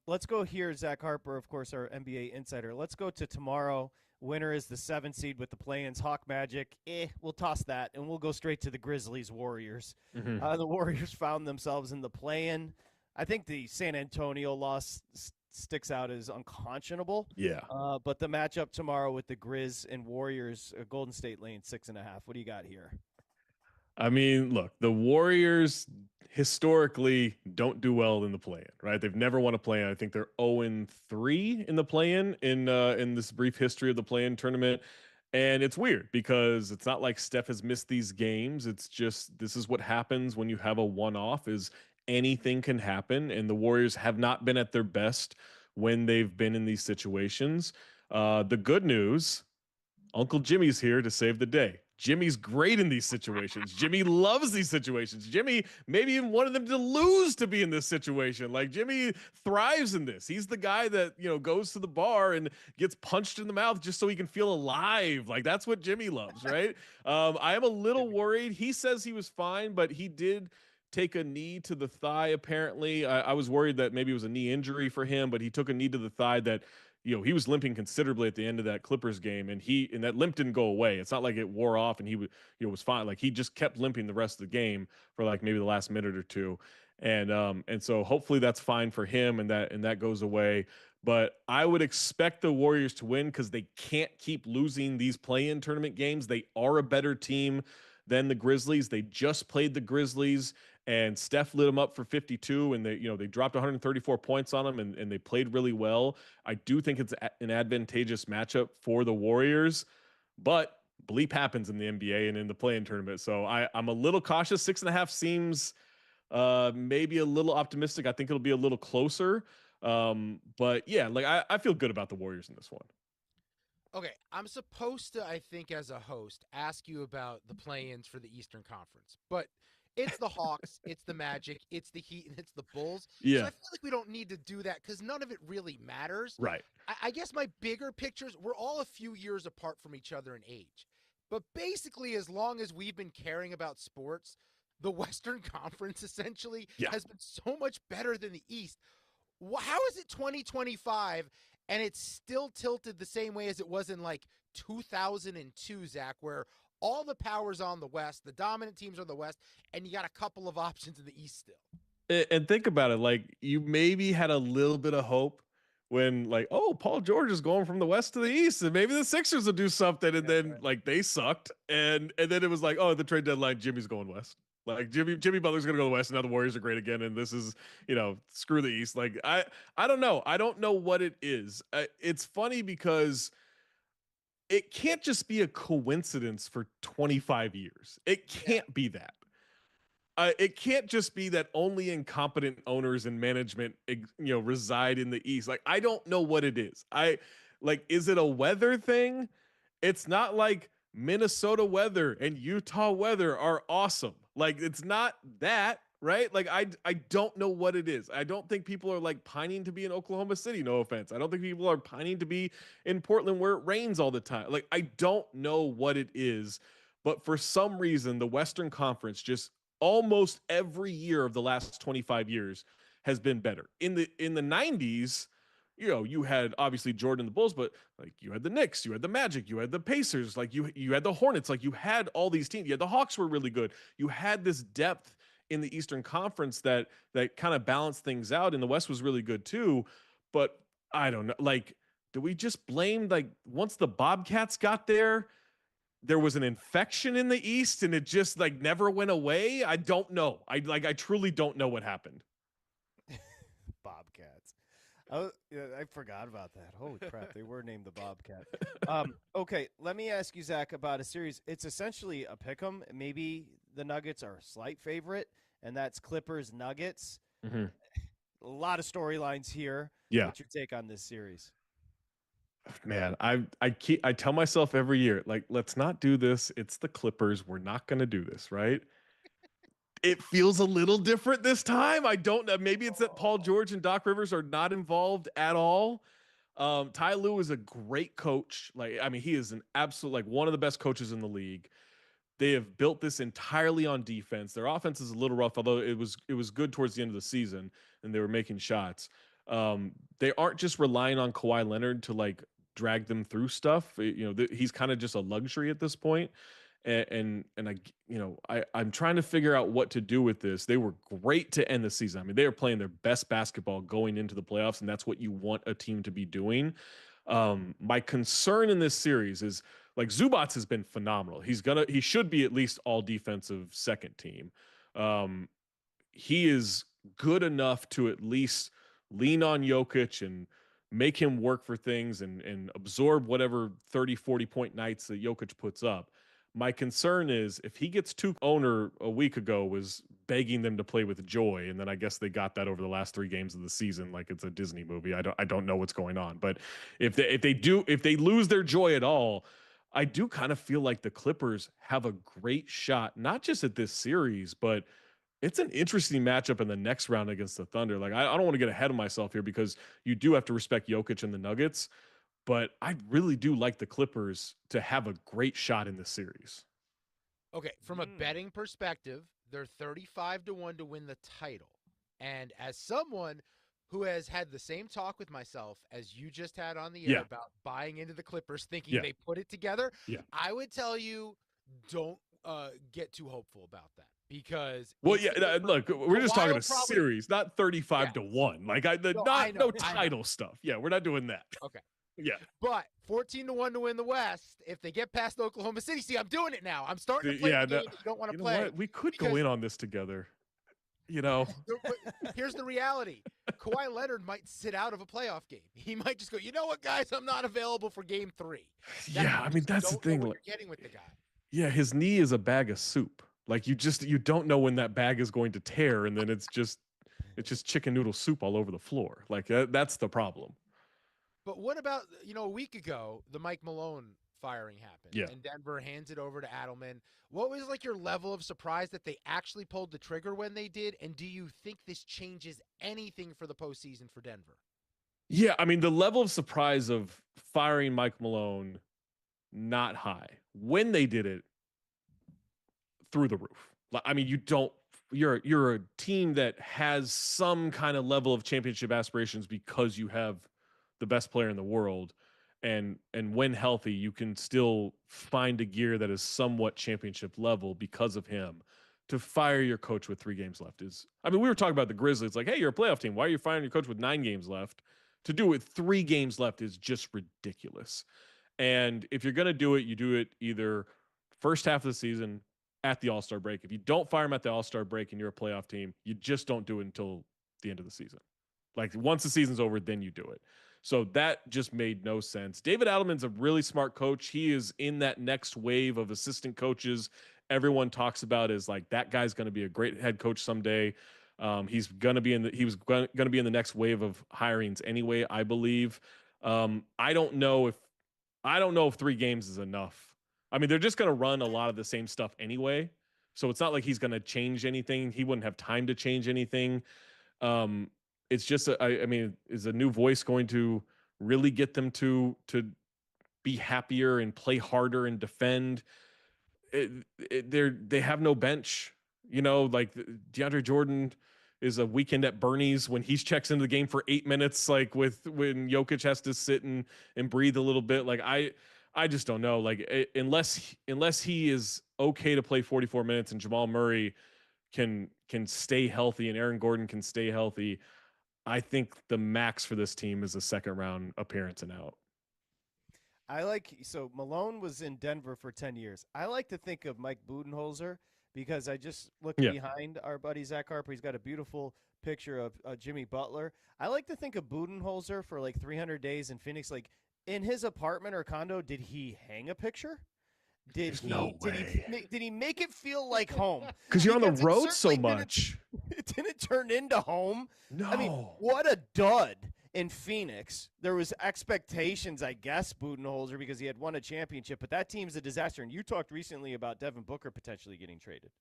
Let's go here, Zach Harper, of course, our NBA insider. Let's go to tomorrow. Winner is the 7 seed with the play-ins. Hawk Magic, we'll toss that, and we'll go straight to the Grizzlies Warriors. The Warriors found themselves in the play-in. I think the San Antonio loss sticks out as unconscionable. Yeah. But the matchup tomorrow with the Grizz and Warriors, Golden State laying 6.5. What do you got here? I mean, look, the Warriors historically don't do well in the play-in, right? They've never won a play-in. I think they're 0-3 in the play-in in this brief history of the play-in tournament. And it's weird because it's not like Steph has missed these games. It's just this is what happens when you have a one-off is anything can happen. And the Warriors have not been at their best when they've been in these situations. The good news, Uncle Jimmy's here to save the day. Jimmy's great in these situations. Jimmy loves these situations. Jimmy maybe even wanted them to lose to be in this situation. Like, Jimmy thrives in this. He's the guy that, goes to the bar and gets punched in the mouth just so he can feel alive. Like, that's what Jimmy loves, right? I am a little worried. He says he was fine, but he did take a knee to the thigh, apparently. I was worried that maybe it was a knee injury for him, but he took a knee to the thigh that he was limping considerably at the end of that Clippers game, and that limp didn't go away. It's not like it wore off and he was fine. Like, he just kept limping the rest of the game for like maybe the last minute or two. And so hopefully that's fine for him and that goes away. But I would expect the Warriors to win because they can't keep losing these play-in tournament games. They are a better team than the Grizzlies. They just played the Grizzlies, and Steph lit them up for 52, and they dropped 134 points on them, and they played really well. I do think it's an advantageous matchup for the Warriors, but bleep happens in the NBA and in the play-in tournament. So I'm a little cautious. 6.5 seems maybe a little optimistic. I think it'll be a little closer. But yeah, like I feel good about the Warriors in this one. Okay, I'm supposed to, I think, as a host, ask you about the play-ins for the Eastern Conference, but it's the Hawks, it's the Magic, it's the Heat, and it's the Bulls. Yeah. So I feel like we don't need to do that because none of it really matters. Right. I guess my bigger pictures, we're all a few years apart from each other in age. But basically, as long as we've been caring about sports, the Western Conference essentially has been so much better than the East. How is it 2025 and it's still tilted the same way as it was in like 2002, Zach, where all the power's on the West, the dominant teams are the West, and you got a couple of options in the East still? And think about it, like, you maybe had a little bit of hope when, like, oh, Paul George is going from the West to the East, and maybe the Sixers will do something, and then like they sucked, and then it was like, oh, the trade deadline, Jimmy's going West. Like, Jimmy Butler's gonna go to the West, and now the Warriors are great again, and this is, screw the East. Like, I don't know. I don't know what it is. It's funny because it can't just be a coincidence for 25 years. It can't be that. It can't just be that only incompetent owners and management, reside in the East. Like, I don't know what it is. Is it a weather thing? It's not like Minnesota weather and Utah weather are awesome. Like, it's not that, right? Like, I don't know what it is. I don't think people are like pining to be in Oklahoma City. No offense. I don't think people are pining to be in Portland where it rains all the time. Like, I don't know what it is, but for some reason, the Western Conference just almost every year of the last 25 years has been better. In the 90s, you had obviously Jordan and the Bulls, but like, you had the Knicks, you had the Magic, you had the Pacers, like you had the Hornets, like you had all these teams. You had the Hawks were really good. You had this depth in the Eastern Conference that kind of balanced things out, and the West was really good too. But I don't know, like, do we just blame, like, once the Bobcats got there was an infection in the East and it just like never went away? I don't know. I truly don't know what happened. Bobcats. I forgot about that. Holy crap, they were named the Bobcat. Okay, let me ask you, Zach, about a series. It's essentially a pick'em. Maybe the Nuggets are a slight favorite, and that's Clippers Nuggets. Mm-hmm. A lot of storylines here. Yeah. What's your take on this series? Man, I tell myself every year, like, let's not do this. It's the Clippers. We're not going to do this, right? It feels a little different this time. I don't know. Maybe it's that Paul George and Doc Rivers are not involved at all. Ty Lue is a great coach. Like, I mean, he is an absolute, like, one of the best coaches in the league. They have built this entirely on defense. Their offense is a little rough, although it was good towards the end of the season and they were making shots. They aren't just relying on Kawhi Leonard to like drag them through stuff. He's kind of just a luxury at this point. And I'm trying to figure out what to do with this. They were great to end the season. I mean, they are playing their best basketball going into the playoffs, and that's what you want a team to be doing. My concern in this series is, like, Zubats has been phenomenal. He should be at least all defensive second team. He is good enough to at least lean on Jokic and make him work for things and absorb whatever 30, 40 point nights that Jokic puts up. My concern is if he gets owner a week ago was begging them to play with joy, and then I guess they got that over the last 3 games of the season like it's a Disney movie. I don't know what's going on, but if they lose their joy at all, I do kind of feel like the Clippers have a great shot, not just at this series, but it's an interesting matchup in the next round against the Thunder. Like I don't want to get ahead of myself here because you do have to respect Jokic and the Nuggets, but I really do like the Clippers to have a great shot in this series. Okay, from a betting perspective, they're 35-1 to win the title. And as someone who has had the same talk with myself as you just had on the air about buying into the Clippers, thinking they put it together, I would tell you don't get too hopeful about that. Because look, we're just talking a series, not 35-1. Like no title stuff. Yeah, we're not doing that. Okay. Yeah. But 14-1 to win the West. If they get past Oklahoma City, see, I'm doing it now. I'm starting to play the game that you don't want to play. We could go in on this together. Here's the reality. Kawhi Leonard might sit out of a playoff game. He might just go, you know what, guys, I'm not available for game 3. That's the thing. You're getting with the guy. Yeah, his knee is a bag of soup. Like you don't know when that bag is going to tear, and then it's just chicken noodle soup all over the floor. Like that's the problem. But what about, a week ago, the Mike Malone firing happened, and Denver hands it over to Adelman. What was like your level of surprise that they actually pulled the trigger when they did? And do you think this changes anything for the postseason for Denver? Yeah, I mean, the level of surprise of firing Mike Malone, not high. When they did it, through the roof. I mean, you're a team that has some kind of level of championship aspirations because you have the best player in the world, and when healthy, you can still find a gear that is somewhat championship level because of him. To fire your coach with 3 games left we were talking about the Grizzlies, like, hey, you're a playoff team. Why are you firing your coach with 9 games left? To do it with 3 games left is just ridiculous. And if you're going to do it, you do it either first half of the season at the All-Star break. If you don't fire him at the All-Star break and you're a playoff team, you just don't do it until the end of the season. Like once the season's over, then you do it. So that just made no sense. David Adelman's a really smart coach. He is in that next wave of assistant coaches everyone talks about is like that guy's going to be a great head coach someday. He was going to be in the next wave of hirings anyway, I believe. I don't know if 3 games is enough. I mean, they're just going to run a lot of the same stuff anyway. So it's not like he's going to change anything. He wouldn't have time to change anything. It's just, is a new voice going to really get them to be happier and play harder and defend? They have no bench, like DeAndre Jordan is a weekend at Bernie's when he checks into the game for 8 minutes, like when Jokic has to sit and breathe a little bit. Like I just don't know. Like unless he is okay to play 44 minutes and Jamal Murray can stay healthy and Aaron Gordon can stay healthy, I think the max for this team is a second round appearance and out. Malone was in Denver for 10 years. I like to think of Mike Budenholzer because I just looked behind our buddy Zach Harper. He's got a beautiful picture of Jimmy Butler. I like to think of Budenholzer for like 300 days in Phoenix. Like in his apartment or condo, did he hang a picture? Did he make it feel like home? Because you're on the road so much. It didn't turn into home. No. I mean, what a dud. In Phoenix, there was expectations, I guess, Budenholzer, because he had won a championship, but that team's a disaster. And you talked recently about Devin Booker potentially getting traded.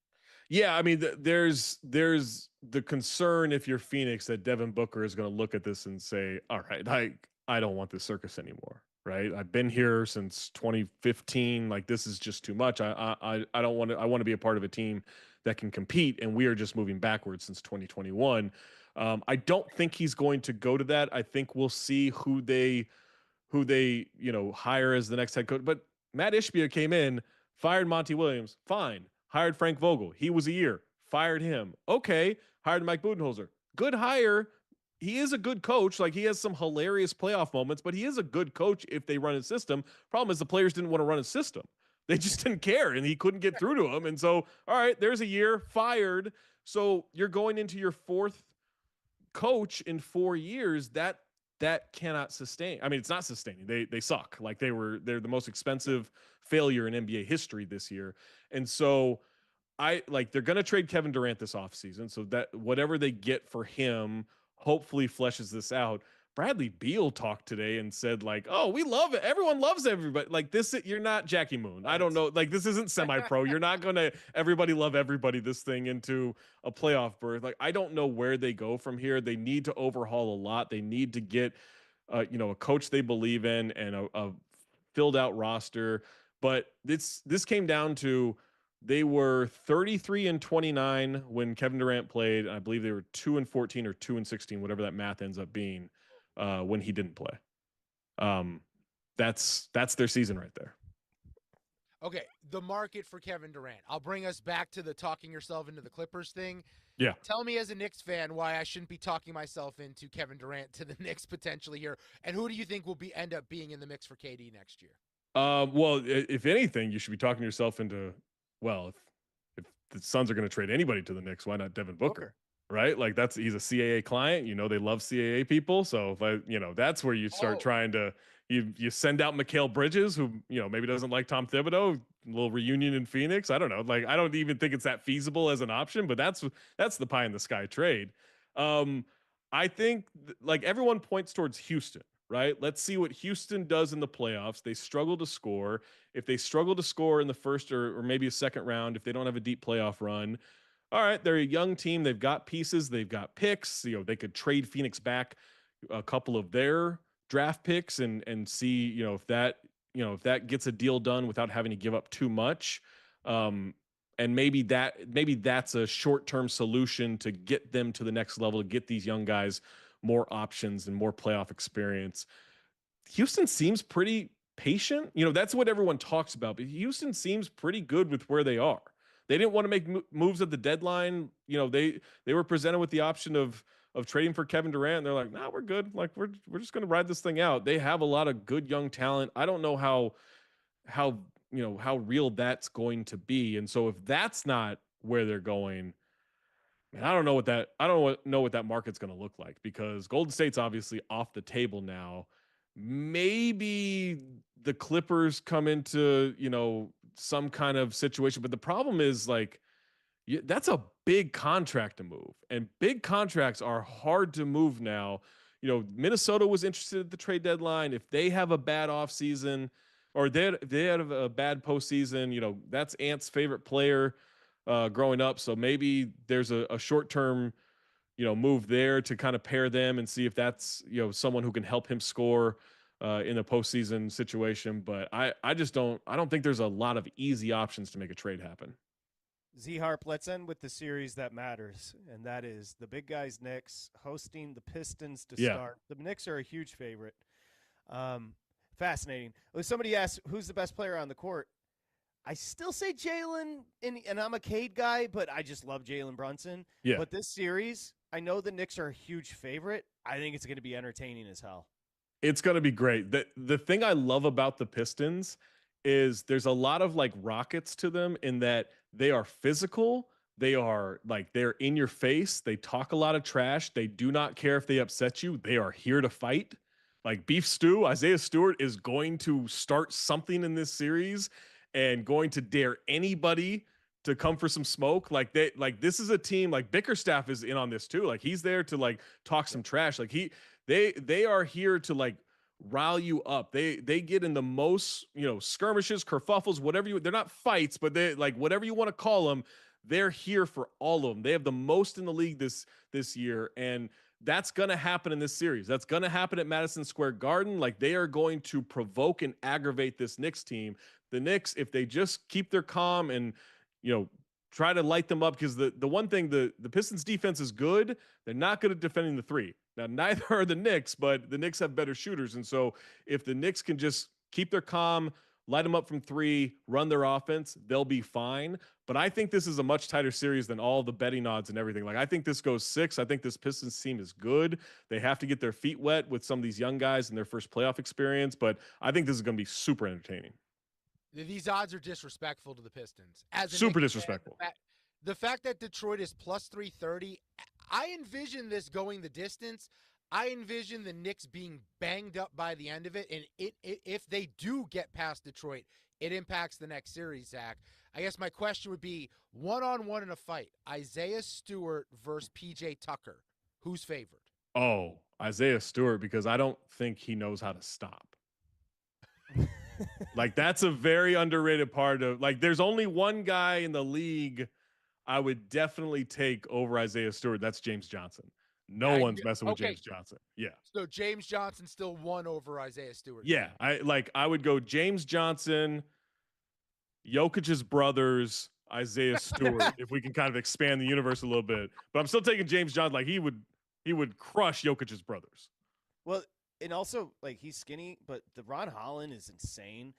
Yeah, I mean, there's the concern if you're Phoenix that Devin Booker is going to look at this and say, all right, I don't want this circus anymore, right? I've been here since 2015. Like, this is just too much. I don't want to. I want to be a part of a team that can compete, and we are just moving backwards since 2021. I don't think he's going to go to that. I think we'll see who they hire as the next head coach. But Matt Ishbia came in, fired Monty Williams, fine. Hired Frank Vogel. He was a year, fired him. Okay, hired Mike Budenholzer. Good hire. He is a good coach. Like, he has some hilarious playoff moments, but he is a good coach if they run his system. Problem is the players didn't want to run his system. They just didn't care, and he couldn't get through to him. And so, all right, there's a year, fired. So you're going into your 4th coach in 4 years. That that cannot sustain. I mean, it's not sustaining. They suck. Like they're the most expensive failure in NBA history this year. And so they're going to trade Kevin Durant this offseason. So that whatever they get for him hopefully fleshes this out. Bradley Beal talked today and said like, "Oh, we love it. Everyone loves everybody. Like this, you're not Jackie Moon. I don't know. Like this isn't semi-pro. You're not going to everybody love everybody this thing into a playoff berth. Like I don't know where they go from here. They need to overhaul a lot. They need to get, a coach they believe in and a filled out roster. But this came down to they were 33-29 when Kevin Durant played. I believe they were 2-14 or 2-16, whatever that math ends up being, when he didn't play. That's their season right there. Okay, the market for Kevin Durant. I'll bring us back to the talking yourself into the Clippers thing. Yeah. Tell me as a Knicks fan why I shouldn't be talking myself into Kevin Durant to the Knicks potentially here. And who do you think will end up being in the mix for KD next year? Well, if anything, you should be talking yourself into, well, if the Suns are going to trade anybody to the Knicks, why not Devin Booker? Right? Like he's a CAA client. They love CAA people. So that's where you start trying to, you send out Mikal Bridges, who, maybe doesn't like Tom Thibodeau, a little reunion in Phoenix. I don't know. Like, I don't even think it's that feasible as an option, but that's the pie in the sky trade. I think like everyone points towards Houston, right? Let's see what Houston does in the playoffs. They struggle to score. If they struggle to score in the first or maybe a second round, if they don't have a deep playoff run, all right, they're a young team. They've got pieces. They've got picks. They could trade Phoenix back a couple of their draft picks and see, if that gets a deal done without having to give up too much. And maybe that's a short-term solution to get them to the next level, to get these young guys more options and more playoff experience. Houston seems pretty patient. That's what everyone talks about, but Houston seems pretty good with where they are. They didn't want to make moves at the deadline. They were presented with the option of trading for Kevin Durant. And they're like, nah, we're good. Like we're just going to ride this thing out. They have a lot of good young talent. I don't know how real that's going to be. And so if that's not where they're going, man, I don't know what that market's going to look like, because Golden State's obviously off the table now. Maybe the Clippers come into, some kind of situation, but the problem is like, that's a big contract to move, and big contracts are hard to move now. Minnesota was interested at the trade deadline. If they have a bad offseason or they had a bad postseason, that's Ant's favorite player growing up. So maybe there's a short-term, move there to kind of pair them and see if that's, someone who can help him score in a postseason situation. But I don't think there's a lot of easy options to make a trade happen. Z-Harp, let's end with the series that matters, and that is the big guys Knicks hosting the Pistons to start. The Knicks are a huge favorite. Fascinating. Somebody asked, who's the best player on the court? I still say Jalen, and I'm a Cade guy, but I just love Jalen Brunson. Yeah. But this series, I know the Knicks are a huge favorite. I think it's going to be entertaining as hell. It's going to be great. The thing I love about the Pistons is there's a lot of like Rockets to them in that they are physical. They're in your face. They talk a lot of trash. They do not care if they upset you. They are here to fight. Like Beef Stew, Isaiah Stewart is going to start something in this series and going to dare anybody to come for some smoke. This is a team, like Bickerstaff is in on this too. Like he's there to like talk some trash. Like they are here to like rile you up. They get in the most, skirmishes, kerfuffles, they're not fights, but they like whatever you want to call them. They're here for all of them. They have the most in the league this year. And that's going to happen in this series. That's going to happen at Madison Square Garden. Like they are going to provoke and aggravate this Knicks team. The Knicks, if they just keep their calm and, try to light them up, because the one thing, the Pistons defense is good. They're not good at defending the three. Now, neither are the Knicks, but the Knicks have better shooters. And so if the Knicks can just keep their calm, light them up from three, run their offense, they'll be fine. But I think this is a much tighter series than all the betting odds and everything. Like I think this goes 6. I think this Pistons team is good. They have to get their feet wet with some of these young guys in their first playoff experience, but I think this is going to be super entertaining. These odds are disrespectful to the Pistons. Super disrespectful. The fact that Detroit is plus 330, I envision this going the distance. I envision the Knicks being banged up by the end of it, and if they do get past Detroit, it impacts the next series, Zach. I guess my question would be, one-on-one in a fight, Isaiah Stewart versus P.J. Tucker. Who's favored? Oh, Isaiah Stewart, because I don't think he knows how to stop. Like, that's a very underrated part of, like, there's only one guy in the league I would definitely take over Isaiah Stewart. That's James Johnson. No one's messing with James Johnson. Yeah. So James Johnson still won over Isaiah Stewart. Yeah. I would go James Johnson, Jokic's brothers, Isaiah Stewart, if we can kind of expand the universe a little bit. But I'm still taking James Johnson. Like, he would crush Jokic's brothers. Well, and also, like, he's skinny, but the Ron Holland is insane.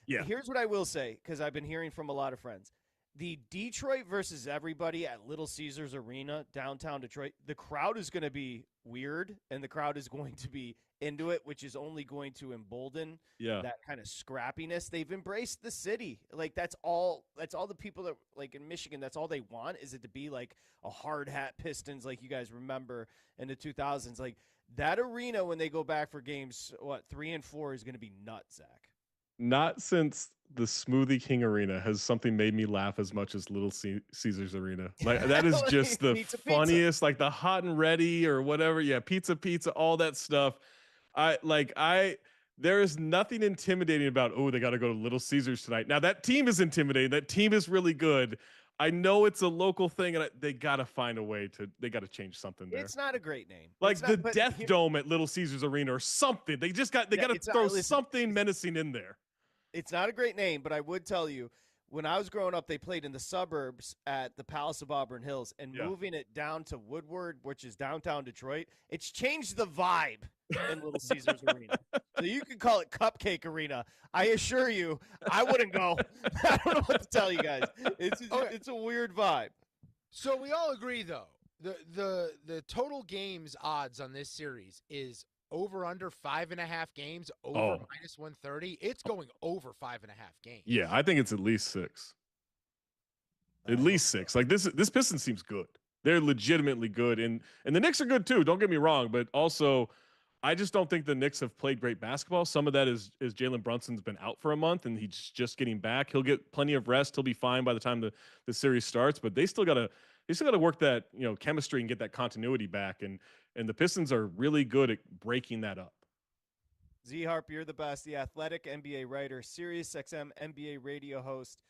Yeah. Here's what I will say, because I've been hearing from a lot of friends. The Detroit versus everybody at Little Caesars Arena, downtown Detroit, the crowd is going to be weird, and the crowd is going to be into it, which is only going to embolden that kind of scrappiness. They've embraced the city. Like, that's all the people that, like, in Michigan, that's all they want, is it to be like a hard hat Pistons, like you guys remember in the 2000s. Like, that arena, when they go back for games, 3 and 4, is going to be nuts, Zach. Not since the Smoothie King Arena has something made me laugh as much as Little Caesars Arena. Like, that is just the funniest, like the hot and ready or whatever. Yeah, pizza, all that stuff. There is nothing intimidating about, oh, they got to go to Little Caesars tonight. Now, that team is intimidating. That team is really good. I know it's a local thing, and they got to find a way they got to change something there. It's not a great name. Like the Death Dome at Little Caesars Arena or something. They got to throw something menacing in there. It's not a great name, but I would tell you, when I was growing up, they played in the suburbs at the Palace of Auburn Hills, and moving it down to Woodward, which is downtown Detroit, it's changed the vibe in Little Caesars Arena. So you can call it Cupcake Arena. I assure you, I wouldn't go. I don't know what to tell you guys. It's a weird vibe. So we all agree, though, the total games odds on this series is over under 5.5 games, over minus 130. It's going over 5.5 games. Yeah, I think it's at least 6. At least 6. Like, this Pistons seems good. They're legitimately good, and the Knicks are good too. Don't get me wrong, but also, I just don't think the Knicks have played great basketball. Some of that is Jalen Brunson's been out for a month, and he's just getting back. He'll get plenty of rest. He'll be fine by the time the series starts. But they still gotta work that chemistry and get that continuity back. And the Pistons are really good at breaking that up. Z Harp, you're the best. The Athletic NBA writer, SiriusXM NBA radio host.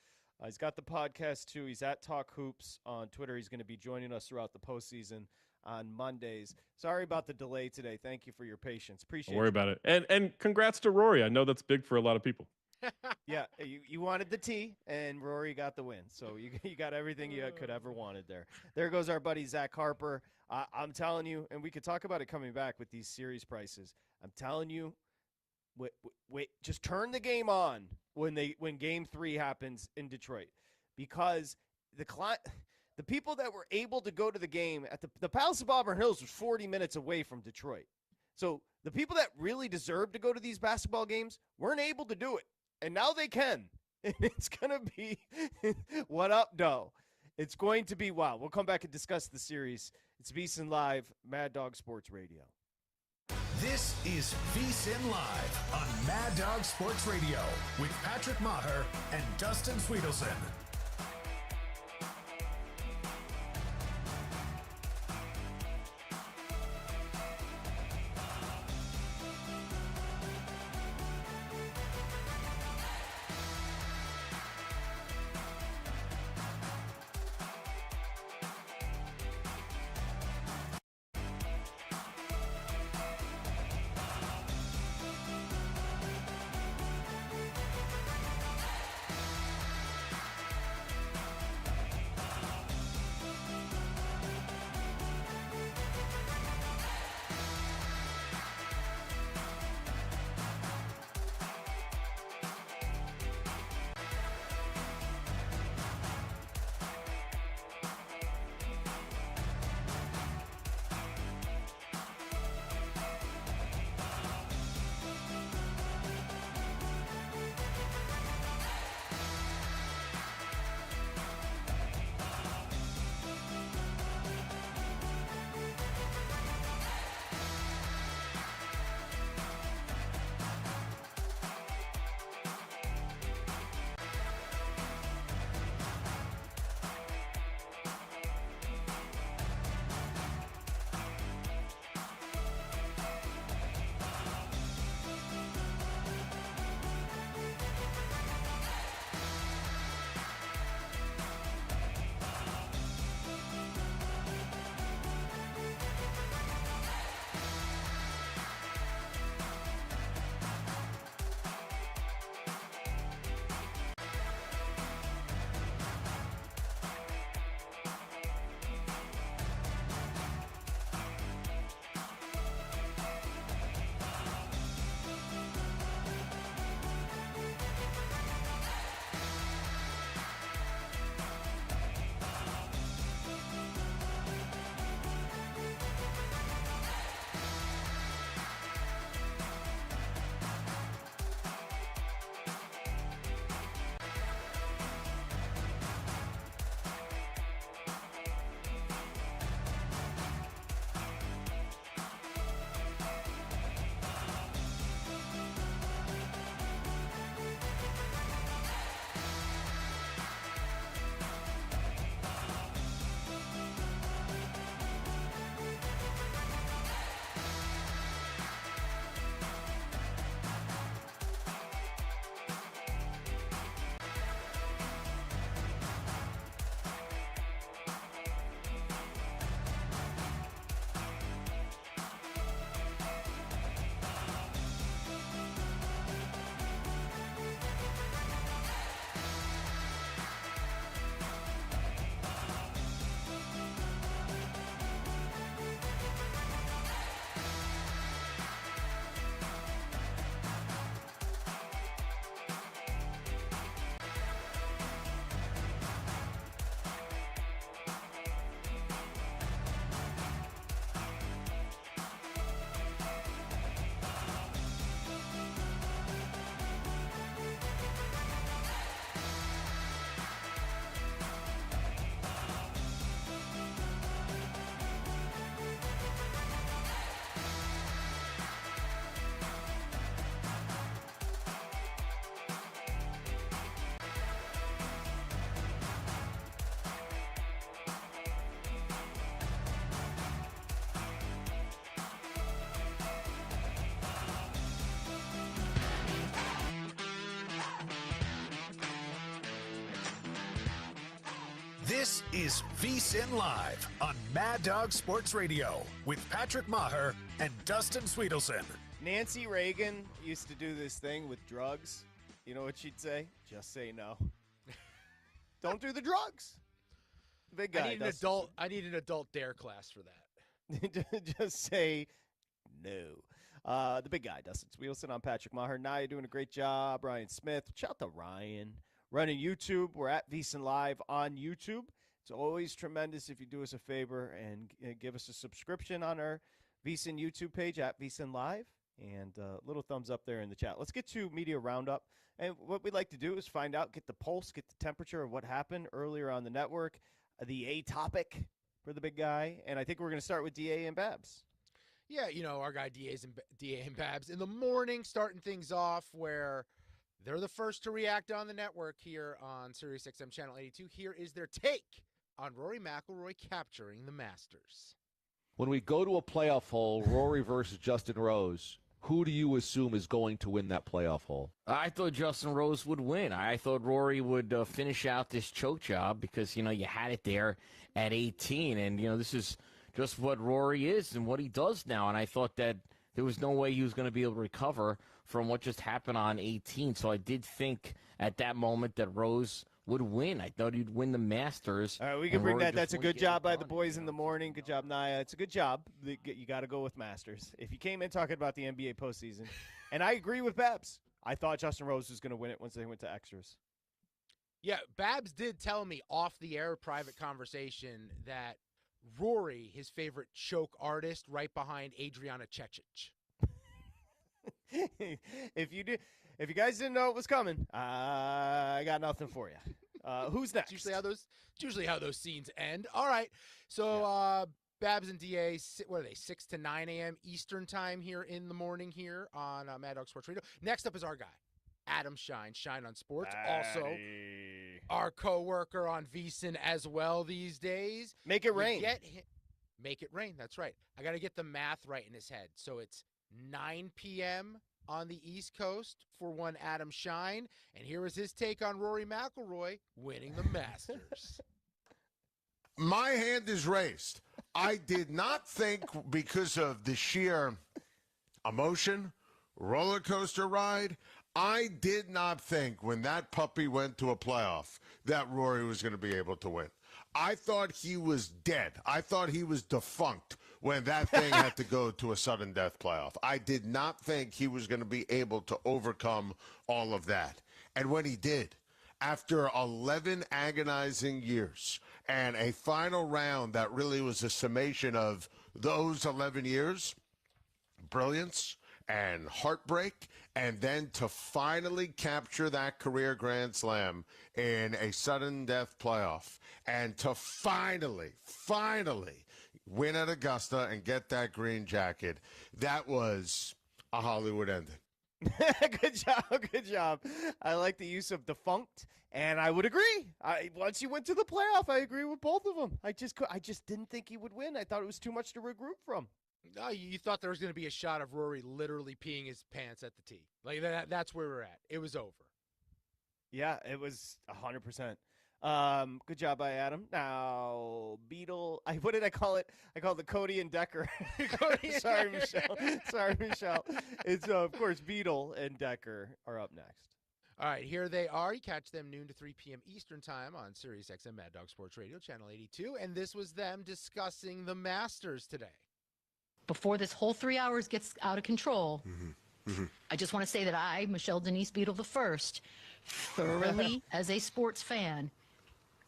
He's got the podcast too. He's at Talk Hoops on Twitter. He's going to be joining us throughout the postseason on Mondays. Sorry about the delay today. Thank you for your patience. Appreciate it. Don't worry about it. And congrats to Rory. I know that's big for a lot of people. Yeah, you wanted the T, and Rory got the win. So you got everything you could ever wanted there. There goes our buddy Zach Harper. I'm telling you, and we could talk about it coming back with these series prices. I'm telling you, wait, just turn the game on when Game 3 happens in Detroit, because the people that were able to go to the game at the Palace of Auburn Hills was 40 minutes away from Detroit. So the people that really deserve to go to these basketball games weren't able to do it. And now they can. And it's going to be what up, though? It's going to be wild. We'll come back and discuss the series. It's VSiN Live, Mad Dog Sports Radio. This is VSiN Live on Mad Dog Sports Radio with Patrick Meagher and Dustin Swedelson. This is VSiN Live on Mad Dog Sports Radio with Patrick Maher and Dustin Swedelson. Nancy Reagan used to do this thing with drugs. You know what she'd say? Just say no. Don't do the drugs. Big guy. I need an adult dare class for that. Just say no. The big guy, Dustin Swedelson. I'm Patrick Maher. Naya doing a great job. Ryan Smith. Shout out to Ryan. Running YouTube. We're at VSiN Live on YouTube. It's always tremendous if you do us a favor and give us a subscription on our VSiN YouTube page at VSiN Live. And a little thumbs up there in the chat. Let's get to Media Roundup. And what we'd like to do is find out, get the pulse, get the temperature of what happened earlier on the network, the A topic for the big guy. And I think we're going to start with DA and Babs. Yeah, you know, our guy DA and Babs in the morning starting things off where they're the first to react on the network here on Sirius XM Channel 82. Here is their take on Rory McIlroy capturing the Masters. When we go to a playoff hole, Rory versus Justin Rose, who do you assume is going to win that playoff hole? I thought Justin Rose would win. I thought Rory would finish out this choke job because, you know, you had it there at 18. And, you know, this is just what Rory is and what he does now. And I thought that there was no way he was going to be able to recover from what just happened on 18. So I did think at that moment that Rose would win. I thought he'd win the Masters. All right, we can bring that. That's a good job by the boys in the morning. Good job, Naya. It's a good job. You got to go with Masters. If you came in talking about the NBA postseason, and I agree with Babs, I thought Justin Rose was going to win it once they went to extras. Yeah, Babs did tell me off the air private conversation that Rory, his favorite choke artist, right behind Adriana Cecic. If you guys didn't know it was coming, I got nothing for you. Who's next? It's usually how those scenes end. All right. So Babs and DA, what are they, 6 to 9 a.m. Eastern time here in the morning here on Mad Dog Sports Radio. Next up is our guy, Adam Shine, Shine on Sports. Also, our co-worker on VSiN as well these days. Make it rain. Make it rain. That's right. I got to get the math right in his head. So it's 9 p.m. on the East Coast for one Adam Shine. And here is his take on Rory McIlroy winning the Masters. My hand is raised. I did not think, because of the sheer emotion, roller coaster ride, I did not think when that puppy went to a playoff that Rory was going to be able to win. I thought he was dead. I thought he was defunct when that thing had to go to a sudden death playoff. I did not think he was going to be able to overcome all of that. And when he did, after 11 agonizing years and a final round that really was a summation of those 11 years, brilliance and heartbreak, and then to finally capture that career Grand Slam in a sudden death playoff, and to finally win at Augusta and get that green jacket, that was a Hollywood ending. Good job. I like the use of defunct, and I would agree. Once he went to the playoff, I agree with both of them. I just didn't think he would win. I thought it was too much to regroup from. No, you thought there was going to be a shot of Rory literally peeing his pants at the tee. Like that's where we're at. It was over. Yeah, it was 100%. Good job by Adam. Now, Beetle. What did I call it? I called it Cody and Decker. Sorry, Michelle. It's, of course, Beetle and Decker are up next. All right, here they are. You catch them noon to 3 p.m. Eastern time on Sirius XM Mad Dog Sports Radio, Channel 82. And this was them discussing the Masters today. Before this whole 3 hours gets out of control, I just want to say that I, Michelle Denise Beadle I, thoroughly, as a sports fan,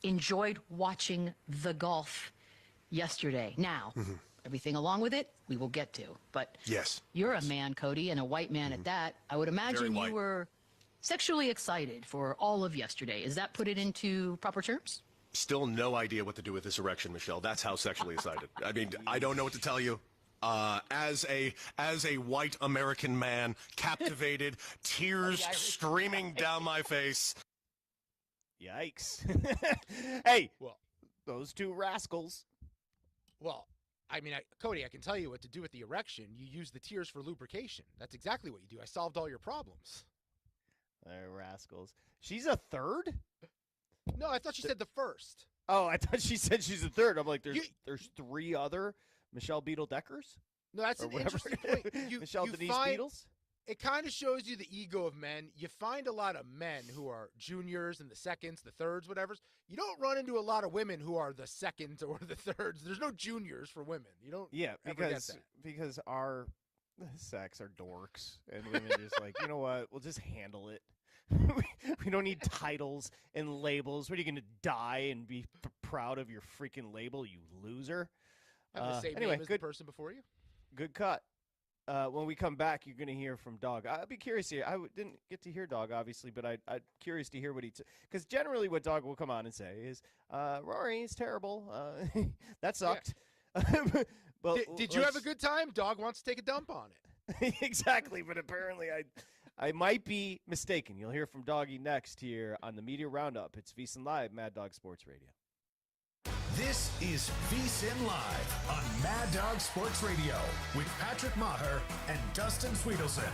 enjoyed watching the golf yesterday. Now, everything along with it, we will get to. But yes, you're a man, Cody, and a white man at that. I would imagine you were sexually excited for all of yesterday. Is that put it into proper terms? Still no idea what to do with this erection, Michelle. That's how sexually excited. I mean, I don't know what to tell you. As a white American man, captivated, tears streaming down my face. Yikes. Hey, well, those two rascals. Well, I mean, Cody, I can tell you what to do with the erection. You use the tears for lubrication. That's exactly what you do. I solved all your problems. They're rascals. She's a third? No, I thought she said the first. Oh, I thought she said she's the third. I'm like, there's 3 other Michelle Beadle Deckers? No, that's Or an whatever. interesting point. Michelle Denise Beatles? It kind of shows you the ego of men. You find a lot of men who are juniors and the seconds, the thirds, whatever. You don't run into a lot of women who are the seconds or the thirds. There's no juniors for women. You don't ever get that. Because our sex are dorks, and women are just like, you know what? We'll just handle it. We don't need titles and labels. What are you going to die and be proud of your freaking label, you loser? Have the same anyway, name as the person before you. Good cut. When we come back, you're going to hear from Dog. I'd be curious here. Didn't get to hear Dog, obviously, but I'm curious to hear what because generally what Dog will come on and say is, Rory is terrible. That sucked. Yeah. Well, did you have a good time? Dog wants to take a dump on it. Exactly, but apparently I might be mistaken. You'll hear from Doggy next here on the Media Roundup. It's VSiN Live, Mad Dog Sports Radio. This is VSiN Live on Mad Dog Sports Radio with Patrick Maher and Dustin Swedelson.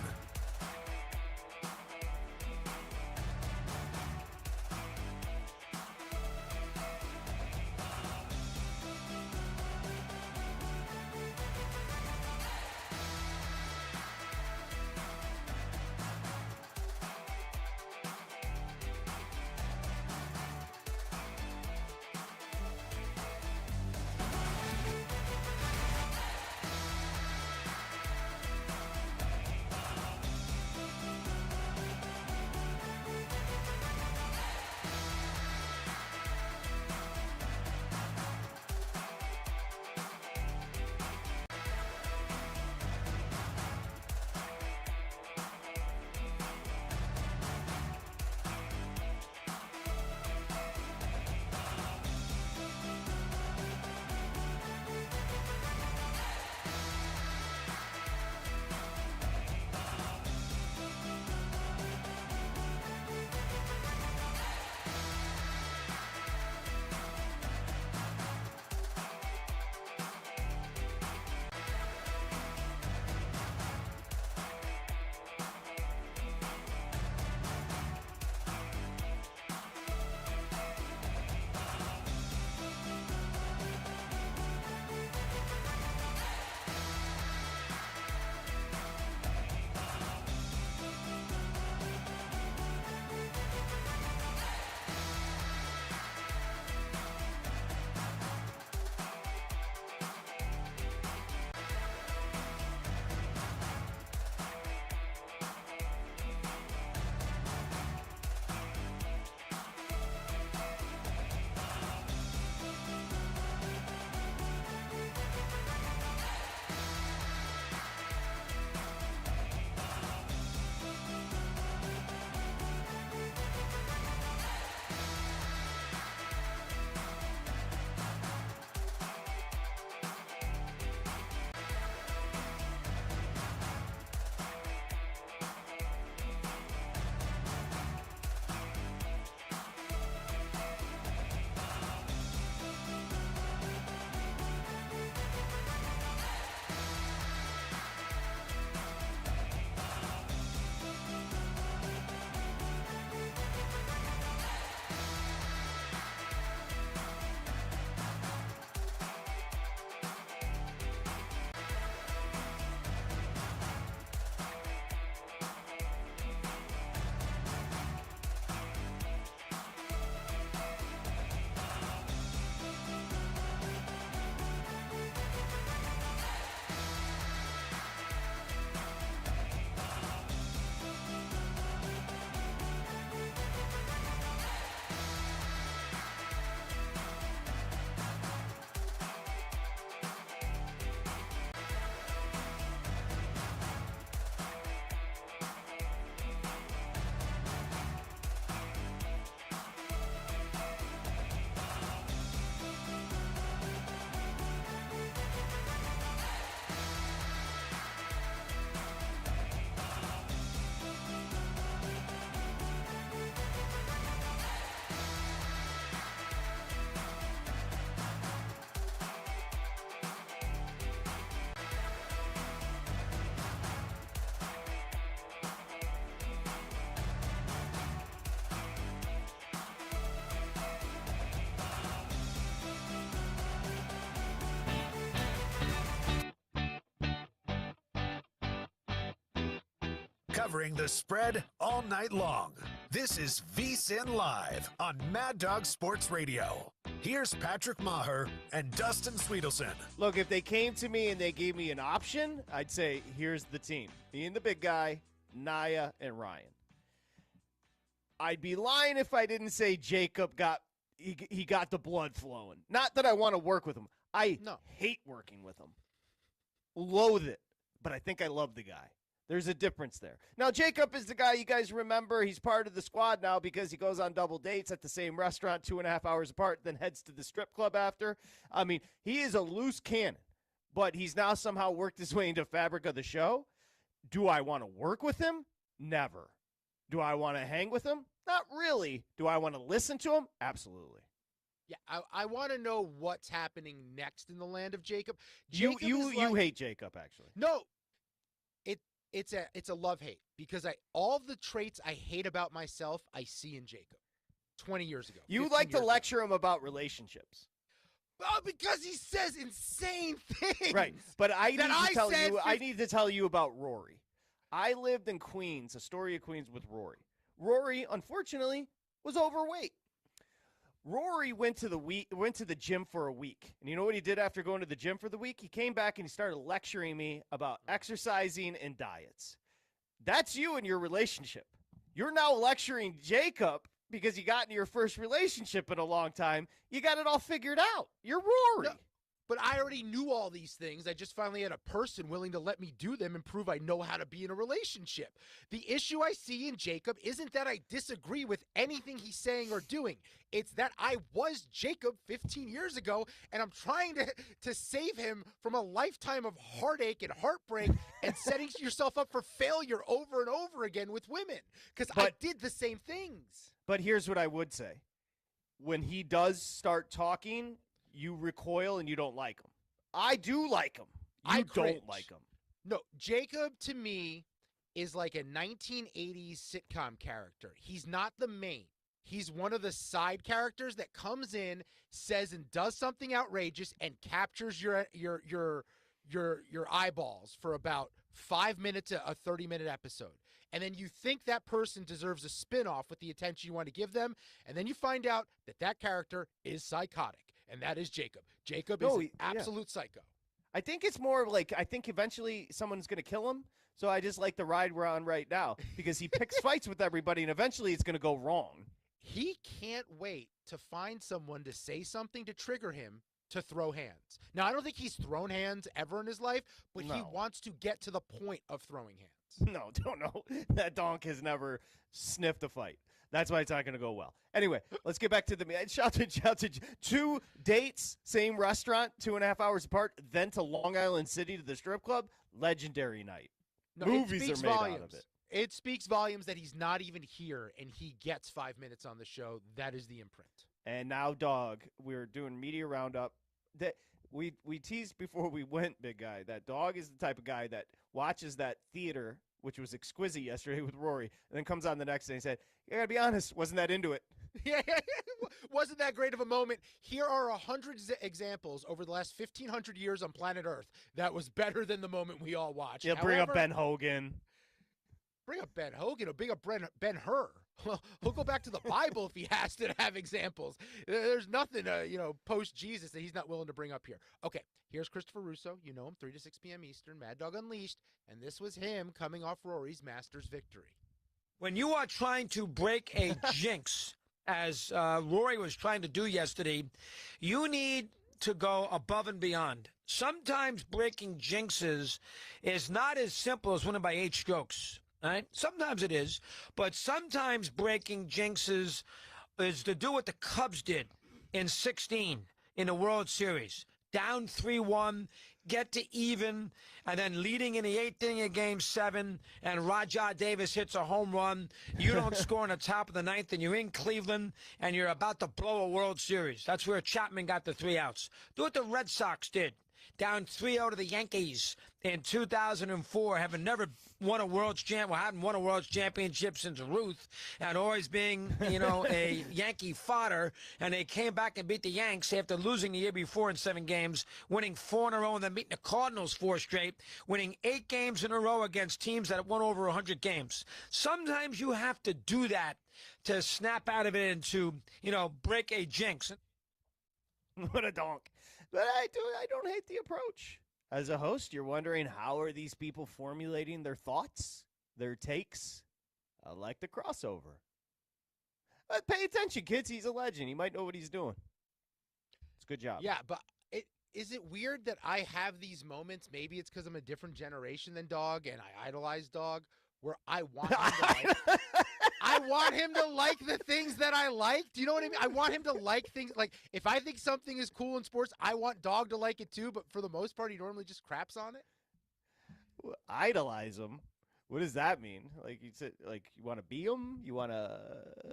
Covering the spread all night long. This is VSiN Live on Mad Dog Sports Radio. Here's Patrick Meagher and Dustin Swedelson. Look, if they came to me and they gave me an option, I'd say, here's the team. Me and the big guy, Naya and Ryan. I'd be lying if I didn't say Jacob got the blood flowing. Not that I want to work with him. I hate working with him. Loathe it. But I think I love the guy. There's a difference there. Now, Jacob is the guy you guys remember. He's part of the squad now because he goes on double dates at the same restaurant 2.5 hours apart, then heads to the strip club after. I mean, he is a loose cannon, but he's now somehow worked his way into fabric of the show. Do I want to work with him? Never. Do I want to hang with him? Not really. Do I want to listen to him? Absolutely. Yeah, I want to know what's happening next in the land of Jacob. You hate Jacob, actually. No. It's a love-hate because all the traits I hate about myself, I see in Jacob 20 years ago. You like to lecture him about relationships. Oh, because he says insane things. Right. But I need to tell you about Rory. I lived in Queens, Astoria, Queens with Rory. Rory, unfortunately, was overweight. Rory went to the gym for a week. And you know what he did after going to the gym for the week? He came back and he started lecturing me about exercising and diets. That's you in your relationship. You're now lecturing Jacob because you got into your first relationship in a long time. You got it all figured out. You're Rory. No, but I already knew all these things. I just finally had a person willing to let me do them and prove I know how to be in a relationship. The issue I see in Jacob isn't that I disagree with anything he's saying or doing. It's that I was Jacob 15 years ago, and I'm trying to save him from a lifetime of heartache and heartbreak and setting yourself up for failure over and over again with women. Because I did the same things. But here's what I would say. When he does start talking, you recoil and you don't like him. I do like him. I don't like him. No, Jacob to me is like a 1980s sitcom character. He's not the main. He's one of the side characters that comes in, says and does something outrageous, and captures your eyeballs for about 5 minutes to a 30-minute episode. And then you think that person deserves a spin-off with the attention you want to give them, and then you find out that character is psychotic. And that is Jacob. Jacob is an absolute psycho. I think it's more like I think eventually someone's going to kill him. So I just like the ride we're on right now because he picks fights with everybody, and eventually it's going to go wrong. He can't wait to find someone to say something to trigger him to throw hands. Now, I don't think he's thrown hands ever in his life, but he wants to get to the point of throwing hands. No, don't know. That donk has never sniffed a fight. That's why it's not going to go well. Anyway, let's get back to the shout to 2 dates, same restaurant, 2.5 hours apart, then to Long Island City to the strip club. Legendary night. No, Movies are made out of it. It speaks volumes that he's not even here and he gets 5 minutes on the show. That is the imprint. And now, Dog, we're doing media roundup. That we teased before we went, big guy. That Dog is the type of guy that watches that theater, which was exquisite yesterday with Rory, and then comes on the next day and said, I got to be honest, wasn't that into it. Yeah, wasn't that great of a moment. Here are 100 examples over the last 1,500 years on planet Earth that was better than the moment we all watched. Yeah, bring up Ben Hogan. Bring up Ben Hogan or bring up Ben-Hur. He'll go back to the Bible if he has to have examples. There's nothing, post-Jesus that he's not willing to bring up here. Okay, here's Christopher Russo. You know him, 3 to 6 p.m. Eastern, Mad Dog Unleashed. And this was him coming off Rory's Masters victory. When you are trying to break a jinx, as Rory was trying to do yesterday, you need to go above and beyond. Sometimes breaking jinxes is not as simple as winning by 8 strokes. Right? Sometimes it is, but sometimes breaking jinxes is to do what the Cubs did in 16 in the World Series. Down 3-1, get to even, and then leading in the 8th inning of Game 7, and Rajah Davis hits a home run. You don't score in the top of the 9th, and you're in Cleveland, and you're about to blow a World Series. That's where Chapman got the 3 outs. Do what the Red Sox did down 3-0 to the Yankees in 2004, having never won a world's champ, well, hadn't won a world's championship since Ruth, and always being, a Yankee fodder. And they came back and beat the Yanks after losing the year before in 7 games, winning 4 in a row, and then beating the Cardinals 4 straight, winning 8 games in a row against teams that have won over 100 games. Sometimes you have to do that to snap out of it and to, break a jinx. What a donk. But I don't hate the approach. As a host, you're wondering, how are these people formulating their thoughts, their takes? I like the crossover. But pay attention, kids. He's a legend. He might know what he's doing. It's a good job. Yeah, but is it weird that I have these moments? Maybe it's because I'm a different generation than Dog, and I idolize Dog, where I want him to like I want him to like the things that I like. Do you know what I mean? I want him to like things. Like, if I think something is cool in sports, I want Dog to like it too, but for the most part, he normally just craps on it. Idolize him? What does that mean? Like, you said, like, you want to be him? You want to...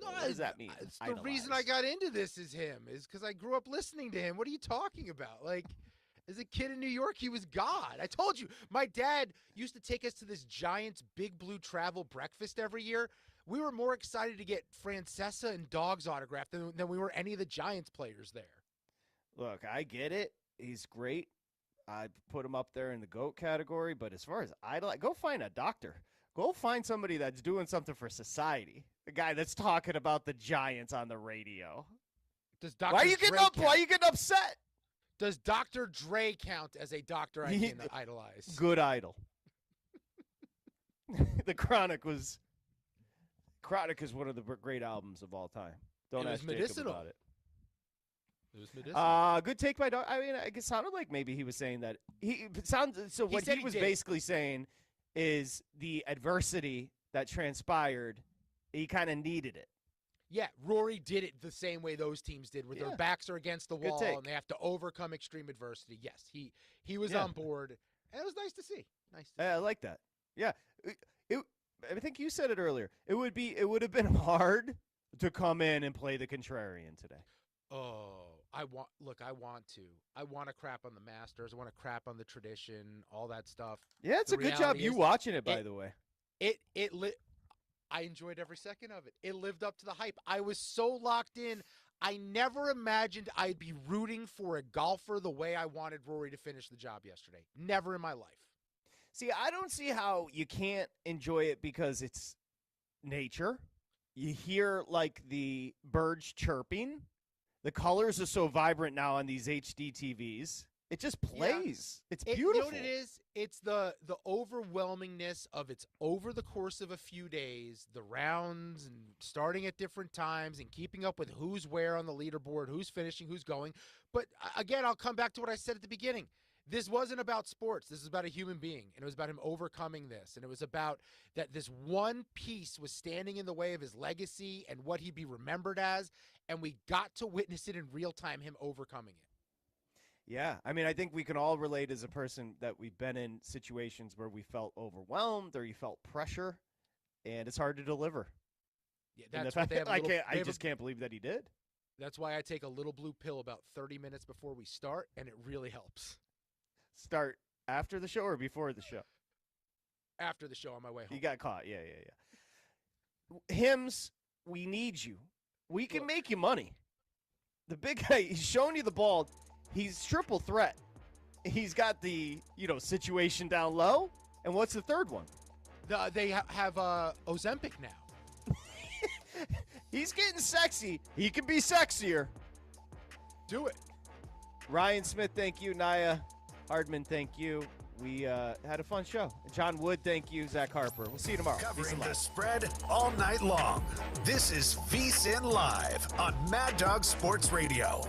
what does that mean? It's the reason I got into this is because I grew up listening to him. What are you talking about? Like, as a kid in New York, he was God. I told you, my dad used to take us to this Giants Big Blue Travel breakfast every year. We were more excited to get Francesa and Dog's autograph than we were any of the Giants players there. Look, I get it. He's great. I put him up there in the GOAT category, but as far as idolize, go find a doctor. Go find somebody that's doing something for society. The guy that's talking about the Giants on the radio. Does Dr. Why are you getting Dre Why are you getting upset? Does Dr. Dre count as a doctor I can idolize? Good idol. The Chronic is one of the great albums of all time. Don't ask Jacob about it. It was medicinal. Good take by Dog. I mean, it sounded like maybe he was saying that what he was basically saying is the adversity that transpired, he kind of needed it. Yeah, Rory did it the same way those teams did, where their backs are against the wall and they have to overcome extreme adversity. Yes, he was on board, and it was nice to see. I like that. Yeah, I think you said it earlier. It would have been hard to come in and play the contrarian today. Oh, I want to. I want to crap on the Masters. I want to crap on the tradition, all that stuff. Yeah, it's a good job you watching it, by the way. I enjoyed every second of it. It lived up to the hype. I was so locked in. I never imagined I'd be rooting for a golfer the way I wanted Rory to finish the job yesterday. Never in my life. See, I don't see how you can't enjoy it because it's nature. You hear, like, the birds chirping. The colors are so vibrant now on these HD TVs. It just plays. Yeah. It's beautiful. You know what it is? It's the overwhelmingness of it's over the course of a few days, the rounds and starting at different times and keeping up with who's where on the leaderboard, who's finishing, who's going. But again, I'll come back to what I said at the beginning. This wasn't about sports. This is about a human being, and it was about him overcoming this, and it was about that this one piece was standing in the way of his legacy and what he'd be remembered as, and we got to witness it in real time, him overcoming it. Yeah, I mean, I think we can all relate as a person that we've been in situations where we felt overwhelmed or you felt pressure, and it's hard to deliver. Yeah, that's what they have. I just can't believe that he did. That's why I take a little blue pill about 30 minutes before we start, and it really helps. Start after the show or before the show? After the show on my way home. You got caught. Yeah. Hims, we need you. We can make you money. The big guy, he's showing you the ball. He's triple threat. He's got the, situation down low. And what's the third one? They have Ozempic now. He's getting sexy. He can be sexier. Do it. Ryan Smith, thank you. Naya Hardman, thank you. We had a fun show. John Wood, thank you. Zach Harper. We'll see you tomorrow. Covering the spread all night long. This is VSiN Live on Mad Dog Sports Radio.